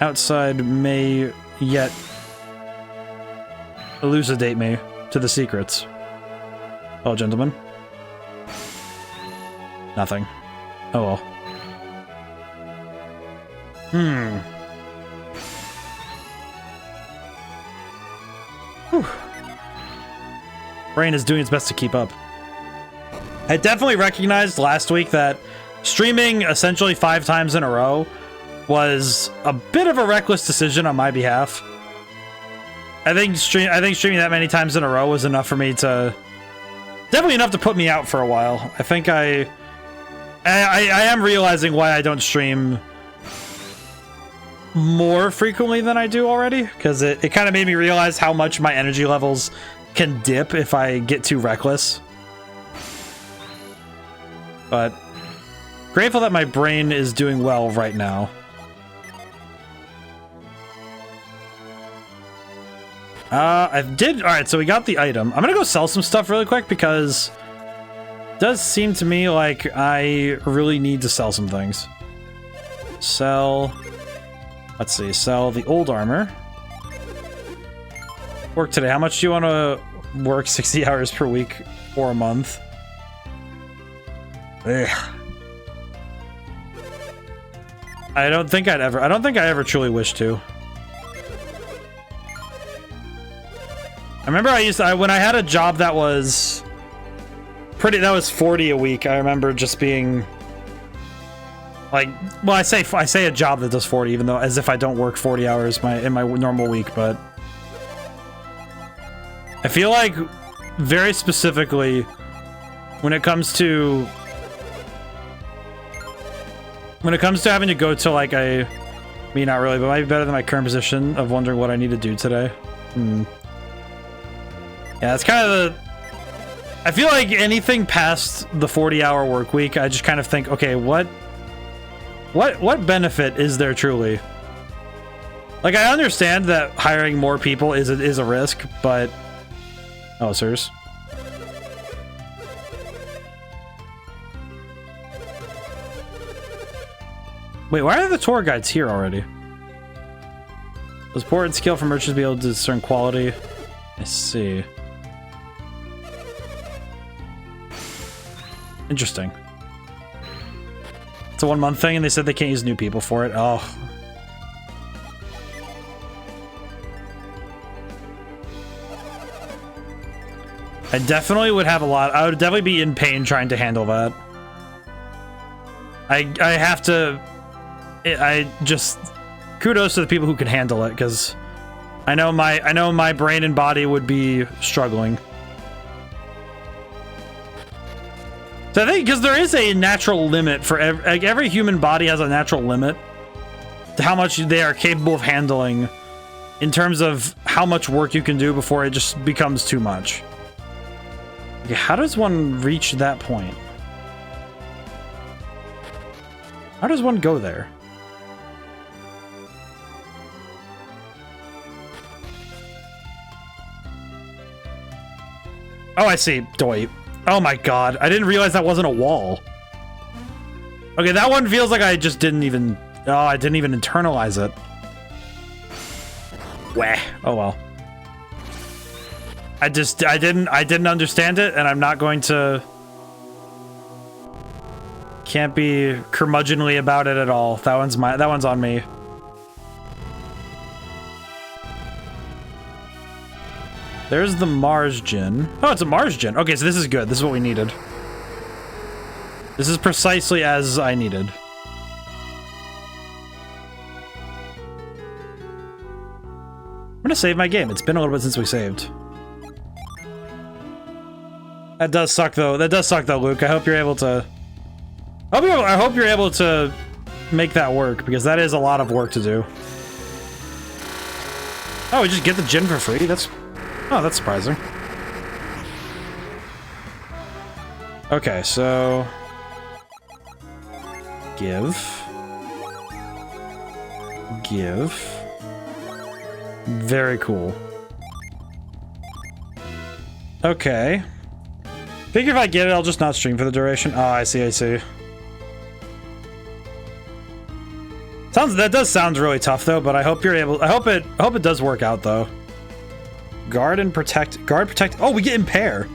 Outside may yet elucidate me to the secrets. Oh, gentlemen. Nothing. Oh well. Whew. Brain is doing its best to keep up. I definitely recognized last week that streaming essentially 5 times in a row was a bit of a reckless decision on my behalf. I think streaming that many times in a row was enough for me to... Definitely enough to put me out for a while. I think I am realizing why I don't stream more frequently than I do already, because it kind of made me realize how much my energy levels can dip if I get too reckless. But grateful that my brain is doing well right now. Alright, so we got the item. I'm gonna go sell some stuff really quick because it does seem to me like I really need to sell some things. Sell... Let's see, sell the old armor. Work today. How much do you want to work 60 hours per week for a month? Ugh. I don't think I ever truly wish to. I remember when I had a job that was that was 40 a week. I remember just being like, well, I say a job that does 40, even though as if I don't work 40 hours in my normal week, but I feel like very specifically when it comes to having to go to like me not really, but might be better than my current position of wondering what I need to do today. Yeah, it's kind of I feel like anything past the 40-hour work week, I just kind of think, okay, what benefit is there truly? Like, I understand that hiring more people is a risk, but oh, sirs. Wait, why are the tour guides here already? Was important skill for merchants to be able to discern quality. I see. Interesting. It's a 1-month thing, and they said they can't use new people for it. Oh. I definitely would have I would definitely be in pain trying to handle that. I have to... I just... Kudos to the people who can handle it, because I know my brain and body would be struggling. So I think because there is a natural limit for every human body has a natural limit to how much they are capable of handling in terms of how much work you can do before it just becomes too much. Okay, how does one reach that point? How does one go there? Oh, I see. Doi. Oh my god, I didn't realize that wasn't a wall. Okay, that one feels like I just didn't even... Oh, I didn't even internalize it. Wah. Oh well. I didn't understand it, and I'm not going to... Can't be curmudgeonly about it at all. That one's on me. There's the Mars Djinn. Oh, it's a Mars Djinn. Okay, so this is good. This is what we needed. This is precisely as I needed. I'm gonna save my game. It's been a little bit since we saved. That does suck though. That does suck though, Luke. I hope you're able to... I hope you're able to make that work, because that is a lot of work to do. Oh, we just get the Djinn for free? That's surprising. Okay, so... Give. Very cool. Okay. Figure if I get it, I'll just not stream for the duration. Oh, I see. That does sound really tough though, but I hope you're able. I hope it does work out though. Guard and protect. Guard, protect. Oh, we get impair.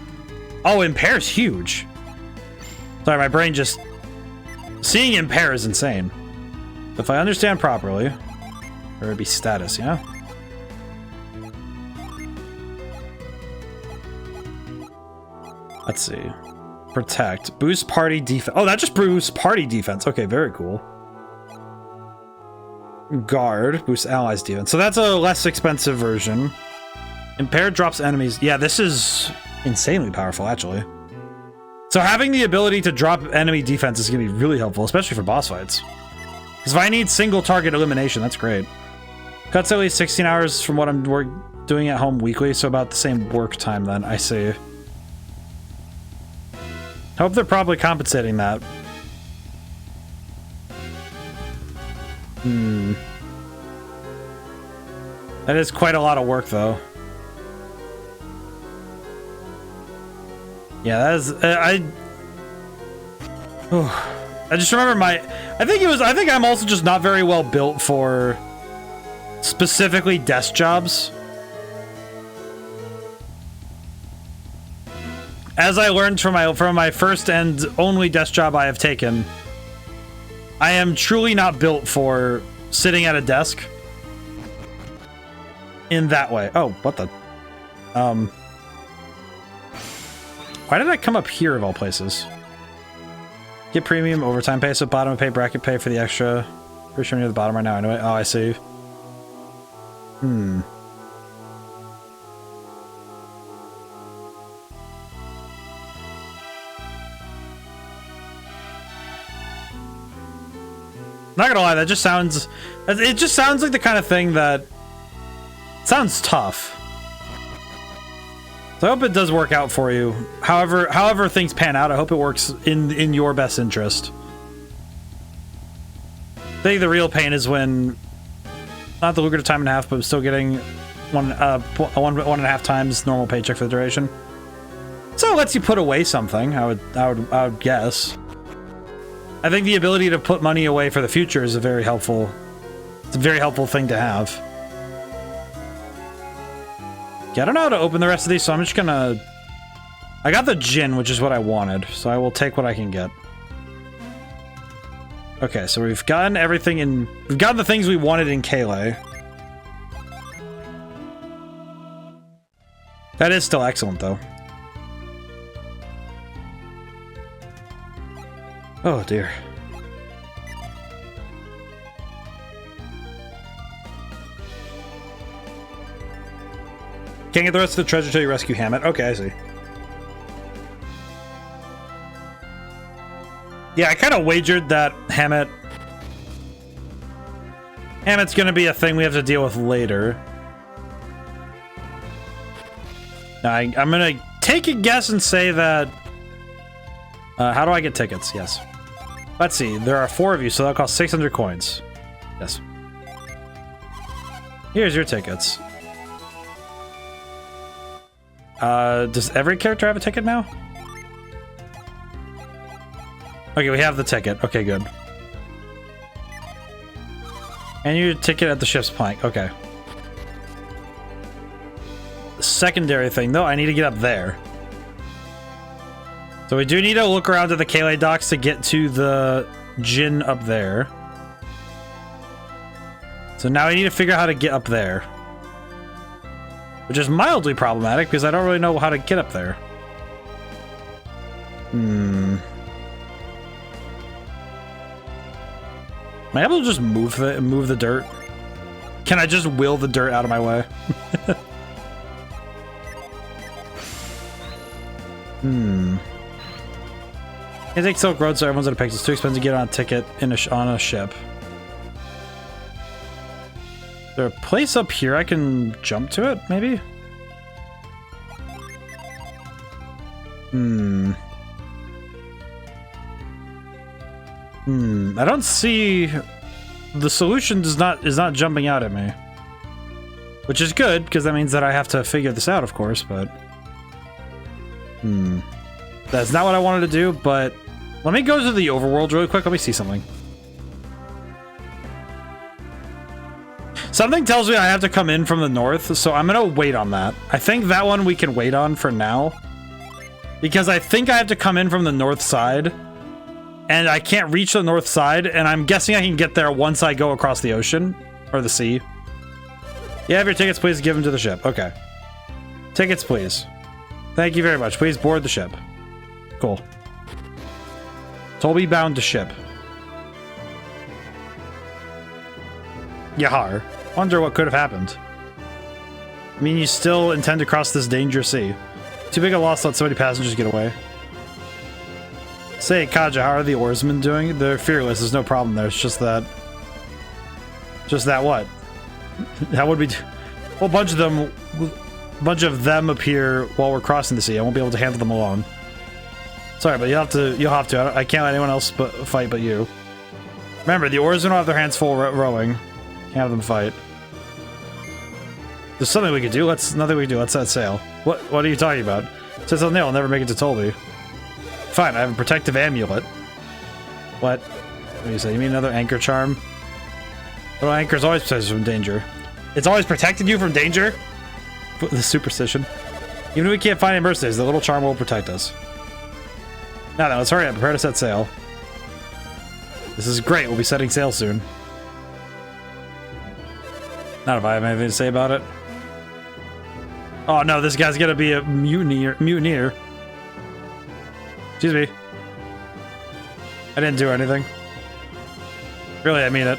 Oh, impair's huge. Sorry, my brain just... Seeing impair is insane. If I understand properly, or it'd be status, yeah? Let's see. Protect. Boost party defense. Oh, that just boosts party defense. Okay, very cool. Guard. Boosts allies defense. So that's a less expensive version. Impaired drops enemies. Yeah, this is insanely powerful, actually. So having the ability to drop enemy defense is going to be really helpful, especially for boss fights. Because if I need single target elimination, that's great. Cuts at least 16 hours from what I'm doing at home weekly, so about the same work time then, I see. Hope they're probably compensating that. That is quite a lot of work, though. Yeah, that is... I just remember I think I'm also just not very well built for specifically desk jobs. As I learned from my first and only desk job I have taken, I am truly not built for sitting at a desk in that way. Oh, what the... Why did I come up here of all places? Get premium, overtime pay, so bottom of pay, bracket pay for the extra. Pretty sure near the bottom right now anyway. Oh, I see. Not gonna lie, that just sounds... It just sounds like the kind of thing that... sounds tough. So I hope it does work out for you. However things pan out, I hope it works in your best interest. I think the real pain is when... Not the lucrative time and a half, but still getting one and a half times normal paycheck for the duration. So it lets you put away something, I would guess. I think the ability to put money away for the future is a very helpful thing to have. Yeah, I don't know how to open the rest of these, so I'm just gonna... I got the Djinn, which is what I wanted, so I will take what I can get. Okay, so we've gotten everything in... We've gotten the things we wanted in Kale. That is still excellent, though. Oh, dear. Can't get the rest of the treasure till you rescue Hammett. Okay, I see. Yeah, I kind of wagered that Hammett's gonna be a thing we have to deal with later. I'm gonna take a guess and say that... how do I get tickets? Yes. Let's see. There are 4 of you, so that'll cost 600 coins. Yes. Here's your tickets. Does every character have a ticket now? Okay, we have the ticket. Okay, good. And your ticket at the ship's plank. Okay. The secondary thing, though, I need to get up there. So we do need to look around at the Kale docks to get to the Djinn up there. So now we need to figure out how to get up there. Which is mildly problematic, because I don't really know how to get up there. Am I able to just move the dirt? Can I just will the dirt out of my way? I take Silk Road so everyone's gonna pick. It's too expensive to get on a ticket on a ship. Is there a place up here I can jump to it, maybe? I don't see... The solution is not jumping out at me. Which is good, because that means that I have to figure this out, of course, but... That's not what I wanted to do, but... Let me go to the overworld really quick. Let me see something. Something tells me I have to come in from the north, so I'm gonna wait on that. I think that one we can wait on for now. Because I think I have to come in from the north side. And I can't reach the north side, and I'm guessing I can get there once I go across the ocean. Or the sea. Yeah, have your tickets, please give them to the ship. Okay. Tickets, please. Thank you very much. Please board the ship. Cool. Tolby bound to ship. Yahar. Wonder what could have happened. I mean, you still intend to cross this dangerous sea. Too big a loss to let so many passengers get away. Say, Kaja, how are the oarsmen doing? They're fearless, there's no problem there, it's just that... Just that what? How would we do? A whole bunch of them appear while we're crossing the sea. I won't be able to handle them alone. Sorry, but you'll have to. I can't let anyone else fight but you. Remember, the oarsmen will have their hands full rowing. Can't have them fight. There's something we could do. Nothing we can do. Let's set sail. What are you talking about? Since I'll never make it to Tolby. Fine, I have a protective amulet. What? What do you say? You mean another anchor charm? Little anchor's always protected from danger. It's always protected you from danger? The superstition. Even if we can't find any mercenaries, the little charm will protect us. Now then, let's hurry up. Prepare to set sail. This is great. We'll be setting sail soon. Not if I have anything to say about it. Oh no, this guy's gonna be a mutineer. Excuse me. I didn't do anything. Really, I mean it.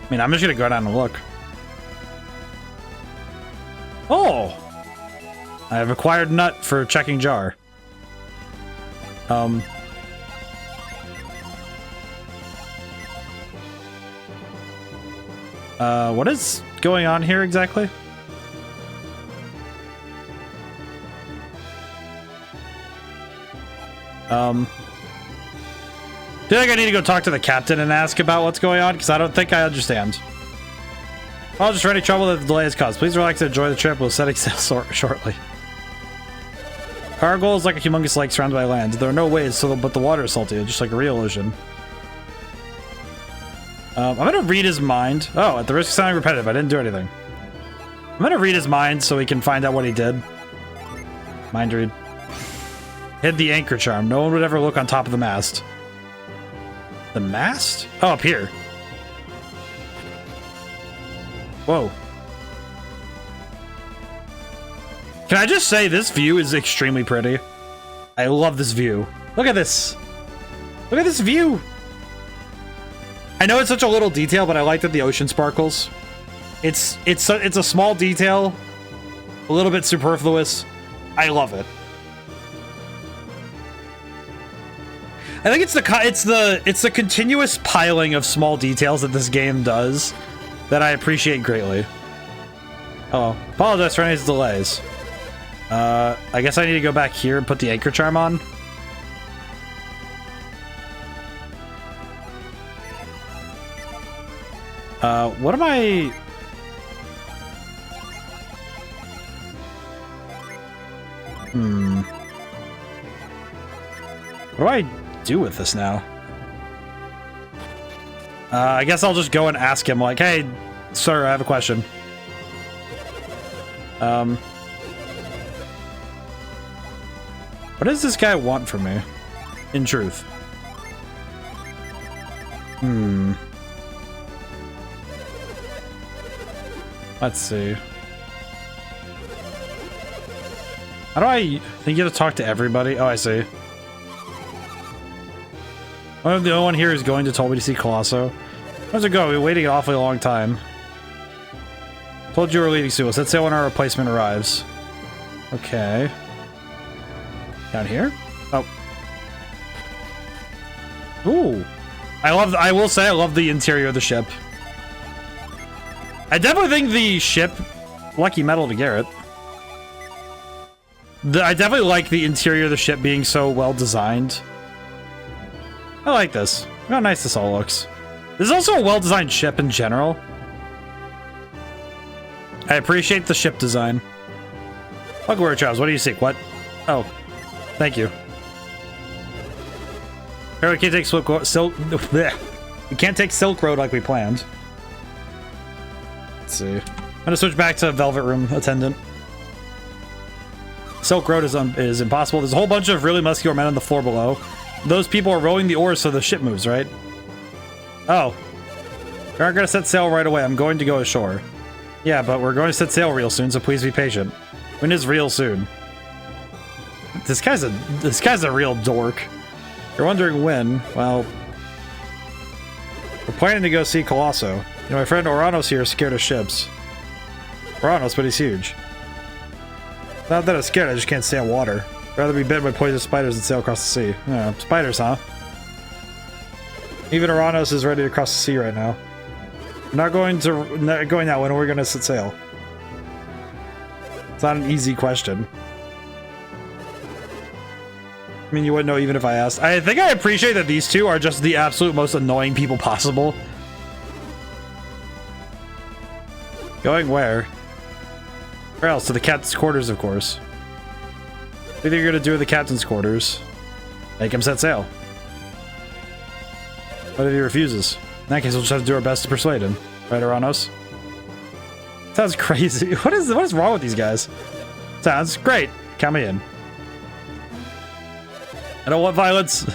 I mean, I'm just gonna go down and look. Oh! I have acquired nut for checking jar. What is going on here exactly? I feel like I need to go talk to the captain and ask about what's going on, because I don't think I understand. I'll just for any trouble that the delay has caused. Please relax and enjoy the trip. We'll setting sail shortly. Cargo is like a humongous lake surrounded by land. There are no waves, but the water is salty, just like a real ocean. I'm gonna read his mind. Oh, at the risk of sounding repetitive, I didn't do anything. I'm gonna read his mind so we can find out what he did. Mind read. Hid the anchor charm. No one would ever look on top of the mast. The mast? Oh, up here. Whoa. Can I just say this view is extremely pretty? I love this view. Look at this. Look at this view. I know it's such a little detail, but I like that the ocean sparkles. It's a small detail, a little bit superfluous. I love it. I think it's the continuous piling of small details that this game does that I appreciate greatly. Oh, apologize for any of these delays. I guess I need to go back here and put the anchor charm on. What am I... What do I do with this now? I guess I'll just go and ask him, like, hey, sir, I have a question. What does this guy want from me? In truth. Let's see. How do I think you have to talk to everybody? Oh, I see. I'm the only one here who's going to told me to see Colosso. How's it go? We've been waiting an awfully long time. Told you we were leaving soon. We'll set sail when our replacement arrives. Okay. Down here? Oh. Ooh. I will say I love the interior of the ship. I definitely think the ship... Lucky metal to Garrett. I definitely like the interior of the ship being so well designed. I like this. Look how nice this all looks. This is also a well-designed ship in general. I appreciate the ship design. Look where Charles, what do you see? What? Oh. Thank you. We can't take we can't take Silk Road like we planned. Let's see. I'm gonna switch back to Velvet Room Attendant. Silk Road is impossible. There's a whole bunch of really muscular men on the floor below. Those people are rowing the oars so the ship moves, right? Oh. We aren't gonna set sail right away. I'm going to go ashore. Yeah, but we're going to set sail real soon, so please be patient. When is real soon? This guy's a real dork. You're wondering when? Well, we're planning to go see Colosso. You know, my friend Oranos here is scared of ships. Oranos, but he's huge. Not that I'm scared, I just can't stand water. I'd rather be bitten by poisonous spiders than sail across the sea. Yeah, spiders, huh? Even Oranos is ready to cross the sea right now. Not going now. When are we going to set sail? It's not an easy question. I mean, you wouldn't know even if I asked. I think I appreciate that these two are just the absolute most annoying people possible. Going where? Where else? To the captain's quarters, of course. What do you think you're going to do with the captain's quarters? Make him set sail. What if he refuses? In that case, we'll just have to do our best to persuade him. Right, Oranos? Sounds crazy. What is wrong with these guys? Sounds great. Count me in. I don't want violence.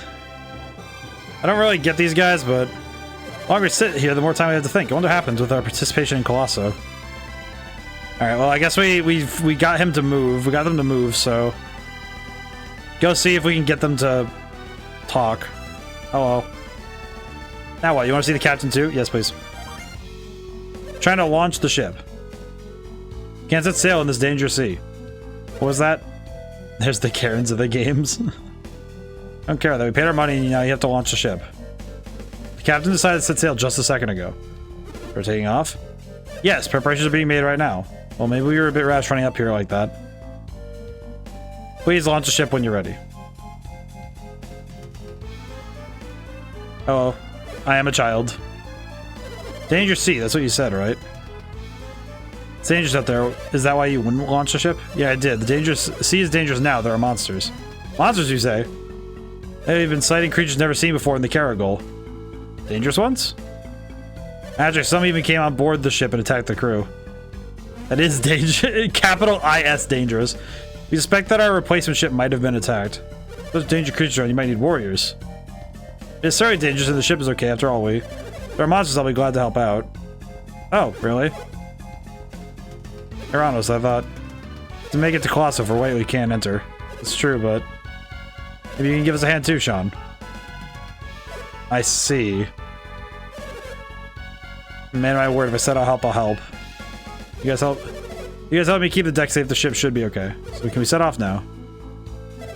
I don't really get these guys, but the longer we sit here, the more time we have to think. I wonder what happens with our participation in Colosso. Alright, well, I guess we got him to move. We got them to move, so... Go see if we can get them to talk. Hello. Now what? You want to see the captain too? Yes, please. Trying to launch the ship. Can't set sail in this dangerous sea. What was that? There's the Karens of the games. Don't care that we paid our money and now you have to launch the ship. The captain decided to set sail just a second ago. We're taking off? Yes, preparations are being made right now. Well, maybe we were a bit rash running up here like that. Please launch the ship when you're ready. Hello. I am a child. Dangerous sea, that's what you said, right? It's dangerous out there. Is that why you wouldn't launch the ship? Yeah, I did. The dangerous sea is dangerous now. There are monsters. Monsters, you say? They've been sighting creatures never seen before in the Caragol. Dangerous ones? Actually, some even came on board the ship and attacked the crew. That is dangerous. Capital I-S dangerous. We suspect that our replacement ship might have been attacked. If those dangerous creatures are, you might need warriors. It's very dangerous and the ship is okay after all. There are monsters, I'll be glad to help out. Oh, really? Oranos, I thought. To make it to Colosso for weight we can't enter. It's true, but... Maybe you can give us a hand too, Sean. I see. Man, my word, if I said I'll help, I'll help. You guys help? You guys help me keep the deck safe, the ship should be okay. So can we set off now?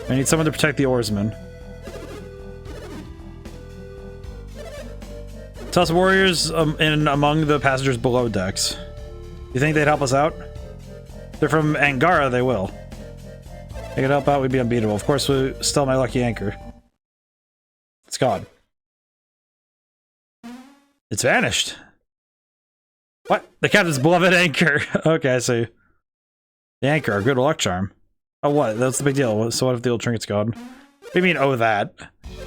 I need someone to protect the oarsmen. Toss warriors in among the passengers below decks. You think they'd help us out? If they're from Angara, they will. If they could help out, we'd be unbeatable. Of course, we still my lucky anchor. It's gone. It's vanished. What? The captain's beloved anchor. Okay, I see. The anchor, our good luck charm. Oh, what? That's the big deal. So what if the old trinket's gone? What do you mean, oh, that?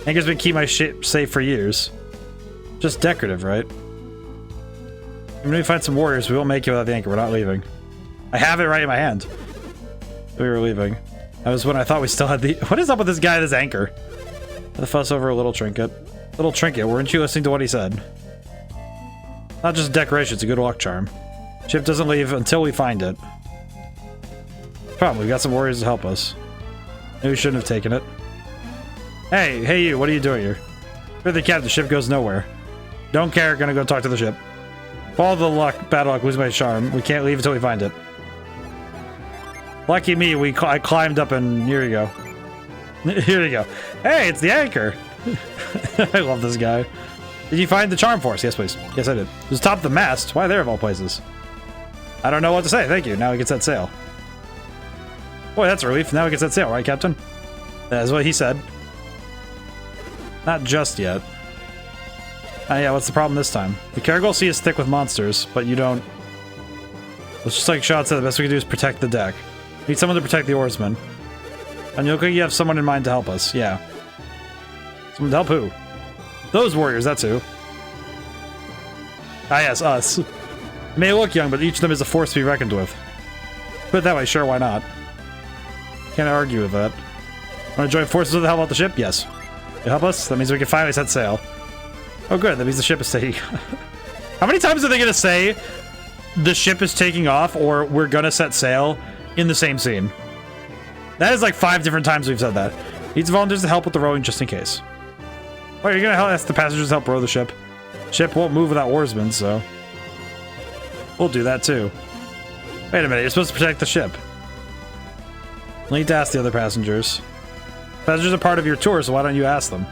Anchor's been keeping my ship safe for years. Just decorative, right? When we find some warriors, we won't make it without the anchor. We're not leaving. I have it right in my hand. We were leaving. That was when I thought we still had the... What is up with this guy, this anchor? The fuss over a little trinket. Little trinket, weren't you listening to what he said? Not just decoration, it's a good luck charm. Ship doesn't leave until we find it. Problem, we've got some warriors to help us. Maybe we shouldn't have taken it. Hey you, what are you doing here? You're the captain, the ship goes nowhere. Don't care, gonna go talk to the ship. Follow the luck, bad luck, lose my charm. We can't leave until we find it. Lucky me, I climbed up and here you go. Here you go. Hey, it's the anchor. I love this guy. Did you find the charm for us? Yes, please. Yes, I did. It was top of the mast. Why there of all places? I don't know what to say. Thank you. Now we can set sail. Boy, that's a relief. Now we can set sail, right, Captain? That's what he said. Not just yet. Yeah, what's the problem this time? The Caragol Sea is thick with monsters, but you don't... It's just like Sean said, the best we can do is protect the deck. We need someone to protect the oarsmen. And you have someone in mind to help us. Yeah. Someone to help who? Those warriors, that's who. Ah yes, us. They may look young, but each of them is a force to be reckoned with. Put it that way, sure, why not? Can't argue with that. Want to join forces with the help out the ship? Yes. You help us? That means we can finally set sail. Oh good, that means the ship is taking... How many times are they going to say the ship is taking off or we're going to set sail in the same scene? That is like 5 different times we've said that. Needs volunteers to help with the rowing just in case. Well, you're going to ask the passengers to help row the ship. Ship won't move without oarsmen, so... We'll do that too. Wait a minute, you're supposed to protect the ship. You'll need to ask the other passengers. Passengers are part of your tour, so why don't you ask them?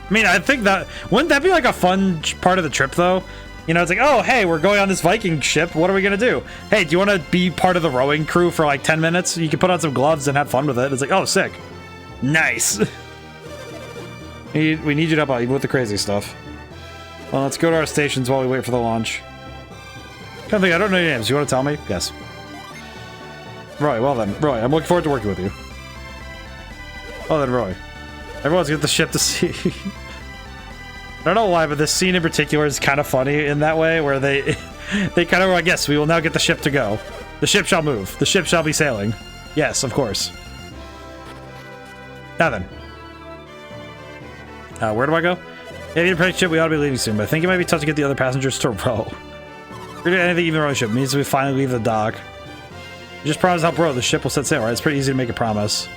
I mean, I think that... Wouldn't that be like a fun part of the trip, though? You know, it's like, oh, hey, we're going on this Viking ship. What are we going to do? Hey, do you want to be part of the rowing crew for like 10 minutes? You can put on some gloves and have fun with it. It's like, oh, sick. Nice. We need you to help out, even with the crazy stuff. Well, let's go to our stations while we wait for the launch. I don't know your names. You want to tell me? Yes. Roy, well then. Roy, I'm looking forward to working with you. Well then, Roy. Everyone's got the ship to see. I don't know why, but this scene in particular is kind of funny in that way, where they kind of were like, yes, we will now get the ship to go. The ship shall move. The ship shall be sailing. Yes, of course. Now then. Where do I go? Yeah, if you protect ship, we ought to be leaving soon, but I think it might be tough to get the other passengers to row. If we're doing anything even row the ship, means we finally leave the dock. You just promised to help row. The ship will set sail, right? It's pretty easy to make a promise.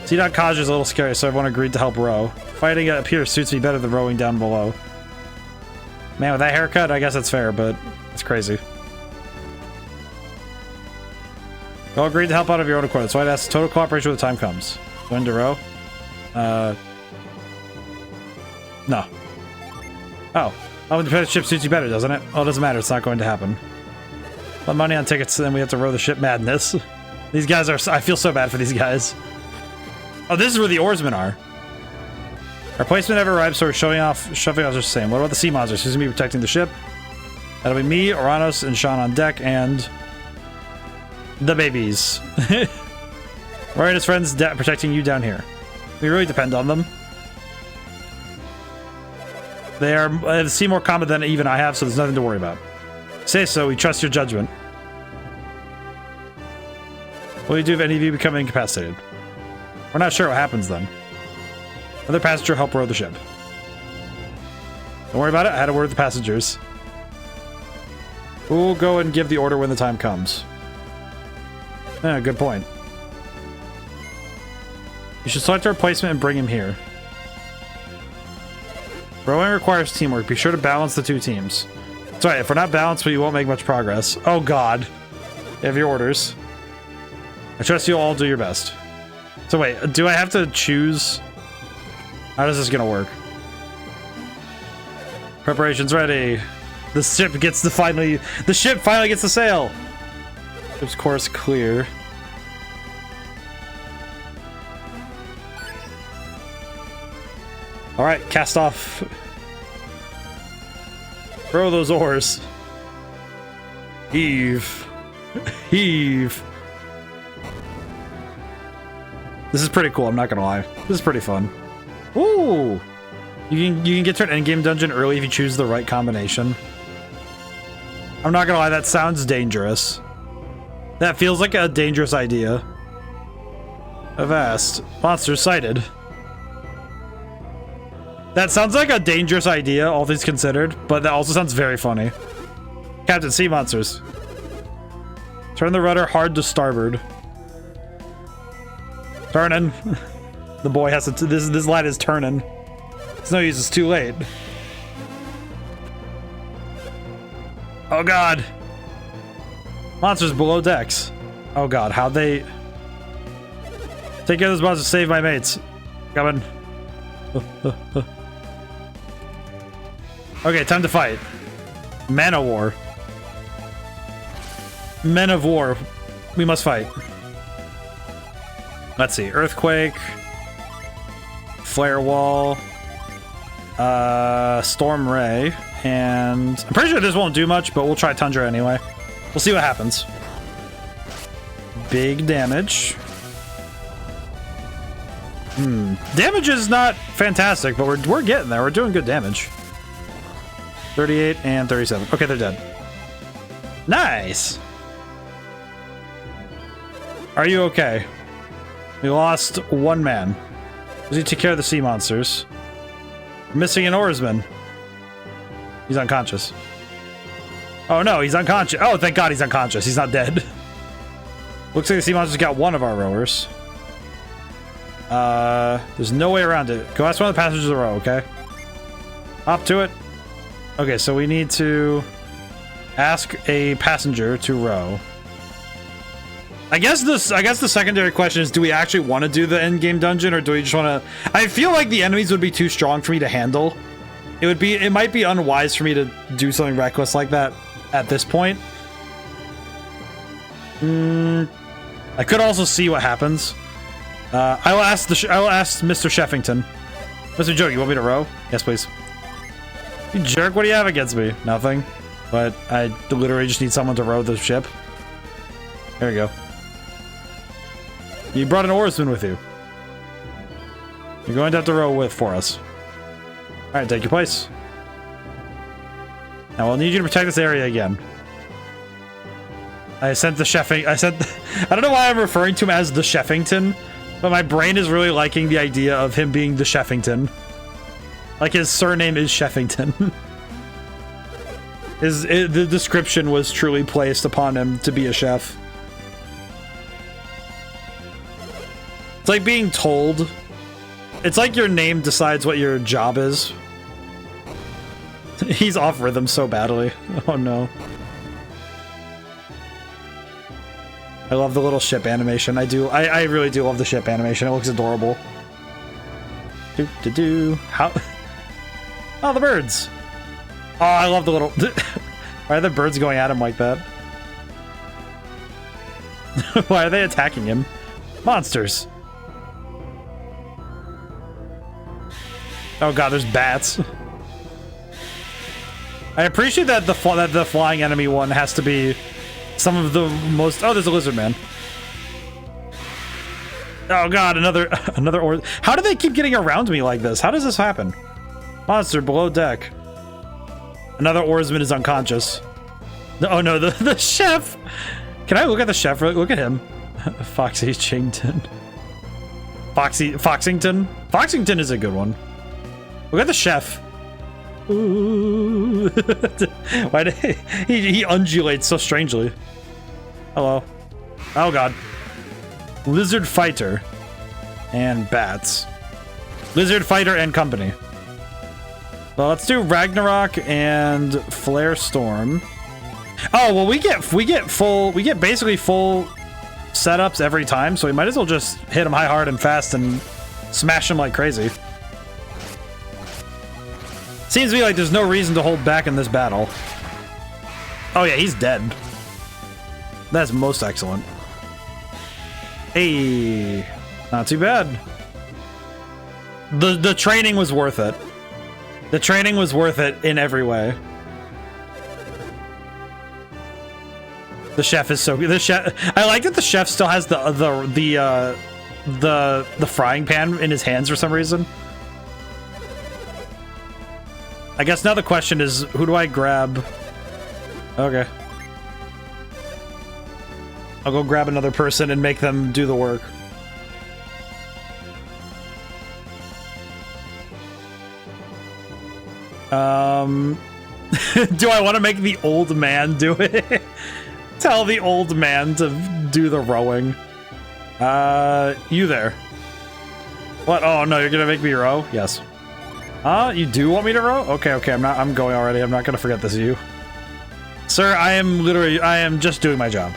Sea-Dog Kaj is a little scary, so everyone agreed to help row. Fighting up here suits me better than rowing down below. Man, with that haircut, I guess that's fair, but it's crazy. You all agreed to help out of your own accord, so I'd ask total cooperation when the time comes. When to row? No. Oh. Oh, the ship suits you better, doesn't it? Oh, it doesn't matter, it's not going to happen. Put money on tickets, then we have to row the ship. Madness. These guys are... I feel so bad for these guys. Oh, this is where the oarsmen are. Our placement never arrived, so we're shoving off the same. What about the sea monsters? Who's gonna be protecting the ship? That'll be me, Oranos, and Sean on deck, and... the babies. Roy and his friends protecting you down here. We really depend on them. They are see more combat than even I have, so there's nothing to worry about. Say so, we trust your judgment. What do you do if any of you become incapacitated? We're not sure what happens then. Another passenger help row the ship. Don't worry about it, I had a word with the passengers. We'll go and give the order when the time comes. Yeah, good point. You should select a replacement and bring him here. Rowing requires teamwork. Be sure to balance the two teams. That's right, if we're not balanced, we won't make much progress. Oh god. You have your orders. I trust you'll all do your best. So wait, do I have to choose? How is this gonna work? Preparations ready. The ship gets the ship finally gets to sail. Ship's course clear. All right, cast off. Throw those oars. Heave. Heave. This is pretty cool, I'm not gonna lie. This is pretty fun. Ooh! You can get to an endgame dungeon early if you choose the right combination. I'm not gonna lie, that sounds dangerous. That feels like a dangerous idea. Avast. Monster sighted. That sounds like a dangerous idea, all things considered, but that also sounds very funny. Captain, sea monsters. Turn the rudder hard to starboard. Turning. The boy has to... This light is turning. It's no use, it's too late. Oh god. Monsters below decks. Oh god, how'd they... Take care of those monsters, save my mates. Coming. Okay, time to fight. Men of war. Men of war. We must fight. Let's see. Earthquake. Flare wall. Storm ray. And I'm pretty sure this won't do much, but we'll try Tundra anyway. We'll see what happens. Big damage. Damage is not fantastic, but we're getting there. We're doing good damage. 38 and 37. Okay, they're dead. Nice. Are you okay? We lost one man. Does he take care of the sea monsters? We're missing an oarsman. He's unconscious. Oh no, he's unconscious. Oh, thank God he's unconscious. He's not dead. Looks like the sea monsters got one of our rowers. There's no way around it. Go ask one of the passengers to row, okay? Hop to it. Okay, so we need to ask a passenger to row. I guess the secondary question is, do we actually want to do the end game dungeon, or do we just want to? I feel like the enemies would be too strong for me to handle. It might be unwise for me to do something reckless like that at this point. I could also see what happens. I will ask Mr. Sheffington. Mr. Joe, you want me to row? Yes, please. You jerk, what do you have against me? Nothing. But I literally just need someone to row the ship. There we go. You brought an oarsman with you. You're going to have to row for us. Alright, take your place. Now we'll need you to protect this area again. I don't know why I'm referring to him as the Sheffington, but my brain is really liking the idea of him being the Sheffington. Like, his surname is Sheffington. The description was truly placed upon him to be a chef. It's like being told. It's like your name decides what your job is. He's off rhythm so badly. Oh no. I love the little ship animation. I really do love the ship animation. It looks adorable. How? Oh, the birds. Oh, I love the little... Why are the birds going at him like that? Why are they attacking him? Monsters. Oh god, there's bats. I appreciate that the flying enemy one has to be some of the most... Oh, there's a lizard man. Oh god, another How do they keep getting around me like this? How does this happen? Monster below deck. Another oarsman is unconscious. Oh no, the chef! Can I look at the chef? Look at him. Foxy Chington. Foxington? Foxington is a good one. Look at the chef. Ooh. Why did he undulates so strangely? Hello. Oh god. Lizard fighter. And bats. Lizard fighter and company. Well, let's do Ragnarok and Flare Storm. Oh, well, we get basically full setups every time, so we might as well just hit them high, hard, and fast and smash them like crazy. Seems to me like there's no reason to hold back in this battle. Oh yeah, he's dead. That's most excellent. Hey, not too bad. The training was worth it. The training was worth it in every way. The chef is so good. The chef, I like that the chef still has the frying pan in his hands for some reason. I guess now the question is, who do I grab? Okay. I'll go grab another person and make them do the work. Do I want to make the old man do it? Tell the old man to do the rowing. You there. What? Oh no, you're gonna make me row? Yes. You do want me to row? Okay, I'm going already. I'm not gonna forget this of you. Sir, I am just doing my job.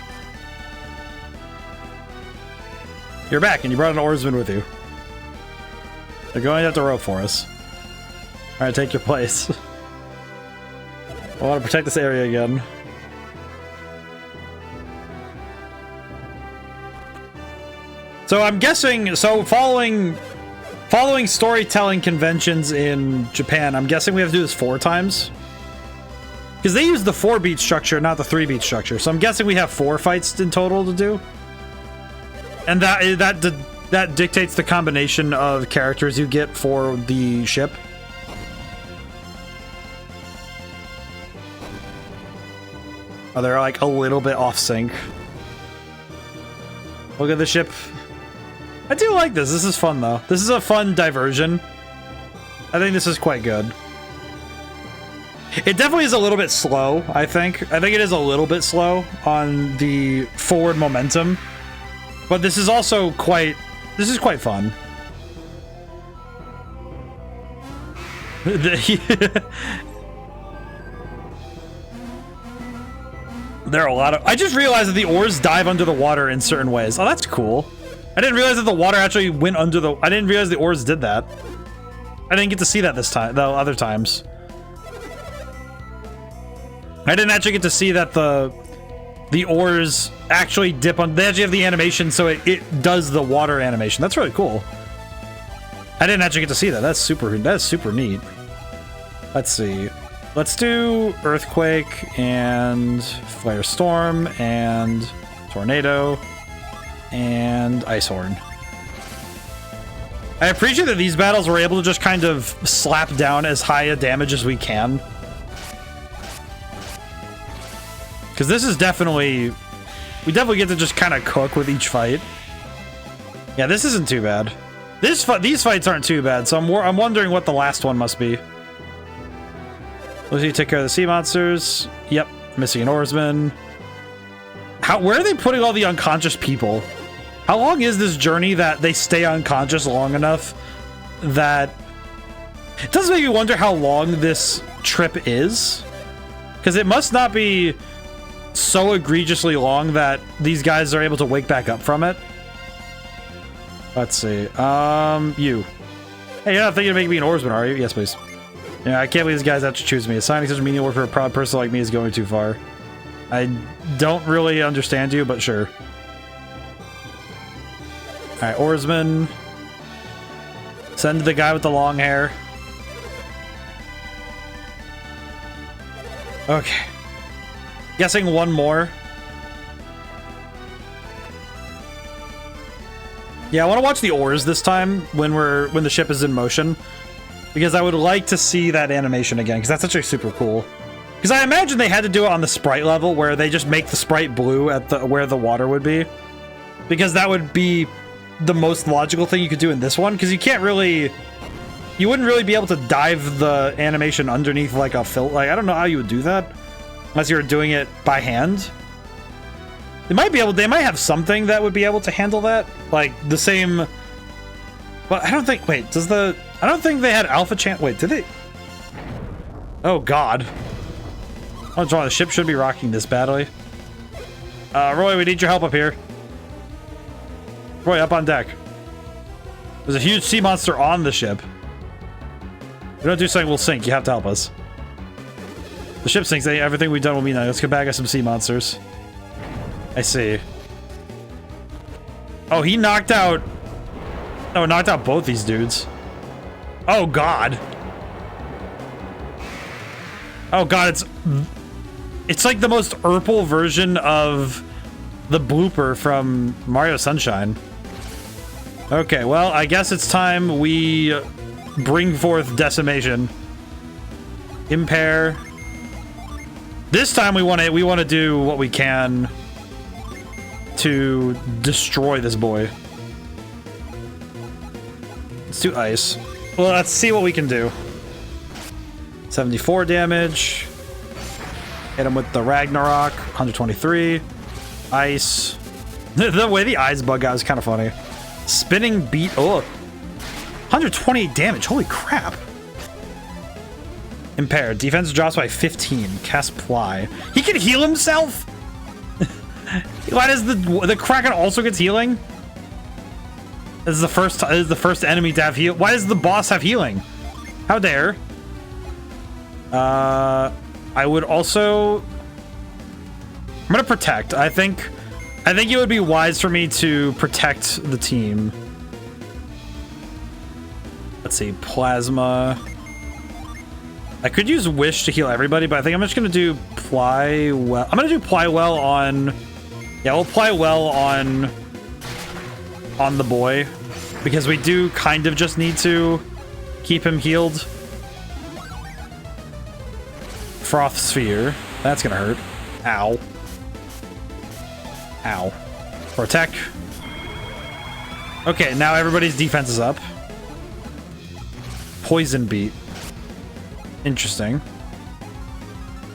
You're back, and you brought an oarsman with you. They're going up the rope for us. All right, take your place. I want to protect this area again. So I'm guessing, following storytelling conventions in Japan, I'm guessing we have to do this 4 times. Because they use the 4-beat structure, not the 3-beat structure. So I'm guessing we have 4 fights in total to do. And that dictates the combination of characters you get for the ship. Oh, they're like a little bit off sync. Look at the ship. I do like this. This is fun, though. This is a fun diversion. I think this is quite good. It definitely is a little bit slow, I think. I think it is a little bit slow on the forward momentum. But this is also quite... This is quite fun. There are a lot of... I just realized that the oars dive under the water in certain ways. Oh, that's cool. I didn't realize that the water actually went under the... I didn't realize the oars did that. I didn't get to see that this time, though, other times. I didn't actually get to see that the oars actually dip on... They actually have the animation, so it does the water animation. That's really cool. I didn't actually get to see that. That's super neat. Let's see. Let's do Earthquake and Flare Storm and Tornado and Ice Horn. I appreciate that these battles we're able to just kind of slap down as high a damage as we can. Because this is definitely... We definitely get to just kind of cook with each fight. Yeah, this isn't too bad. These fights aren't too bad, so I'm wondering what the last one must be. Let's see, take care of the sea monsters. Yep, missing an oarsman. Where are they putting all the unconscious people? How long is this journey that they stay unconscious long enough that... It does make me wonder how long this trip is. Because it must not be so egregiously long that these guys are able to wake back up from it. Let's see. You. Hey, you're not thinking of making me an oarsman, are you? Yes, please. Yeah, I can't believe these guys have to choose me. Assigning such a menial work for a proud person like me is going too far. I don't really understand you, but sure. Alright, oarsman. Send the guy with the long hair. Okay. Guessing one more. Yeah, I want to watch the oars this time when the ship is in motion. Because I would like to see that animation again, because that's actually super cool. Because I imagine they had to do it on the sprite level, where they just make the sprite blue at where the water would be. Because that would be the most logical thing you could do in this one, because you can't really... You wouldn't really be able to dive the animation underneath like a filter. Like, I don't know how you would do that, unless you were doing it by hand. They might have something that would be able to handle that. Like, the same... But I don't think... Wait, I don't think they had alpha chance... Wait, did they? Oh, God. What's wrong? The ship should be rocking this badly. Roy, we need your help up here. Roy, up on deck. There's a huge sea monster on the ship. If we don't do something, we'll sink. You have to help us. The ship sinks. Everything we've done will be nice. Let's get back at some sea monsters. I see. Oh, he knocked out... Oh, knocked out both these dudes. Oh, God. Oh, God, it's like the most Urple version of the blooper from Mario Sunshine. Okay, well, I guess it's time we bring forth decimation. Impair. This time we want to do what we can to destroy this boy. Let's do ice. Well, let's see what we can do. 74 damage. Hit him with the Ragnarok. 123. Ice. The way the eyes bug out is kind of funny. Spinning beat. Oh. 128 damage. Holy crap. Impaired. Defense drops by 15. Cast Ply. He can heal himself? Why does the Kraken also gets healing? This is the first enemy to have heal. Why does the boss have healing? How dare? I would also... I'm gonna protect. I think it would be wise for me to protect the team. Let's see, plasma. I could use wish to heal everybody, but I think I'm just gonna do ply well. I'm gonna do ply well on... Yeah, we'll ply well on the boy, because we do kind of just need to keep him healed. Froth sphere. That's gonna hurt. Ow. Ow. Protect. Okay, now everybody's defense is up. Poison beat. Interesting.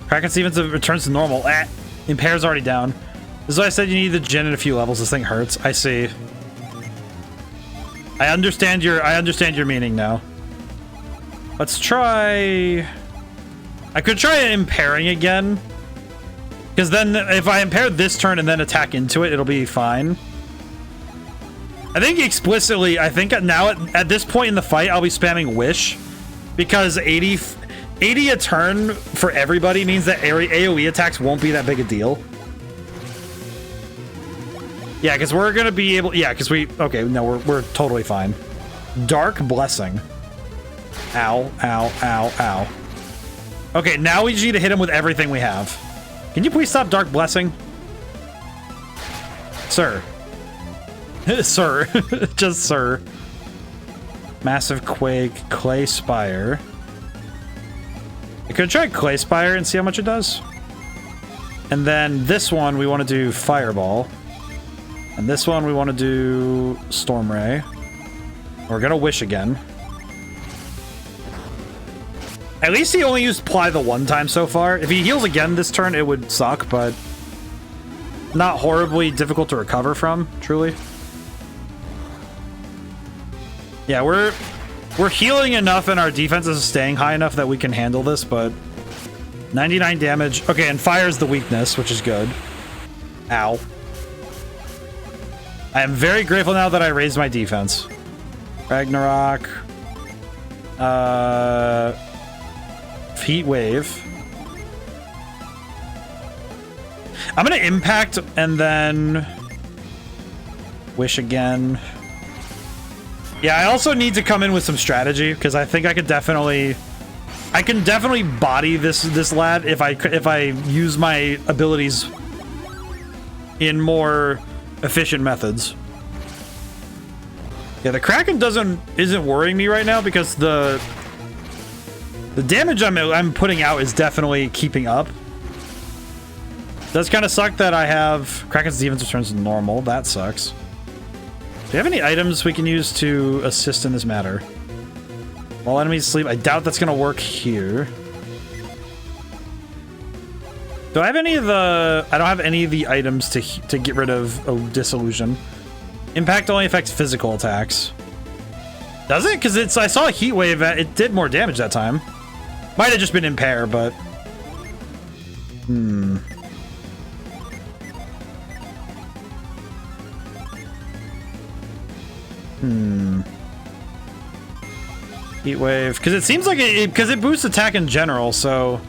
Kraken's defense returns to normal. Impair's already down. This is why I said you need the Djinn in a few levels. This thing hurts. I see. I understand your meaning now. Let's try... I could try impairing again. Because then if I impair this turn and then attack into it, it'll be fine. I think explicitly, I think now at this point in the fight, I'll be spamming Wish. Because 80 a turn for everybody means that AoE attacks won't be that big a deal. Yeah, because we're going to be able... Yeah, because we... Okay, no, we're totally fine. Dark Blessing. Ow, ow, ow, ow. Okay, now we just need to hit him with everything we have. Can you please stop Dark Blessing? Sir. Sir. Just sir. Massive Quake, Clay Spire. I could try Clay Spire and see how much it does. And then this one, we want to do Fireball. And this one, we want to do Storm Ray. We're going to Wish again. At least he only used Ply the one time so far. If he heals again this turn, it would suck, but not horribly difficult to recover from, truly. Yeah, we're healing enough and our defense is staying high enough that we can handle this, but 99 damage. Okay, and fire's the weakness, which is good. Ow. I am very grateful now that I raised my defense. Ragnarok. Heat Wave. I'm gonna Impact and then Wish again. Yeah, I also need to come in with some strategy because I think I can definitely body this lad if I use my abilities in more efficient methods. Yeah, the Kraken isn't worrying me right now because the damage I'm putting out is definitely keeping up. Does kind of suck that I have Kraken's defense returns to normal. That sucks. Do you have any items we can use to assist in this matter? While enemies sleep, I doubt that's gonna work here. Do I have any of the... I don't have any of the items to get rid of Disillusion. Impact only affects physical attacks. Does it? Because I saw a Heat Wave. It did more damage that time. Might have just been Impair, but... Heat Wave. Because it seems like because it boosts attack in general, so...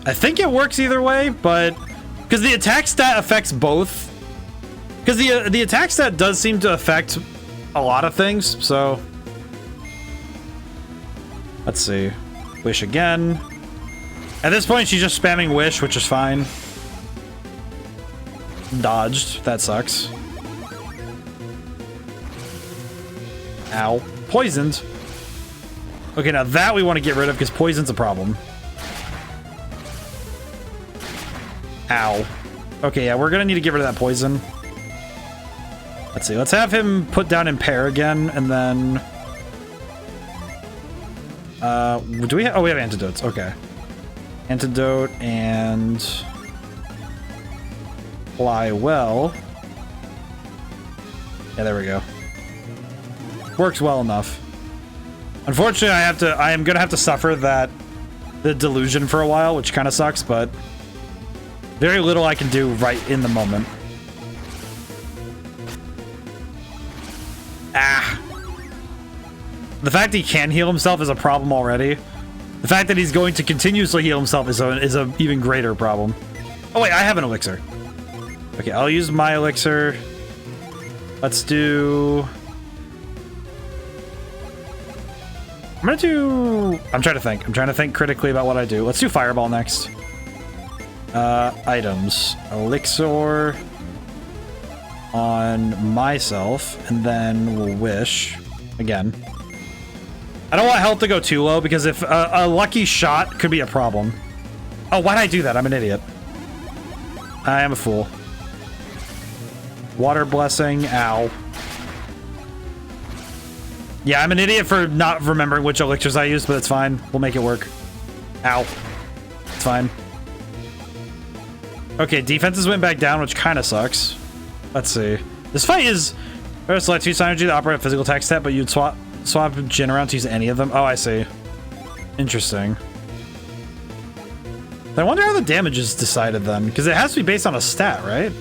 I think it works either way, but... Because the attack stat affects both. Because the attack stat does seem to affect a lot of things, so... Let's see. Wish again. At this point, she's just spamming Wish, which is fine. Dodged. That sucks. Ow. Poisoned. Okay, now that we want to get rid of because poison's a problem. Ow. Okay, yeah, we're going to need to get rid of that poison. Let's see. Let's have him put down Impair again, and then... do we have... Oh, we have antidotes. Okay. Antidote and... Fly well. Yeah, there we go. Works well enough. Unfortunately, I am gonna have to suffer the delusion for a while, which kind of sucks, but very little I can do right in the moment. The fact he can heal himself is a problem already. The fact that he's going to continuously heal himself is a even greater problem. Oh wait, I have an elixir. Okay, I'll use my elixir. Let's do... I'm trying to think. I'm trying to think critically about what I do. Let's do Fireball next. Items. Elixir on myself, and then we'll wish again. I don't want health to go too low because if a lucky shot could be a problem. Oh, why'd I do that? I'm an idiot. I am a fool. Water blessing. Ow. Yeah, I'm an idiot for not remembering which elixirs I used, but it's fine. We'll make it work. Ow. It's fine. Okay, defenses went back down, which kind of sucks. Let's see. This fight is... Select 2 synergy to operate a physical attack stat, but you'd swap Djinn around to use any of them. Oh, I see. Interesting. I wonder how the damage is decided then, because it has to be based on a stat, right?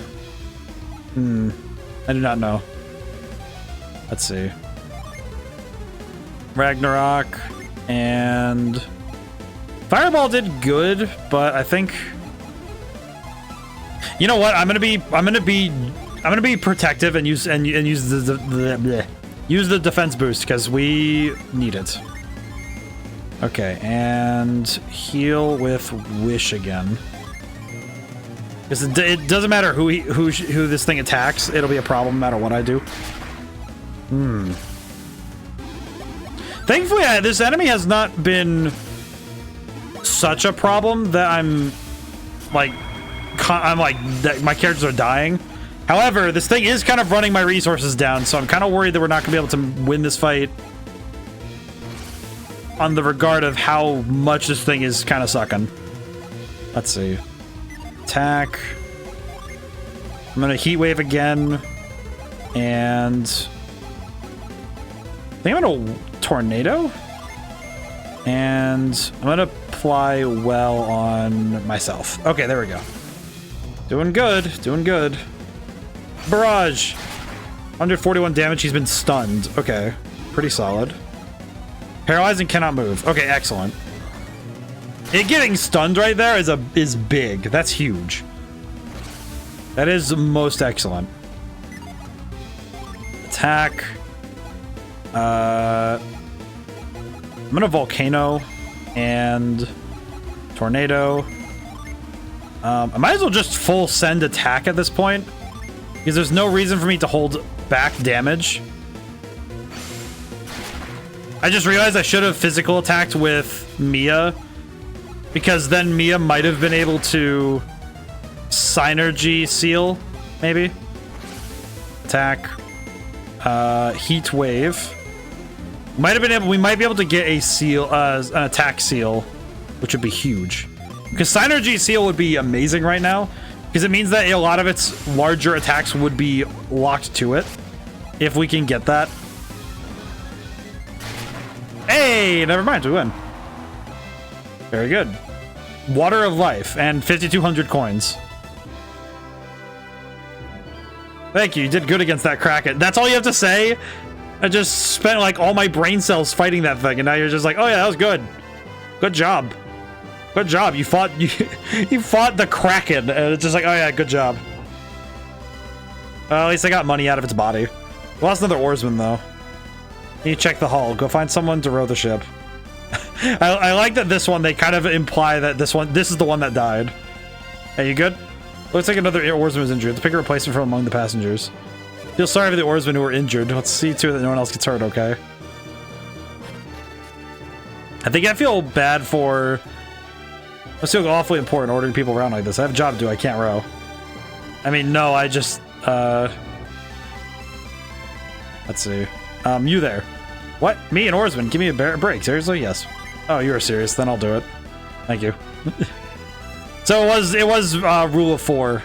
I do not know. Let's see. Ragnarok and Fireball did good, but I think, you know what? I'm gonna be protective and use use the defense boost because we need it. Okay, and heal with wish again. Because it doesn't matter who this thing attacks, it'll be a problem no matter what I do. Thankfully, this enemy has not been such a problem that I'm like that my characters are dying. However, this thing is kind of running my resources down, so I'm kind of worried that we're not going to be able to win this fight on the regard of how much this thing is kind of sucking. Let's see. Attack. I'm going to heat wave again. And I think I'm going to tornado. And I'm going to apply well on myself. Okay, there we go. Doing good. Doing good. Barrage. 141 damage. He's been stunned. Okay. Pretty solid. Paralyzing, cannot move. Okay, excellent. It getting stunned right there is big. That's huge. That is most excellent. Attack. I'm gonna volcano and tornado. I might as well just full send attack at this point because there's no reason for me to hold back damage. I just realized I should have physical attacked with Mia because then Mia might have been able to synergy seal, maybe. Attack. Heat wave. We might be able to get a seal, an attack seal, which would be huge. Because synergy seal would be amazing right now, because it means that a lot of its larger attacks would be locked to it, if we can get that. Hey, never mind, we win. Very good. Water of life and 5,200 coins. Thank you, you did good against that Kraken. That's all you have to say? I just spent like all my brain cells fighting that thing, and now you're just like, oh yeah, that was good. Good job. Good job. You fought you fought the Kraken, and it's just like, oh yeah, good job. At least I got money out of its body. We lost another oarsman though. You check the hull. Go find someone to row the ship. I like that this one, they kind of imply that this is the one that died. Hey, you good? Looks like another oarsman was injured. Let's pick a replacement from among the passengers. Feel sorry for the oarsmen who were injured. Let's see to it that no one else gets hurt, okay? I think I feel bad for... I feel awfully important ordering people around like this. I have a job to do. I can't row. I mean, no, I just... Let's see. You there. What? Me, an oarsman? Give me a break. Seriously? Yes. Oh, you are serious. Then I'll do it. Thank you. So it was rule of 4.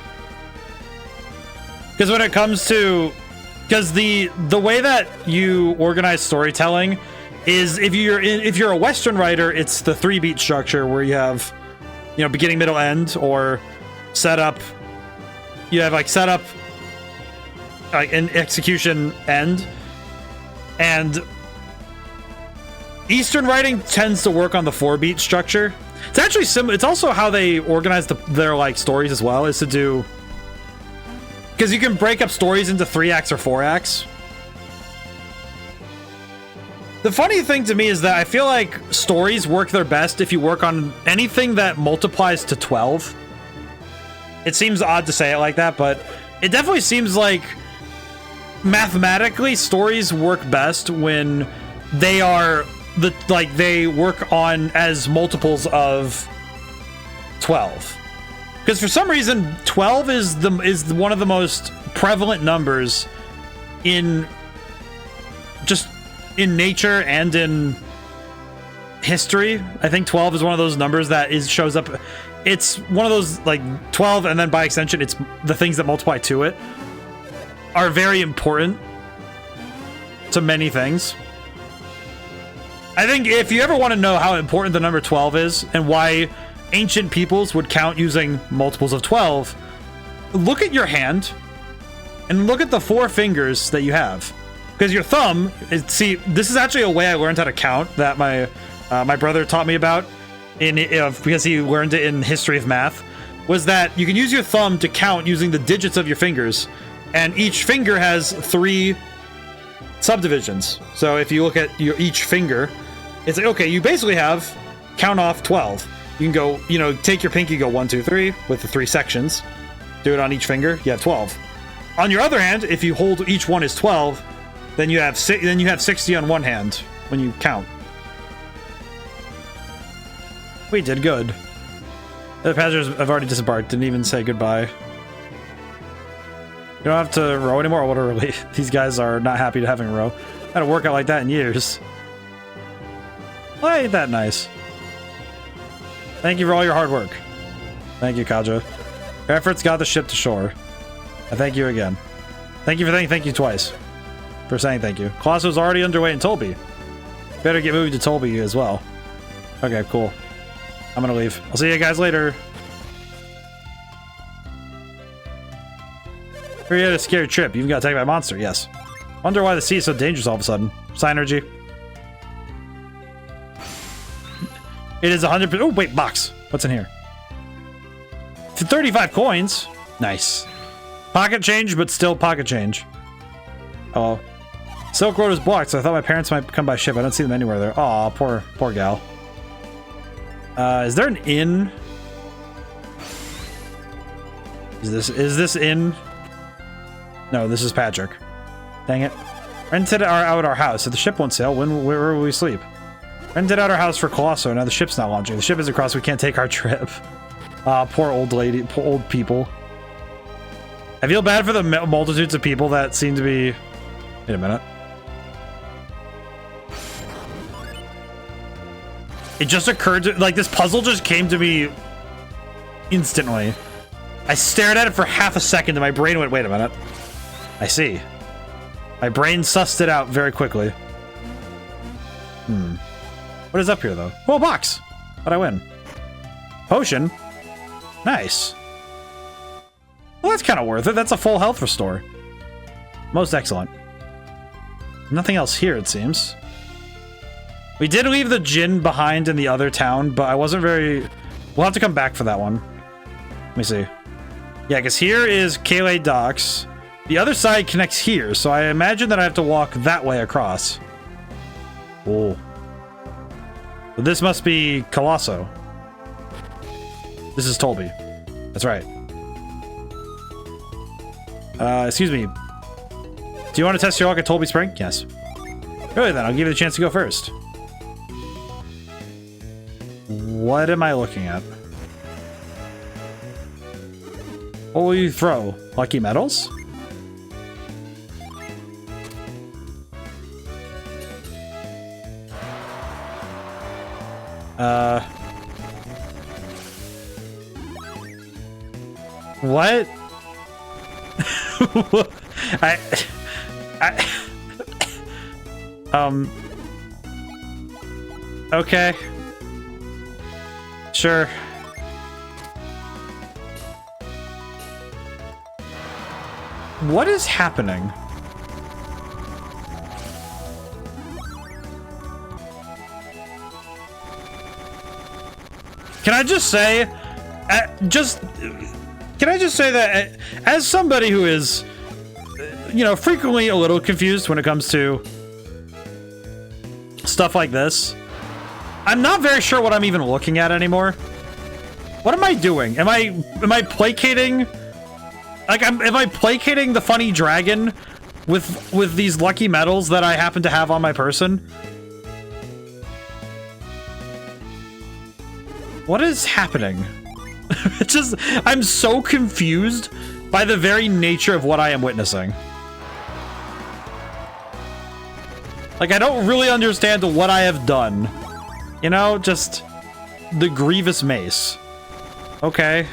Because when it comes to... Because the way that you organize storytelling is if you're a Western writer, it's the 3-beat structure where you have, you know, beginning, middle, end, or setup. You have like setup, like an execution, end. And Eastern writing tends to work on the 4-beat structure. It's actually similar. It's also how they organize their like stories as well, is to do, because you can break up stories into 3 acts or 4 acts. The funny thing to me is that I feel like stories work their best if you work on anything that multiplies to 12. It seems odd to say it like that, but it definitely seems like mathematically stories work best when they are they work on as multiples of 12. Because for some reason 12 is one of the most prevalent numbers in just in nature and in history. I think 12 is one of those numbers that shows up. It's one of those, like 12, and then by extension, it's the things that multiply to it are very important to many things. I think if you ever want to know how important the number 12 is and why ancient peoples would count using multiples of 12, look at your hand and look at the 4 fingers that you have. Because your thumb, see, this is actually a way I learned how to count that my brother taught me about because he learned it in history of math, was that you can use your thumb to count using the digits of your fingers, and each finger has 3 subdivisions. So if you look at each finger, it's like, okay, you basically have count off 12. You can go, take your pinky, go 1, 2, 3 with the 3 sections, do it on each finger, you have 12. On your other hand, if you hold each one as 12, then you have 60 on one hand when you count. We did good. The passengers have already disembarked. Didn't even say goodbye. You don't have to row anymore. What a relief. These guys are not happy to having a row. I had a workout like that in years. Well, ain't that nice? Thank you for all your hard work. Thank you, Kaja. Your efforts got the ship to shore. I thank you again. Thank you for thank you twice. For saying thank you. Colosso's already underway in Tolby. Better get moving to Tolby as well. Okay, cool. I'm gonna leave. I'll see you guys later. We had a scary trip. You even got attacked by a monster. Yes. Wonder why the sea is so dangerous all of a sudden. Synergy. It is 100%. Oh, wait, box. What's in here? 35 coins. Nice. Pocket change, but still pocket change. Oh. Silk Road is blocked, so I thought my parents might come by ship. I don't see them anywhere there. Aw, poor gal. Is there an inn? Is this inn? No, this is Patrick. Dang it. Rented out our house. If the ship won't sail, where will we sleep? Rented out our house for Colosso. Now the ship's not launching. The ship is across. We can't take our trip. Poor old lady. Poor old people. I feel bad for the multitudes of people that seem to be... Wait a minute. It just occurred to... Like, this puzzle just came to me instantly. I stared at it for half a second and my brain went, wait a minute. I see. My brain sussed it out very quickly. What is up here, though? Oh, a box! How'd I win? Potion? Nice. Well, that's kind of worth it. That's a full health restore. Most excellent. Nothing else here, it seems. We did leave the Djinn behind in the other town, but I wasn't very... We'll have to come back for that one. Let me see. Yeah, because here is Kale Docks. The other side connects here, so I imagine that I have to walk that way across. Oh. So this must be Colosso. This is Tolby. That's right. Excuse me. Do you want to test your luck at Tolby Spring? Yes. Really then, I'll give you the chance to go first. What am I looking at? What will you throw? Lucky medals? What? Okay. Sure. What is happening? can I just say, can I just say that as somebody who is, you know, frequently a little confused when it comes to stuff like this, I'm not very sure what I'm even looking at anymore. What am I doing? Am I placating? Like, am I placating the funny dragon with these lucky medals that I happen to have on my person? What is happening? It's just, I'm so confused by the very nature of what I am witnessing. Like, I don't really understand what I have done. You know, just the grievous mace. Okay.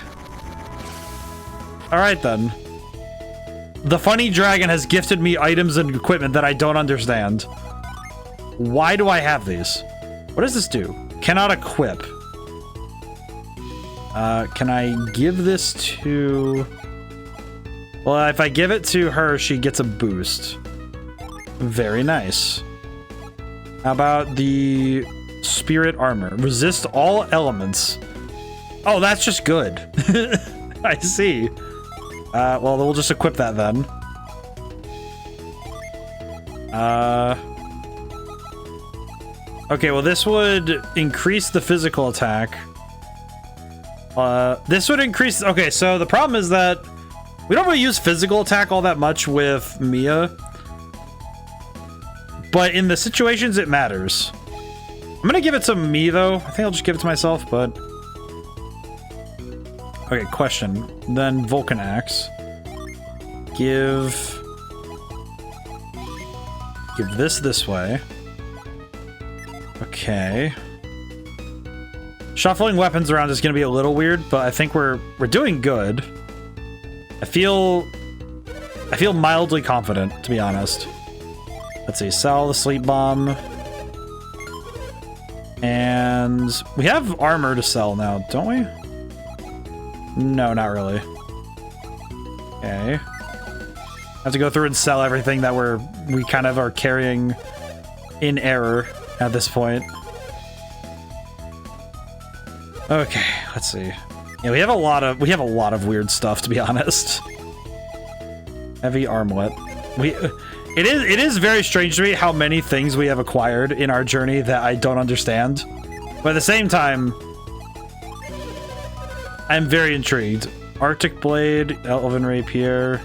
Alright then. The funny dragon has gifted me items and equipment that I don't understand. Why do I have these? What does this do? Cannot equip. Can I give this to... Well, if I give it to her, she gets a boost. Very nice. How about the spirit armor? Resist all elements. Oh, that's just good. I see. Well, we'll just equip that then. Okay, well, this would increase the physical attack. This would increase... Okay, so the problem is that we don't really use physical attack all that much with Mia. But in the situations, it matters. I'm gonna give it to me, though. I think I'll just give it to myself, but... Okay, question. Then Vulcan Axe. Give this way. Okay. Shuffling weapons around is gonna be a little weird, but I think we're doing good. I feel mildly confident, to be honest. Let's see, sell the sleep bomb. And we have armor to sell now, don't we? No, not really. Okay. I have to go through and sell everything that we kind of are carrying in error at this point. Okay, let's see. Yeah, we have a lot of weird stuff, to be honest. Heavy armlet. It is very strange to me how many things we have acquired in our journey that I don't understand. But at the same time, I'm very intrigued. Arctic Blade, Elven Rapier,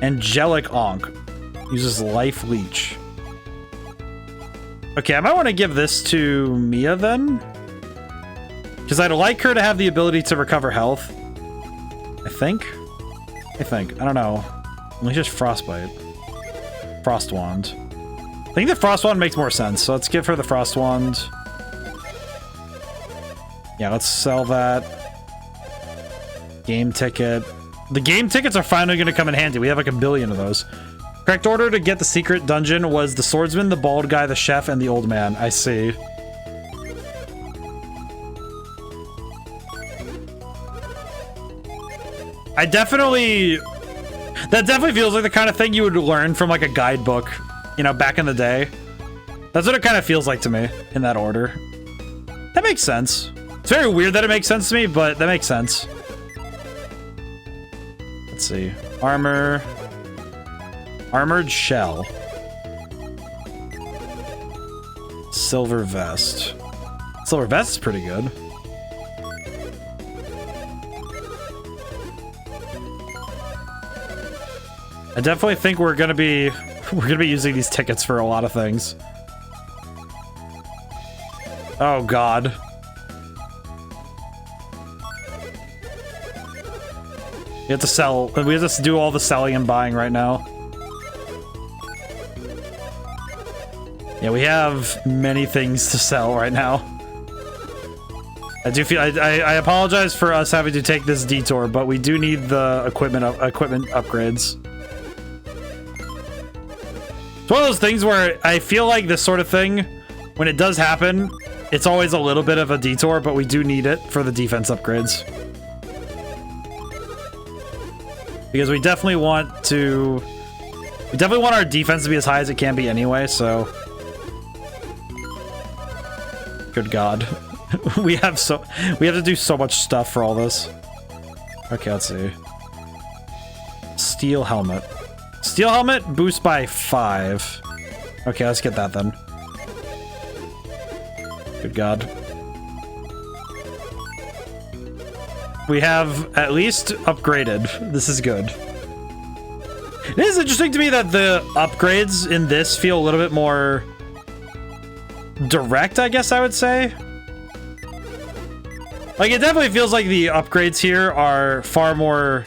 Angelic Ankh. Uses Life Leech. Okay, I might want to give this to Mia then. Because I'd like her to have the ability to recover health. I think. I don't know. Let me just Frostbite. Frost Wand. I think the Frost Wand makes more sense, so let's give her the Frost Wand. Yeah, let's sell that. Game ticket. The game tickets are finally going to come in handy. We have like a billion of those. Correct order to get the secret dungeon was the swordsman, the bald guy, the chef, and the old man. I see. That definitely feels like the kind of thing you would learn from like a guidebook, you know, back in the day. That's what it kind of feels like to me in that order. That makes sense. It's very weird that it makes sense to me, but that makes sense. Let's see. Armor. Armored shell. Silver vest. Silver vest is pretty good. I definitely think we're gonna be using these tickets for a lot of things. Oh God. We have to sell. We have to do all the selling and buying right now. Yeah, we have many things to sell right now. I do feel I apologize for us having to take this detour, but we do need the equipment upgrades. It's one of those things where I feel like this sort of thing, when it does happen, it's always a little bit of a detour, but we do need it for the defense upgrades. Because we definitely want our defense to be as high as it can be anyway, so... Good God. we have to do so much stuff for all this. Okay, let's see. Steel helmet. Steel helmet boost by 5. Okay, let's get that then. Good God. We have at least upgraded. This is good. It is interesting to me that the upgrades in this feel a little bit more direct, I guess I would say. Like, it definitely feels like the upgrades here are far more...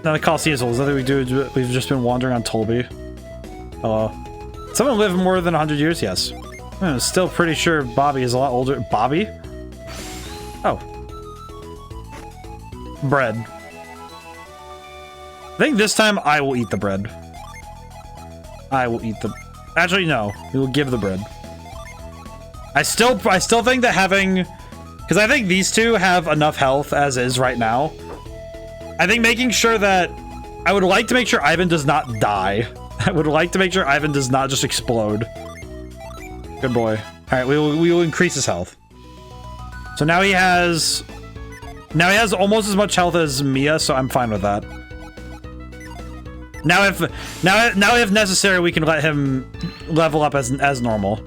Now the Coliseum is nothing we do. We've just been wandering on Tolby. Hello. Someone live more than 100 years? Yes. I'm still pretty sure Bobby is a lot older. Bobby? Oh. Bread. I think this time I will eat the bread. I will eat the... Actually, no. We will give the bread. I still think that having... Because I think these two have enough health as is right now. I think making sure that... I would like to make sure Ivan does not die. I would like to make sure Ivan does not just explode. Good boy. Alright, we will increase his health. So now he has... Now he has almost as much health as Mia, so I'm fine with that. Now if necessary, we can let him level up as normal.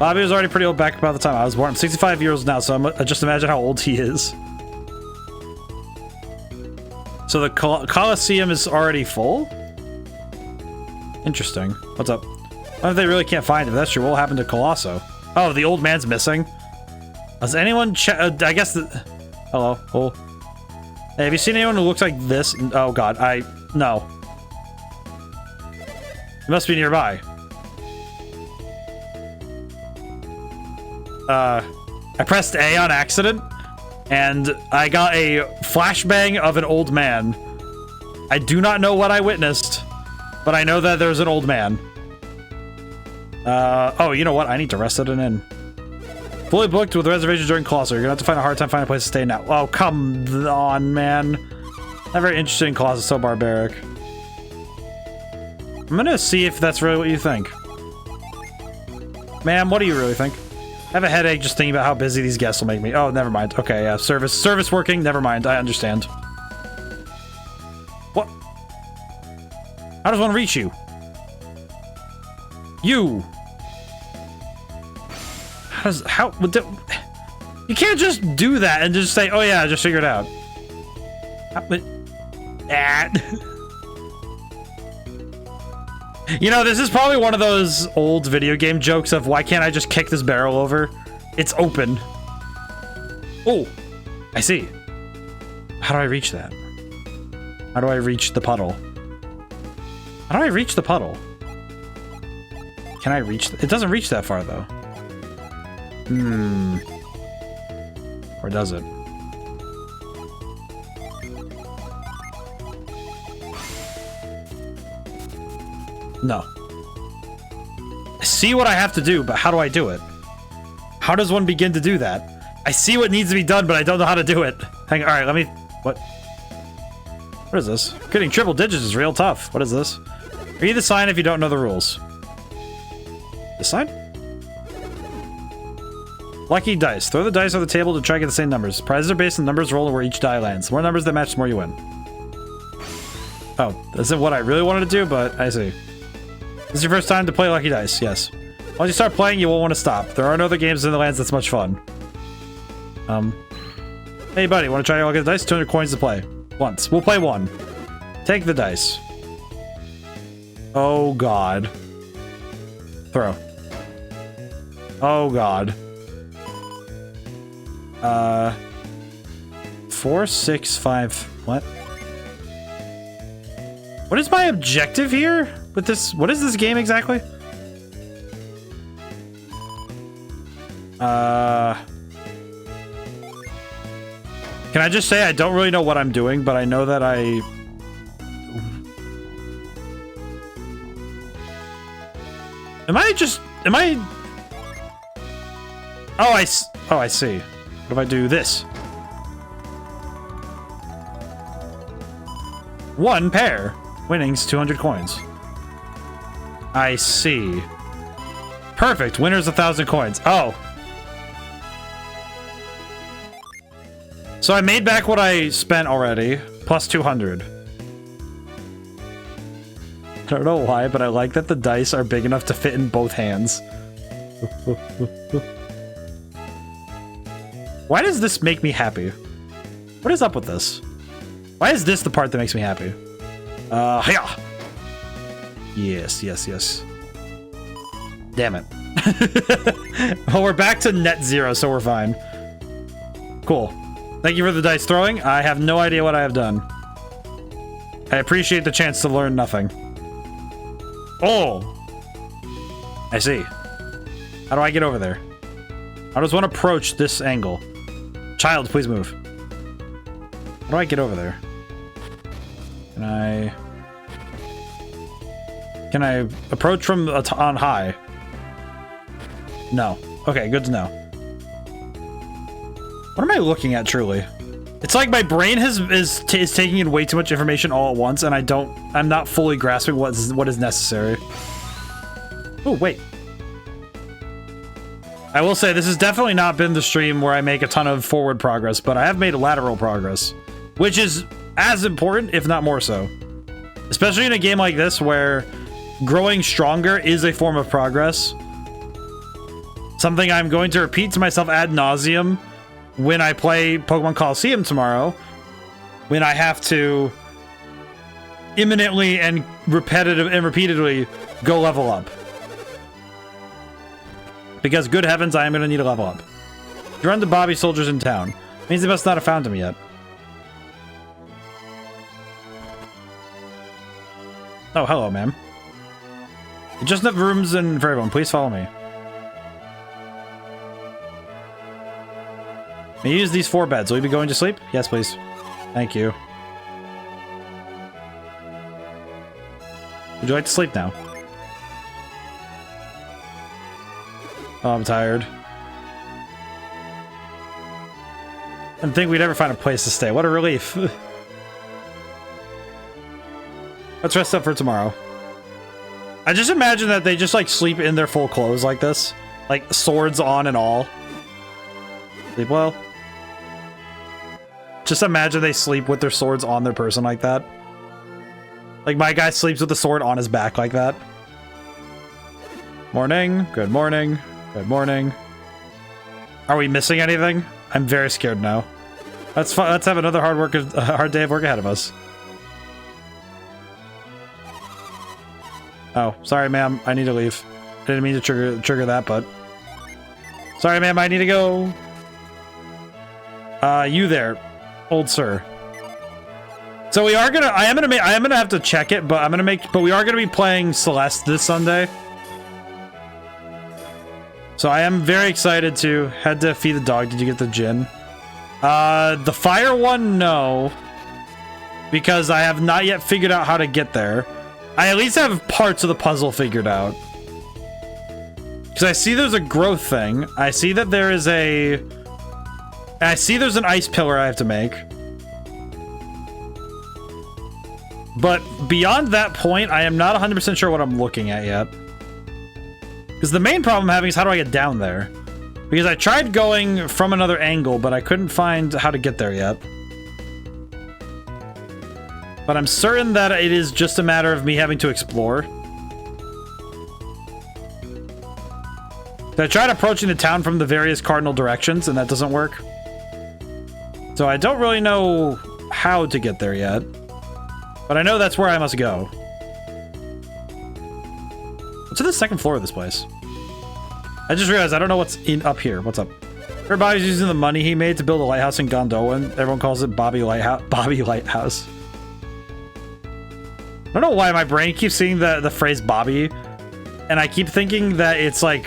Bobby was already pretty old back about the time I was born. I'm 65 years old now, so just imagine how old he is. So the Coliseum is already full? Interesting. What's up? What if they really can't find him? That's true. What will happen to Colosso? Oh, the old man's missing. Has anyone I guess hello. Oh. Hey, have you seen anyone who looks like this? Oh god, no. He must be nearby. I pressed A on accident, and I got a flashbang of an old man. I do not know what I witnessed, but I know that there's an old man. Oh, you know what? I need to rest at an inn. Fully booked with reservations during Colosso. You're gonna have to find a hard time finding a place to stay now. Oh, come on, man. Not very interested in Colosso. So barbaric. I'm gonna see if that's really what you think. Ma'am, what do you really think? I have a headache just thinking about how busy these guests will make me. Oh, never mind. Okay, yeah, service working. Never mind. I understand. What? How does one reach you? You. You can't just do that and just say, oh yeah, I just figured it out. You know, this is probably one of those old video game jokes of why can't I just kick this barrel over? It's open. Oh, I see. How do I reach that? How do I reach the puddle? How do I reach the puddle? Can I reach? It doesn't reach that far though. Or does it? No. I see what I have to do, but how do I do it? How does one begin to do that? I see what needs to be done, but I don't know how to do it. Hang on, alright, let me... What? What is this? Getting triple digits is real tough. What is this? Read the sign if you don't know the rules. This sign? Lucky dice. Throw the dice on the table to try to get the same numbers. Prizes are based on numbers rolled where each die lands. The more numbers that match, the more you win. Oh, this isn't what I really wanted to do, but I see. This is your first time to play Lucky Dice, yes. Once you start playing, you won't want to stop. There are no other games in the lands that's much fun. Hey buddy, want to try Lucky Dice? 200 coins to play. Once. We'll play one. Take the dice. Oh god. Throw. Oh god. 4, 6, 5. What? What is my objective here with this? What is this game exactly? Can I just say I don't really know what I'm doing, but I know that I... Am I... Oh, I see. What if I do this? One pair. Winnings, 200 coins. I see. Perfect. Winners, 1,000 coins. Oh. So I made back what I spent already, plus 200. I don't know why, but I like that the dice are big enough to fit in both hands. Why does this make me happy? What is up with this? Why is this the part that makes me happy? Yeah. Yes, yes, yes. Damn it. Well, we're back to net zero, so we're fine. Cool. Thank you for the dice throwing. I have no idea what I have done. I appreciate the chance to learn nothing. Oh! I see. How do I get over there? How does one approach this angle? Child, please move. How do I get over there? Can I approach from on high? No. Okay, good to know. What am I looking at, truly? It's like my brain is taking in way too much information all at once, and I'm not fully grasping what is necessary. Oh, wait. I will say, this has definitely not been the stream where I make a ton of forward progress, but I have made lateral progress, which is as important, if not more so. Especially in a game like this, where growing stronger is a form of progress. Something I'm going to repeat to myself ad nauseum when I play Pokemon Coliseum tomorrow, when I have to imminently and repeatedly go level up. Because good heavens, I am going to need a level up. You run to Bobby soldiers in town. Means they must not have found him yet. Oh, hello, ma'am. Just enough rooms and for everyone. Please follow me. May you use these 4 beds. Will you be going to sleep? Yes, please. Thank you. Would you like to sleep now? Oh, I'm tired. I didn't think we'd ever find a place to stay. What a relief. Let's rest up for tomorrow. I just imagine that they just, like, sleep in their full clothes like this. Like, swords on and all. Sleep well. Just imagine they sleep with their swords on their person like that. Like, my guy sleeps with the sword on his back like that. Morning. Good morning. Good morning. Are we missing anything? I'm very scared now. Let's have another hard day of work ahead of us. Oh, sorry, ma'am. I need to leave. I didn't mean to trigger that, but sorry, ma'am. I need to go. You there, old sir. So we are gonna. I am gonna have to check it, but But we are gonna be playing Celeste this Sunday. So I am very excited to head to feed the dog. Did you get the Djinn? The fire one, no. Because I have not yet figured out how to get there. I at least have parts of the puzzle figured out. Because I see there's a growth thing. I see that there is a... I see there's an ice pillar I have to make. But beyond that point, I am not 100% sure what I'm looking at yet. Because the main problem I'm having is how do I get down there? Because I tried going from another angle, but I couldn't find how to get there yet. But I'm certain that it is just a matter of me having to explore. I tried approaching the town from the various cardinal directions, and that doesn't work. So I don't really know how to get there yet. But I know that's where I must go. What's in the second floor of this place? I just realized I don't know what's up here. What's up? Everybody's using the money he made to build a lighthouse in Gondolin. Everyone calls it Bobby Lighthouse. I don't know why my brain keeps seeing the phrase Bobby, and I keep thinking that it's like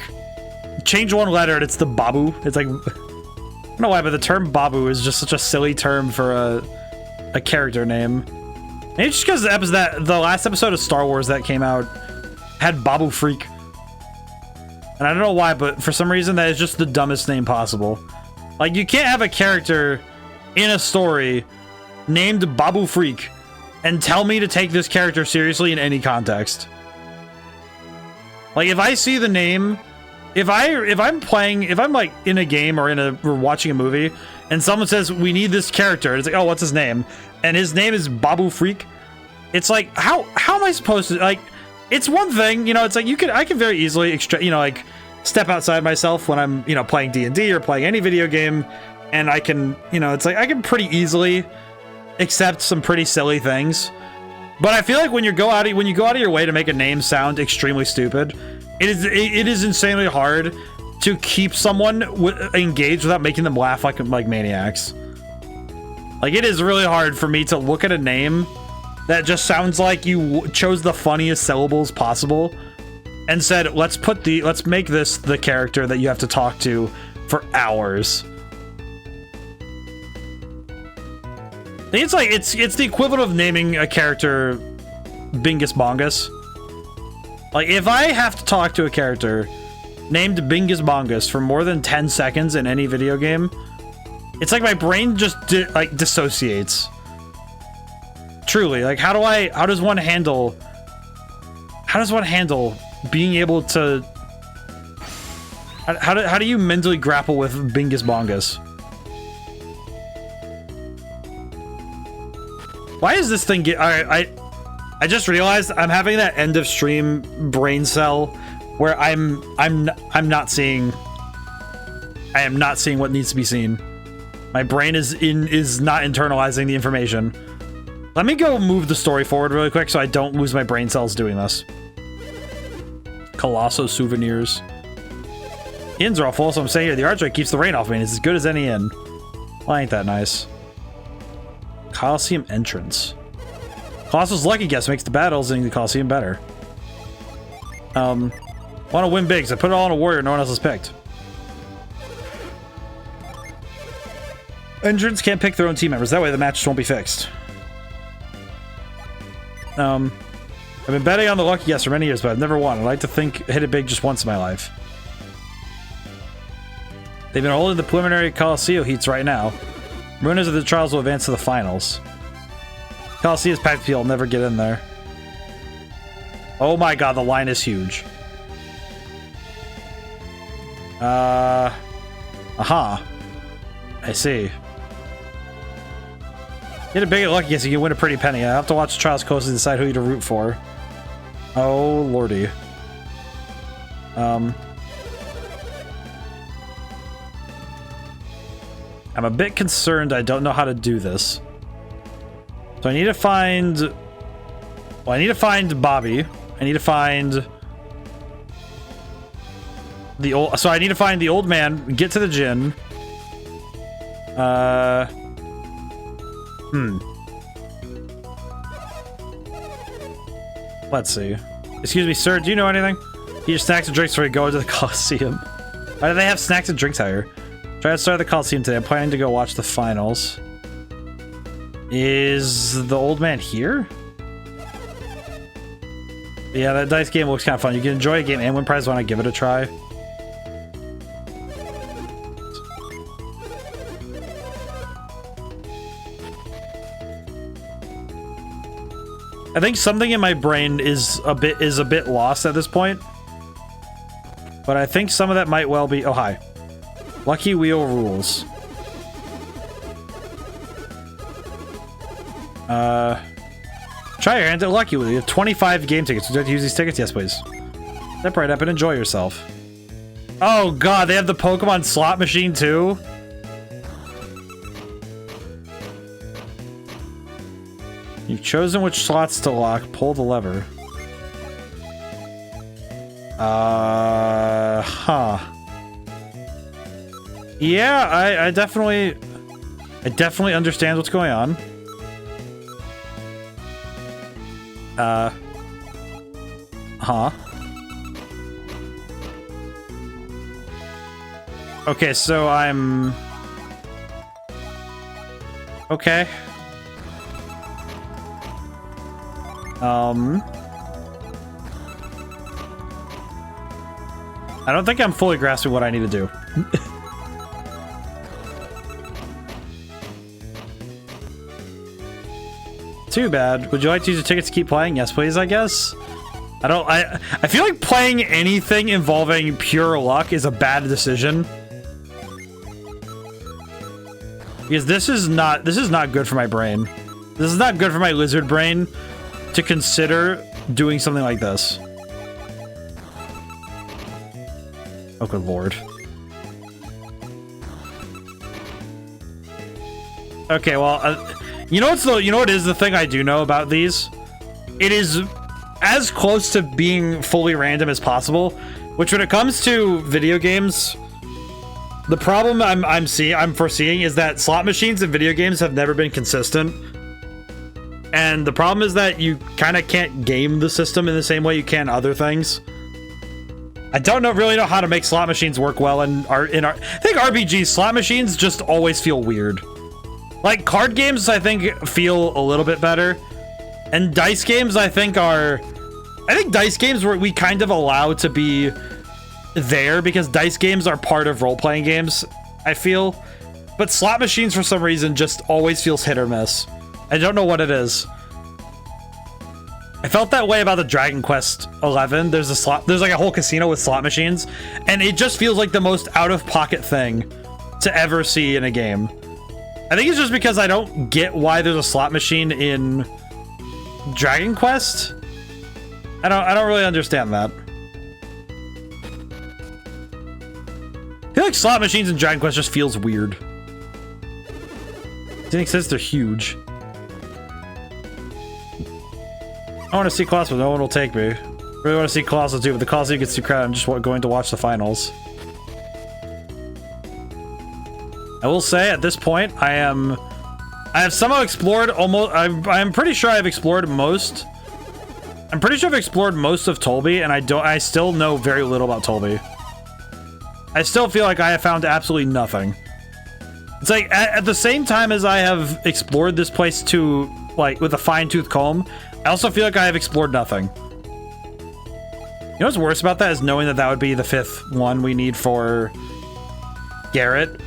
change one letter and it's the Babu. It's like I don't know why, but the term Babu is just such a silly term for a character name. Maybe just because the last episode of Star Wars that came out had Babu Freak. And I don't know why, but for some reason that is just the dumbest name possible. Like, you can't have a character in a story named Babu Freak and tell me to take this character seriously in any context. Like, if I see the name, if I'm like in a game or watching a movie, and someone says, we need this character. It's like, oh, what's his name? And his name is Babu Freak. It's like, how am I supposed to, like, it's one thing, you know, it's like, I can very easily, like, step outside myself when I'm, you know, playing D&D or playing any video game, and I can, you know, it's like, I can pretty easily accept some pretty silly things. But I feel like when you go out of your way to make a name sound extremely stupid, it is insanely hard to keep someone engaged without making them laugh like maniacs. Like, it is really hard for me to look at a name that just sounds like you chose the funniest syllables possible and said, let's make this the character that you have to talk to for hours. I think it's like, it's the equivalent of naming a character Bingus Bongus. Like, if I have to talk to a character named Bingus Bongus for more than 10 seconds in any video game, it's like my brain just dissociates. Truly, like, how does one handle being able to, how do you mentally grapple with Bingus Bongus? Why is this thing I just realized I'm having that end of stream brain cell where I am not seeing what needs to be seen. My brain is not internalizing the information. Let me go move the story forward really quick so I don't lose my brain cells doing this. Colosso souvenirs. Inns are all full, so I'm saying here the archway keeps the rain off me, and it's as good as any inn. Well, ain't that nice. Coliseum entrance. Colossus lucky guess makes the battles in the Coliseum better. Want to win big, so I put it all on a warrior no one else has picked. Entrants can't pick their own team members. That way the match won't be fixed. I've been betting on the lucky guess for many years, but I've never won. I'd like to hit it big just once in my life. They've been holding the preliminary Coliseum heats right now. Runners of the trials will advance to the finals. Coliseum's packed people will never get in there. Oh my god, the line is huge. Aha. I see. Get a big lucky guess, you can win a pretty penny. I have to watch the trials closely to decide who to root for. Oh lordy. I'm a bit concerned I don't know how to do this. So I need to find... Well, I need to find Bobby. I need to find... the old... So I need to find the old man, get to the Djinn. Let's see. Excuse me, sir, do you know anything? Eat your snacks and drinks before you go into the Coliseum. Why do they have snacks and drinks out here? Try to start the Coliseum today. I'm planning to go watch the finals. Is the old man here? Yeah, that dice game looks kind of fun. You can enjoy a game and win prizes when I give it a try. I think something in my brain is a bit lost at this point. But I think some of that might well be... Oh, hi. Lucky Wheel rules. Try your hand at Lucky Wheel. You have 25 game tickets. Would you like to use these tickets? Yes, please. Step right up and enjoy yourself. Oh, God. They have the Pokemon slot machine, too? You've chosen which slots to lock. Pull the lever. Huh. Yeah, I definitely understand what's going on. Huh. Okay, so I'm... Okay. I don't think I'm fully grasping what I need to do. Too bad. Would you like to use the tickets to keep playing? Yes, please, I guess. I feel like playing anything involving pure luck is a bad decision. Because this is not good for my brain. This is not good for my lizard brain to consider doing something like this. Oh, good lord. Okay, well, you know what is the thing I do know about these? It is as close to being fully random as possible, which when it comes to video games, the problem I'm foreseeing is that slot machines in video games have never been consistent. And the problem is that you kind of can't game the system in the same way you can other things. I don't really know how to make slot machines work well I think RPGs, slot machines just always feel weird. Like card games, I think feel a little bit better. And dice games, I think dice games where we kind of allow to be there because dice games are part of role-playing games, I feel. But slot machines, for some reason, just always feels hit or miss. I don't know what it is. I felt that way about the Dragon Quest 11. There's like a whole casino with slot machines, and it just feels like the most out-of-pocket thing to ever see in a game. I think it's just because I don't get why there's a slot machine in Dragon Quest. I don't really understand that. I feel like slot machines in Dragon Quest just feels weird. Didn't since they're huge. I want to see Colossal, but no one will take me. I really want to see Colossal too, but the Colossal gets too crowded. I'm just going to watch the finals. I will say at this point, I have somehow explored almost. I'm pretty sure I've explored most. I'm pretty sure I've explored most of Tolby, and I still know very little about Tolby. I still feel like I have found absolutely nothing. It's like at the same time as I have explored this place to like with a fine-tooth comb, I also feel like I have explored nothing. You know what's worse about that is knowing that would be the 5th one we need for Garrett.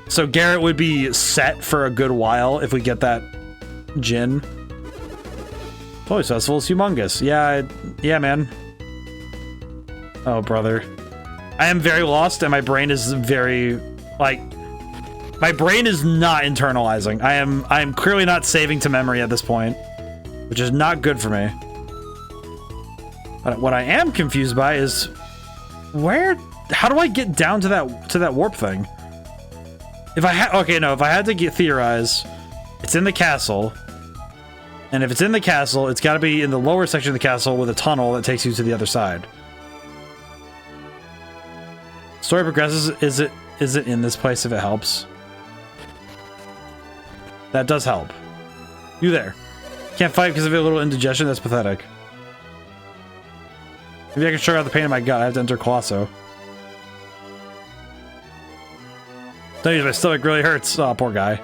So Garrett would be set for a good while if we get that Djinn. Toy Festival is humongous. Yeah, man. Oh, brother. I am very lost, and my brain is very, like... My brain is not internalizing. I am clearly not saving to memory at this point, which is not good for me. But what I am confused by is... How do I get down to that warp thing? If I had to theorize, it's in the castle. And if it's in the castle, it's got to be in the lower section of the castle with a tunnel that takes you to the other side. Story progresses. Is it in this place if it helps? That does help. You there. Can't fight because of a little indigestion? That's pathetic. Maybe I can sugar out the pain in my gut. I have to enter Colosso. Don't use my stomach really hurts. Oh, poor guy.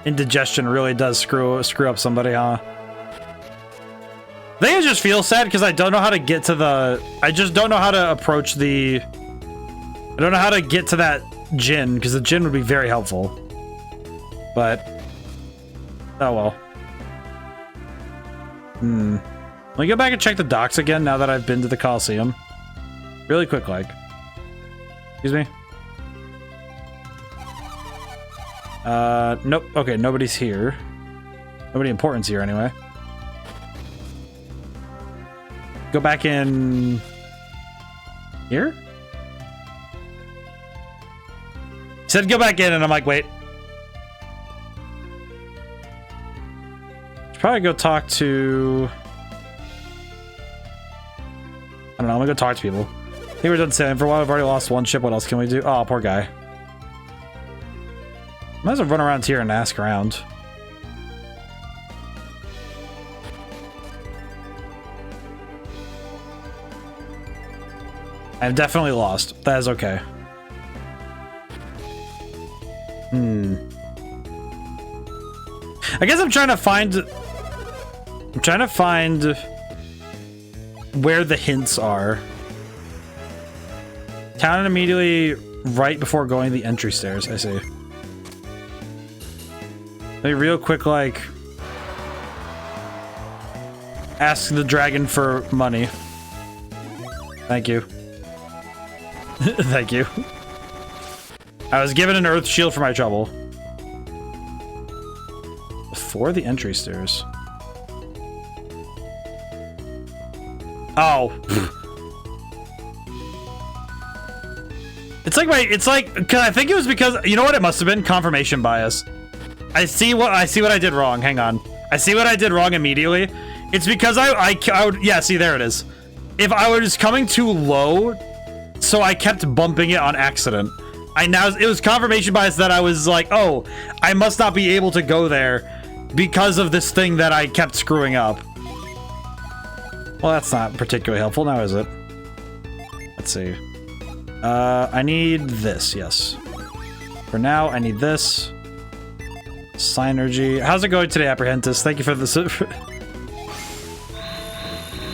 Indigestion really does screw up somebody, huh? I think I just feel sad because I don't know how to get to the... I just don't know how to approach the... I don't know how to get to that Djinn, because the Djinn would be very helpful. But... oh well. Let me go back and check the docks again now that I've been to the Coliseum. Really quick, like. Excuse me? Nope. Okay, nobody's here. Nobody important's here anyway. Go back in... here? He said go back in, and I'm like, wait. Should probably go talk to... I don't know, I'm gonna go talk to people. I think we're done sailing for a while. I've already lost one ship. What else can we do? Oh, poor guy. Might as well run around here and ask around. I'm definitely lost. That is okay. I guess I'm trying to find where the hints are. Town immediately right before going the entry stairs. I see. Maybe real quick, like, ask the dragon for money. Thank you. Thank you. I was given an earth shield for my trouble. before the entry stairs. Oh. It's like cause I think it was because, you know what, it must have been confirmation bias. I see what I did wrong. Hang on. I see what I did wrong immediately. It's because I would, yeah, see, there it is. If I was coming too low, so I kept bumping it on accident. It was confirmation bias that I was like, oh, I must not be able to go there because of this thing that I kept screwing up. Well, that's not particularly helpful now, is it? Let's see. I need this, yes. For now, I need this. Synergy. How's it going today, Apprehentus? Thank you for this. Thank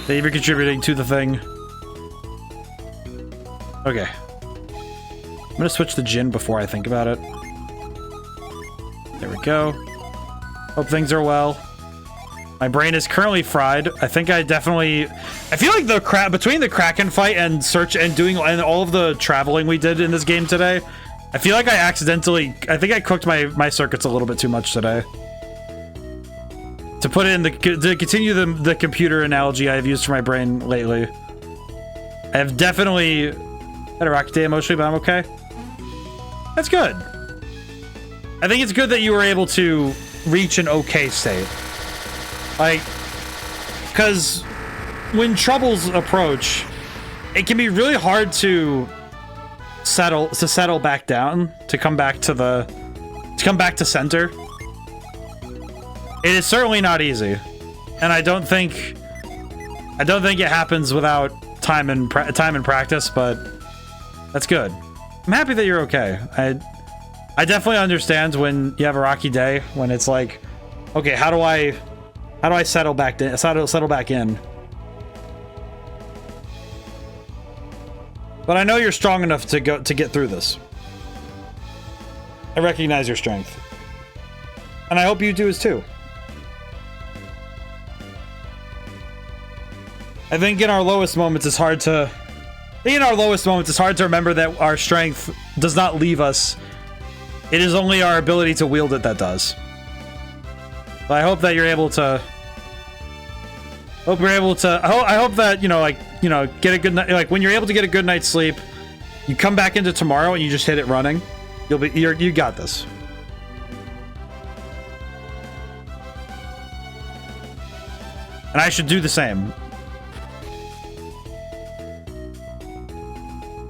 you for contributing to the thing. Okay. I'm gonna switch to Djinn before I think about it. There we go. Hope things are well. My brain is currently fried. I think I feel like between the Kraken fight and doing all of the traveling we did in this game today, I feel like I think I cooked my circuits a little bit too much today. To put it in to continue the computer analogy I've used for my brain lately. I have definitely had a rocky day emotionally, but I'm okay. That's good. I think it's good that you were able to reach an okay state. Like, because when troubles approach, it can be really hard to settle back down, to come back to center. It is certainly not easy, and I don't think it happens without time and practice. But that's good. I'm happy that you're okay. I definitely understand when you have a rocky day, when it's like, okay, how do I settle back in? But I know you're strong enough to get through this. I recognize your strength, and I hope you do as too. I think in our lowest moments, it's hard to remember that our strength does not leave us. It is only our ability to wield it that does. But I hope that you're able to. I hope that get a good night. Like when you're able to get a good night's sleep, you come back into tomorrow and you just hit it running. You got this. And I should do the same.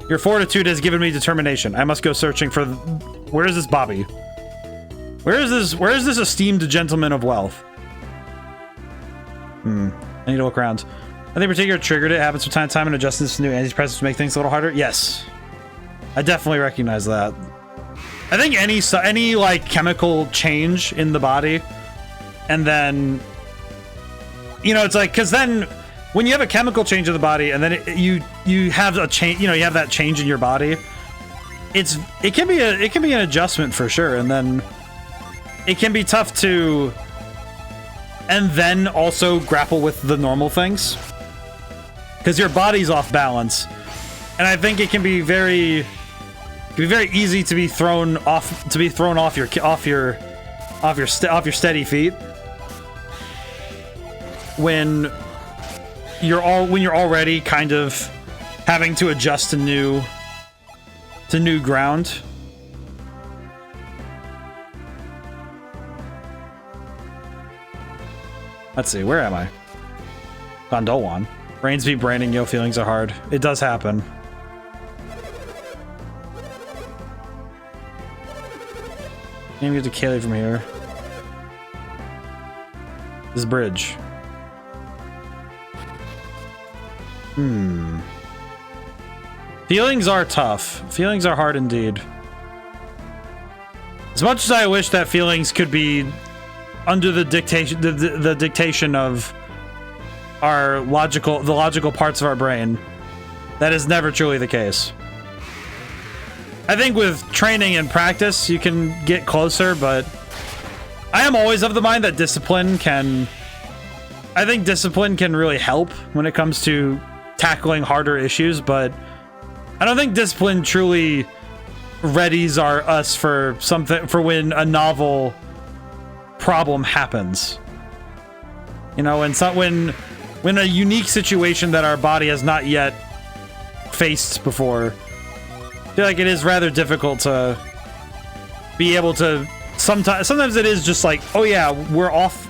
Your fortitude has given me determination. I must go searching for... Where is this Bobby? Where is this esteemed gentleman of wealth? I need to look around. Anything particular triggered it? Happens from time to time, and adjustments to new antidepressants to make things a little harder? Yes. I definitely recognize that. I think any like chemical change in the body, and then... it's like, because then... When you have a chemical change in the body, and then you have a change, you have that change in your body. It can be an adjustment for sure, and then it can be tough to, and then also grapple with the normal things, because your body's off balance, and I think it can be very easy to be thrown off your steady feet when you're already kind of having to adjust to new ground. Let's see, where am I? Gondolwan. Brains be braining, yo, feelings are hard. It does happen. Can't get to Kaylee from here. This bridge. Feelings are tough. Feelings are hard indeed. As much as I wish that feelings could be under the dictation of the logical parts of our brain, that is never truly the case. I think with training and practice, you can get closer, but I am always of the mind that discipline can really help when it comes to tackling harder issues, but I don't think discipline truly readies us for when a novel problem happens. You know, when a unique situation that our body has not yet faced before, I feel like it is rather difficult to be able to. Sometimes it is just like, oh yeah, we're off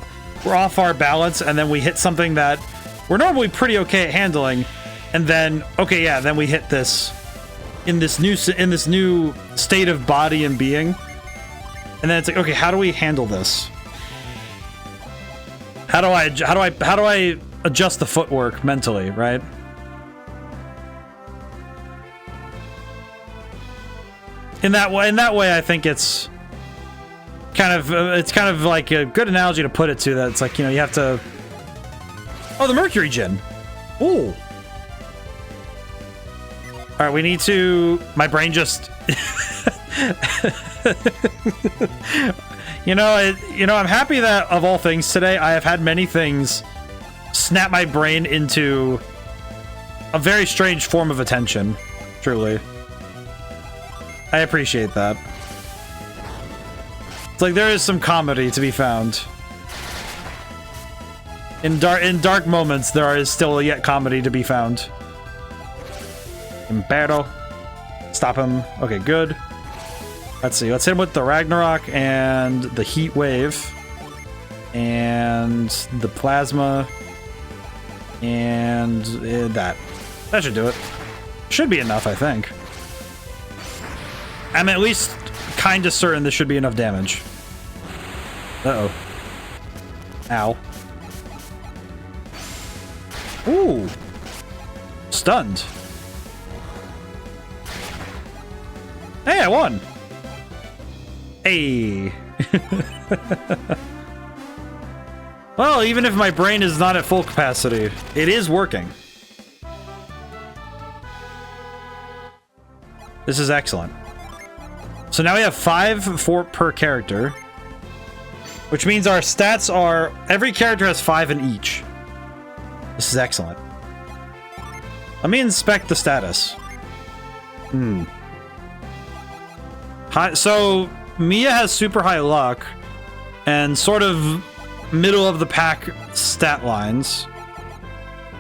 our balance, and then we hit something that we're normally pretty okay at handling, and then okay, yeah, then we hit this in this new state of body and being, and then it's like, okay, how do we handle this? How do I adjust the footwork mentally, right? In that way, I think it's kind of like a good analogy to put it to. That it's like, you know, you have to. Oh, the Mercury Djinn. Ooh. All right, we need to. My brain just. You know, I'm happy that of all things today, I have had many things snap my brain into a very strange form of attention. Truly. I appreciate that. It's like there is some comedy to be found. In dark moments, there is still yet comedy to be found. In battle. Stop him. Okay, good. Let's see. Let's hit him with the Ragnarok and the Heat Wave. And the Plasma. And that. That should do it. Should be enough, I think. I'm at least kind of certain this should be enough damage. Uh-oh. Ow. Ooh. Stunned. Hey, I won. Hey. Well, even if my brain is not at full capacity, it is working. This is excellent. So now we have 5 per character, which means our stats are, every character has 5 in each. This is excellent. Let me inspect the status. So Mia has super high luck and sort of middle of the pack stat lines.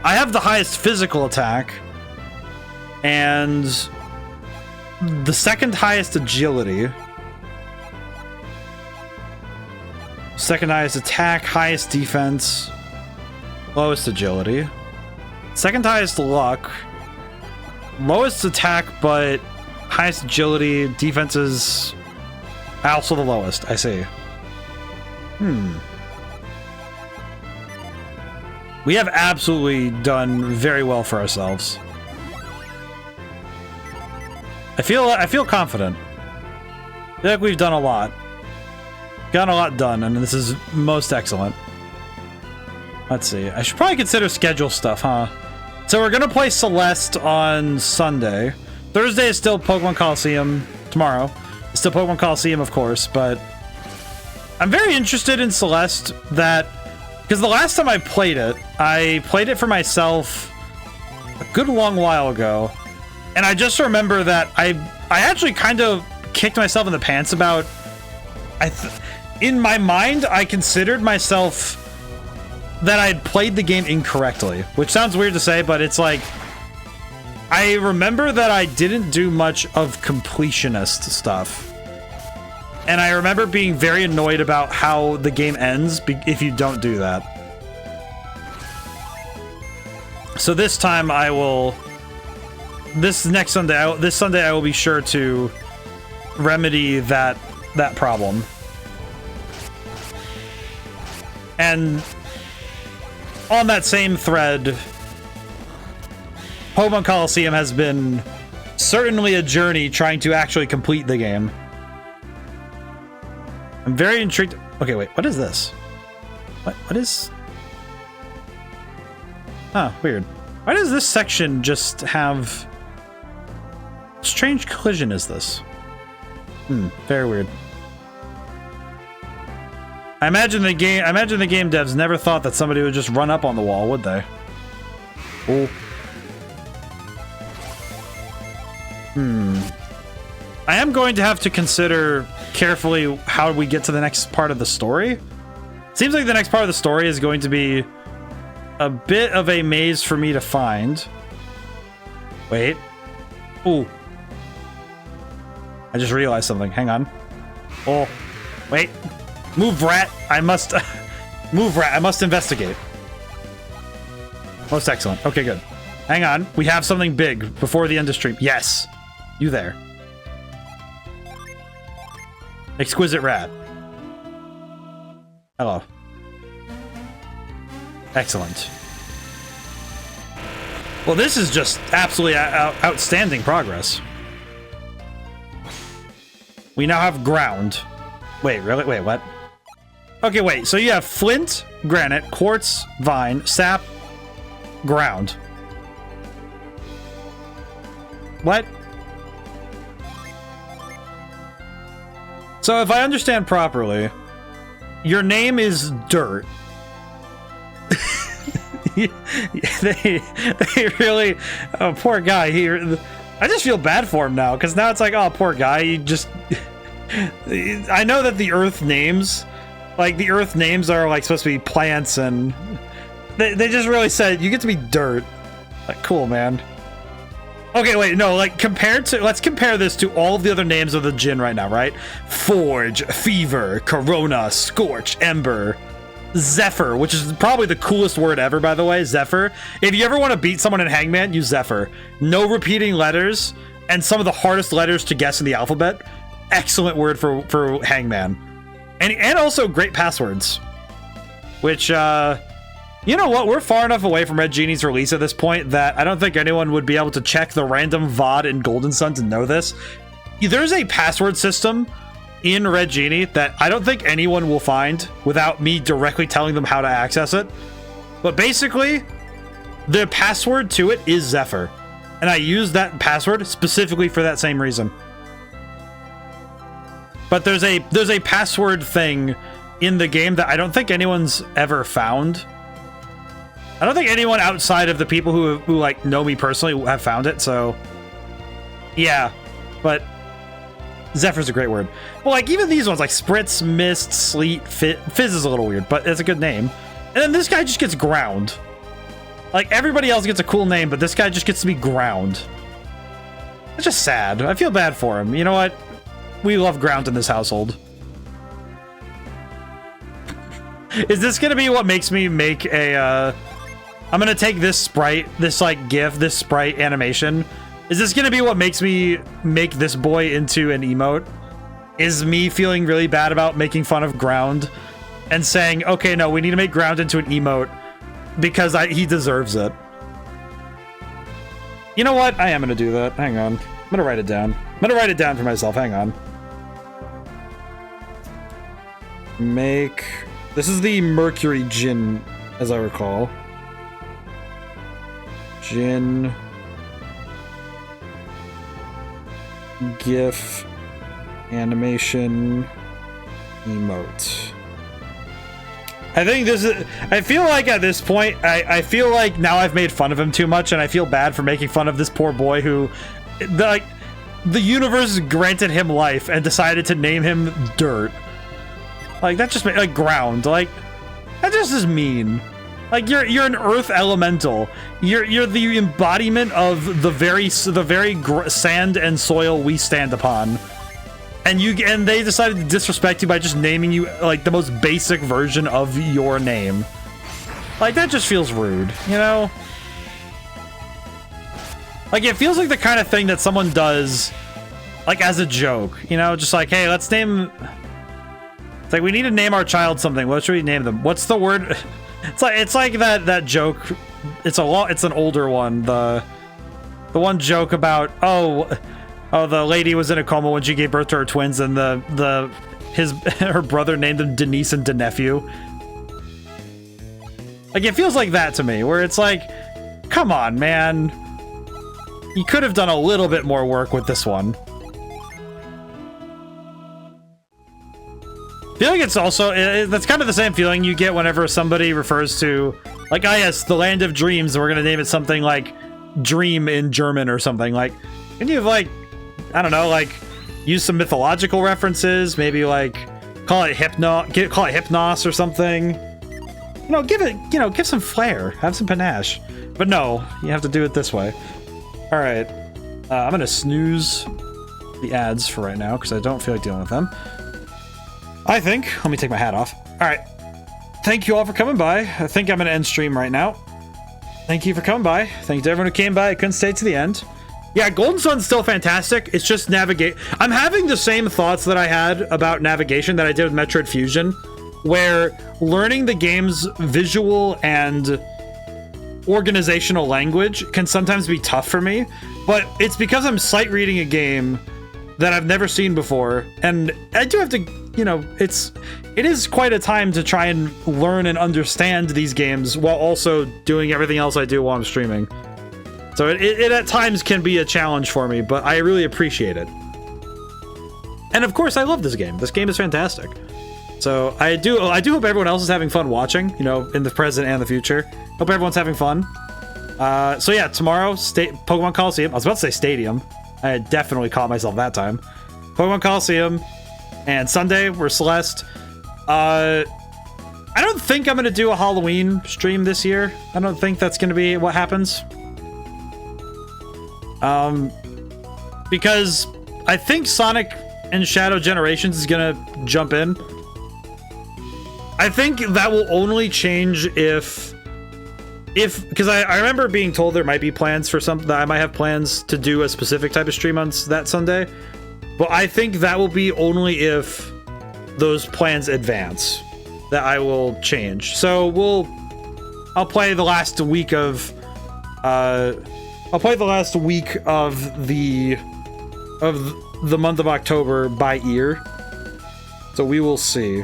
I have the highest physical attack and the second highest agility. Second highest attack, highest defense, lowest agility. Second highest luck. Lowest attack, but highest agility. Defense is also the lowest, I see. We have absolutely done very well for ourselves. I feel confident. I feel like we've done a lot. Gotten a lot done, and this is most excellent. Let's see. I should probably consider schedule stuff, huh? So we're gonna play Celeste on Sunday. Thursday is still Pokemon Coliseum. Tomorrow is still Pokemon Coliseum, of course, but I'm very interested in Celeste because the last time I played it for myself a good long while ago. And I just remember that I actually kind of kicked myself in the pants about... in my mind, I considered myself that I had played the game incorrectly. Which sounds weird to say, but it's like... I remember that I didn't do much of completionist stuff. And I remember being very annoyed about how the game ends if you don't do that. So this time I will... This Sunday I will be sure to remedy that problem. And on that same thread, Pokemon Coliseum has been certainly a journey trying to actually complete the game. I'm very intrigued. Okay, wait, what is this? What is... Huh, weird. Why does this section just have... Strange collision is this? Very weird. I imagine the game devs never thought that somebody would just run up on the wall, would they? Oh. I am going to have to consider carefully how we get to the next part of the story. Seems like the next part of the story is going to be a bit of a maze for me to find. Wait. Ooh. I just realized something. Hang on. Oh. Wait. Move, rat. I must... move, rat. I must investigate. Most excellent. Okay, good. Hang on. We have something big before the end of stream. Yes. You there. Exquisite rat. Hello. Excellent. Well, this is just absolutely outstanding progress. We now have ground. Wait, really? Wait, what? Okay, wait. So you have flint, granite, quartz, vine, sap, ground. What? So if I understand properly, your name is Dirt. they really... Oh, poor guy. I just feel bad for him now, because now it's like, oh, poor guy. He just... I know that the Earth names... Like, the Earth names are, like, supposed to be plants, and... They just really said, you get to be Dirt. Like, cool, man. Okay, wait, no, like, compared to... Let's compare this to all of the other names of the Djinn right now, right? Forge, Fever, Corona, Scorch, Ember... Zephyr, which is probably the coolest word ever, by the way. Zephyr. If you ever want to beat someone in Hangman, use Zephyr. No repeating letters, and some of the hardest letters to guess in the alphabet. Excellent word for Hangman. And also great passwords. Which, you know what? We're far enough away from Red Genie's release at this point that I don't think anyone would be able to check the random VOD in Golden Sun to know this. There's a password system in Red Genie that I don't think anyone will find without me directly telling them how to access it. But basically, the password to it is Zephyr. And I use that password specifically for that same reason. But there's a password thing in the game that I don't think anyone's ever found. I don't think anyone outside of the people who like know me personally have found it, so yeah. But Zephyr's a great word. Well, like, even these ones, like Spritz, Mist, Sleet, Fizz is a little weird, but it's a good name. And then this guy just gets Ground. Like, everybody else gets a cool name, but this guy just gets to be Ground. It's just sad. I feel bad for him. You know what? We love Ground in this household. Is this gonna be what makes me make a, I'm gonna take this sprite, this, like, GIF, this sprite animation. Is this gonna be what makes me make this boy into an emote? Is me feeling really bad about making fun of Ground and saying, okay, no, we need to make Ground into an emote because he deserves it. You know what? I am gonna do that. Hang on. I'm gonna write it down. I'm gonna write it down for myself. Hang on. Make... This is the Mercury Djinn, as I recall. Djinn... GIF animation emote. I think this is... I feel like at this point, I feel like now I've made fun of him too much, and I feel bad for making fun of this poor boy who... the universe granted him life and decided to name him Dirt. Like, that just... Like, Ground. Like, that just is mean. Like, you're an earth elemental. You're the embodiment of the very sand and soil we stand upon. And they decided to disrespect you by just naming you like the most basic version of your name. Like, that just feels rude, you know? Like, it feels like the kind of thing that someone does like as a joke, you know, just like, hey, let's name... It's like, we need to name our child something. What should we name them? What's the word? It's like that joke. It's an older one. The one joke about the lady was in a coma when she gave birth to her twins, and her brother named them Denise and Denephew. Like, it feels like that to me, where it's like, come on, man. You could have done a little bit more work with this one. I feel like it's also, that's kind of the same feeling you get whenever somebody refers to, like, ah, yes, the land of dreams, and we're gonna name it something like Dream in German or something. Like, can you have, like, I don't know, like, use some mythological references, maybe, like, Call it Hypnos or something. Give some flair. Have some panache. But no, you have to do it this way. All right. I'm gonna snooze the ads for right now because I don't feel like dealing with them. I think. Let me take my hat off. All right. Thank you all for coming by. I think I'm gonna end stream right now. Thank you for coming by. Thank you to everyone who came by. I couldn't stay to the end. Yeah, Golden Sun's still fantastic. It's just navigate. I'm having the same thoughts that I had about navigation that I did with Metroid Fusion, where learning the game's visual and organizational language can sometimes be tough for me, but it's because I'm sight reading a game that I've never seen before, and I do have to, it is quite a time to try and learn and understand these games while also doing everything else I do while I'm streaming. So it at times can be a challenge for me, but I really appreciate it. And of course, I love this game. This game is fantastic. So I do hope everyone else is having fun watching, in the present and the future. Hope everyone's having fun. So yeah, tomorrow, Pokemon Coliseum. I was about to say Stadium. I definitely caught myself that time. Pokemon Coliseum. And Sunday, we're Celeste. I don't think I'm going to do a Halloween stream this year. I don't think that's going to be what happens. Because I think Sonic and Shadow Generations is going to jump in. I think that will only change if because I remember being told there might be plans for something, that I might have plans to do a specific type of stream on that Sunday, but I think that will be only if those plans advance that I will change. So I'll play the last week of the month of October by ear. So we will see.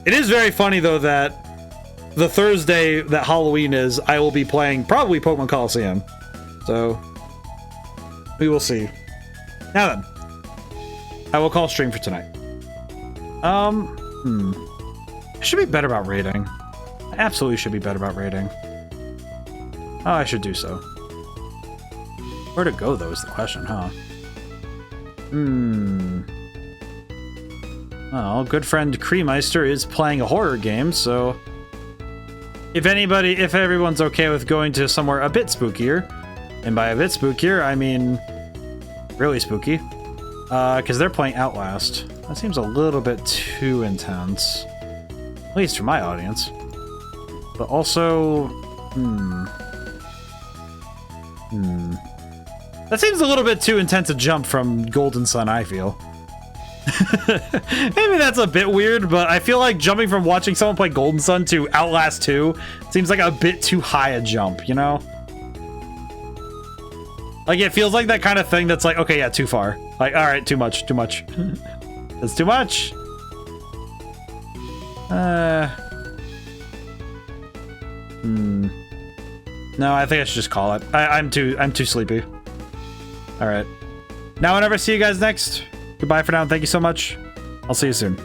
It is very funny though that the Thursday that Halloween is, I will be playing probably Pokemon Coliseum. So we will see. Now then, I will call stream for tonight. I should be better about rating. I absolutely should be better about rating. Oh, I should do so. Where to go though is the question, huh? Oh, good friend Creemeister is playing a horror game, so if everyone's okay with going to somewhere a bit spookier, and by a bit spookier, I mean really spooky, because they're playing Outlast. That seems a little bit too intense, at least for my audience. But also, that seems a little bit too intense a jump from Golden Sun, I feel. Maybe that's a bit weird, but I feel like jumping from watching someone play Golden Sun to Outlast 2 seems like a bit too high a jump, you know? Like, it feels like that kind of thing that's like, okay, yeah, too far. Like, alright, too much. That's too much. No, I think I should just call it. I'm too sleepy. Alright. Now, whenever I see you guys next, goodbye for now, and thank you so much. I'll see you soon.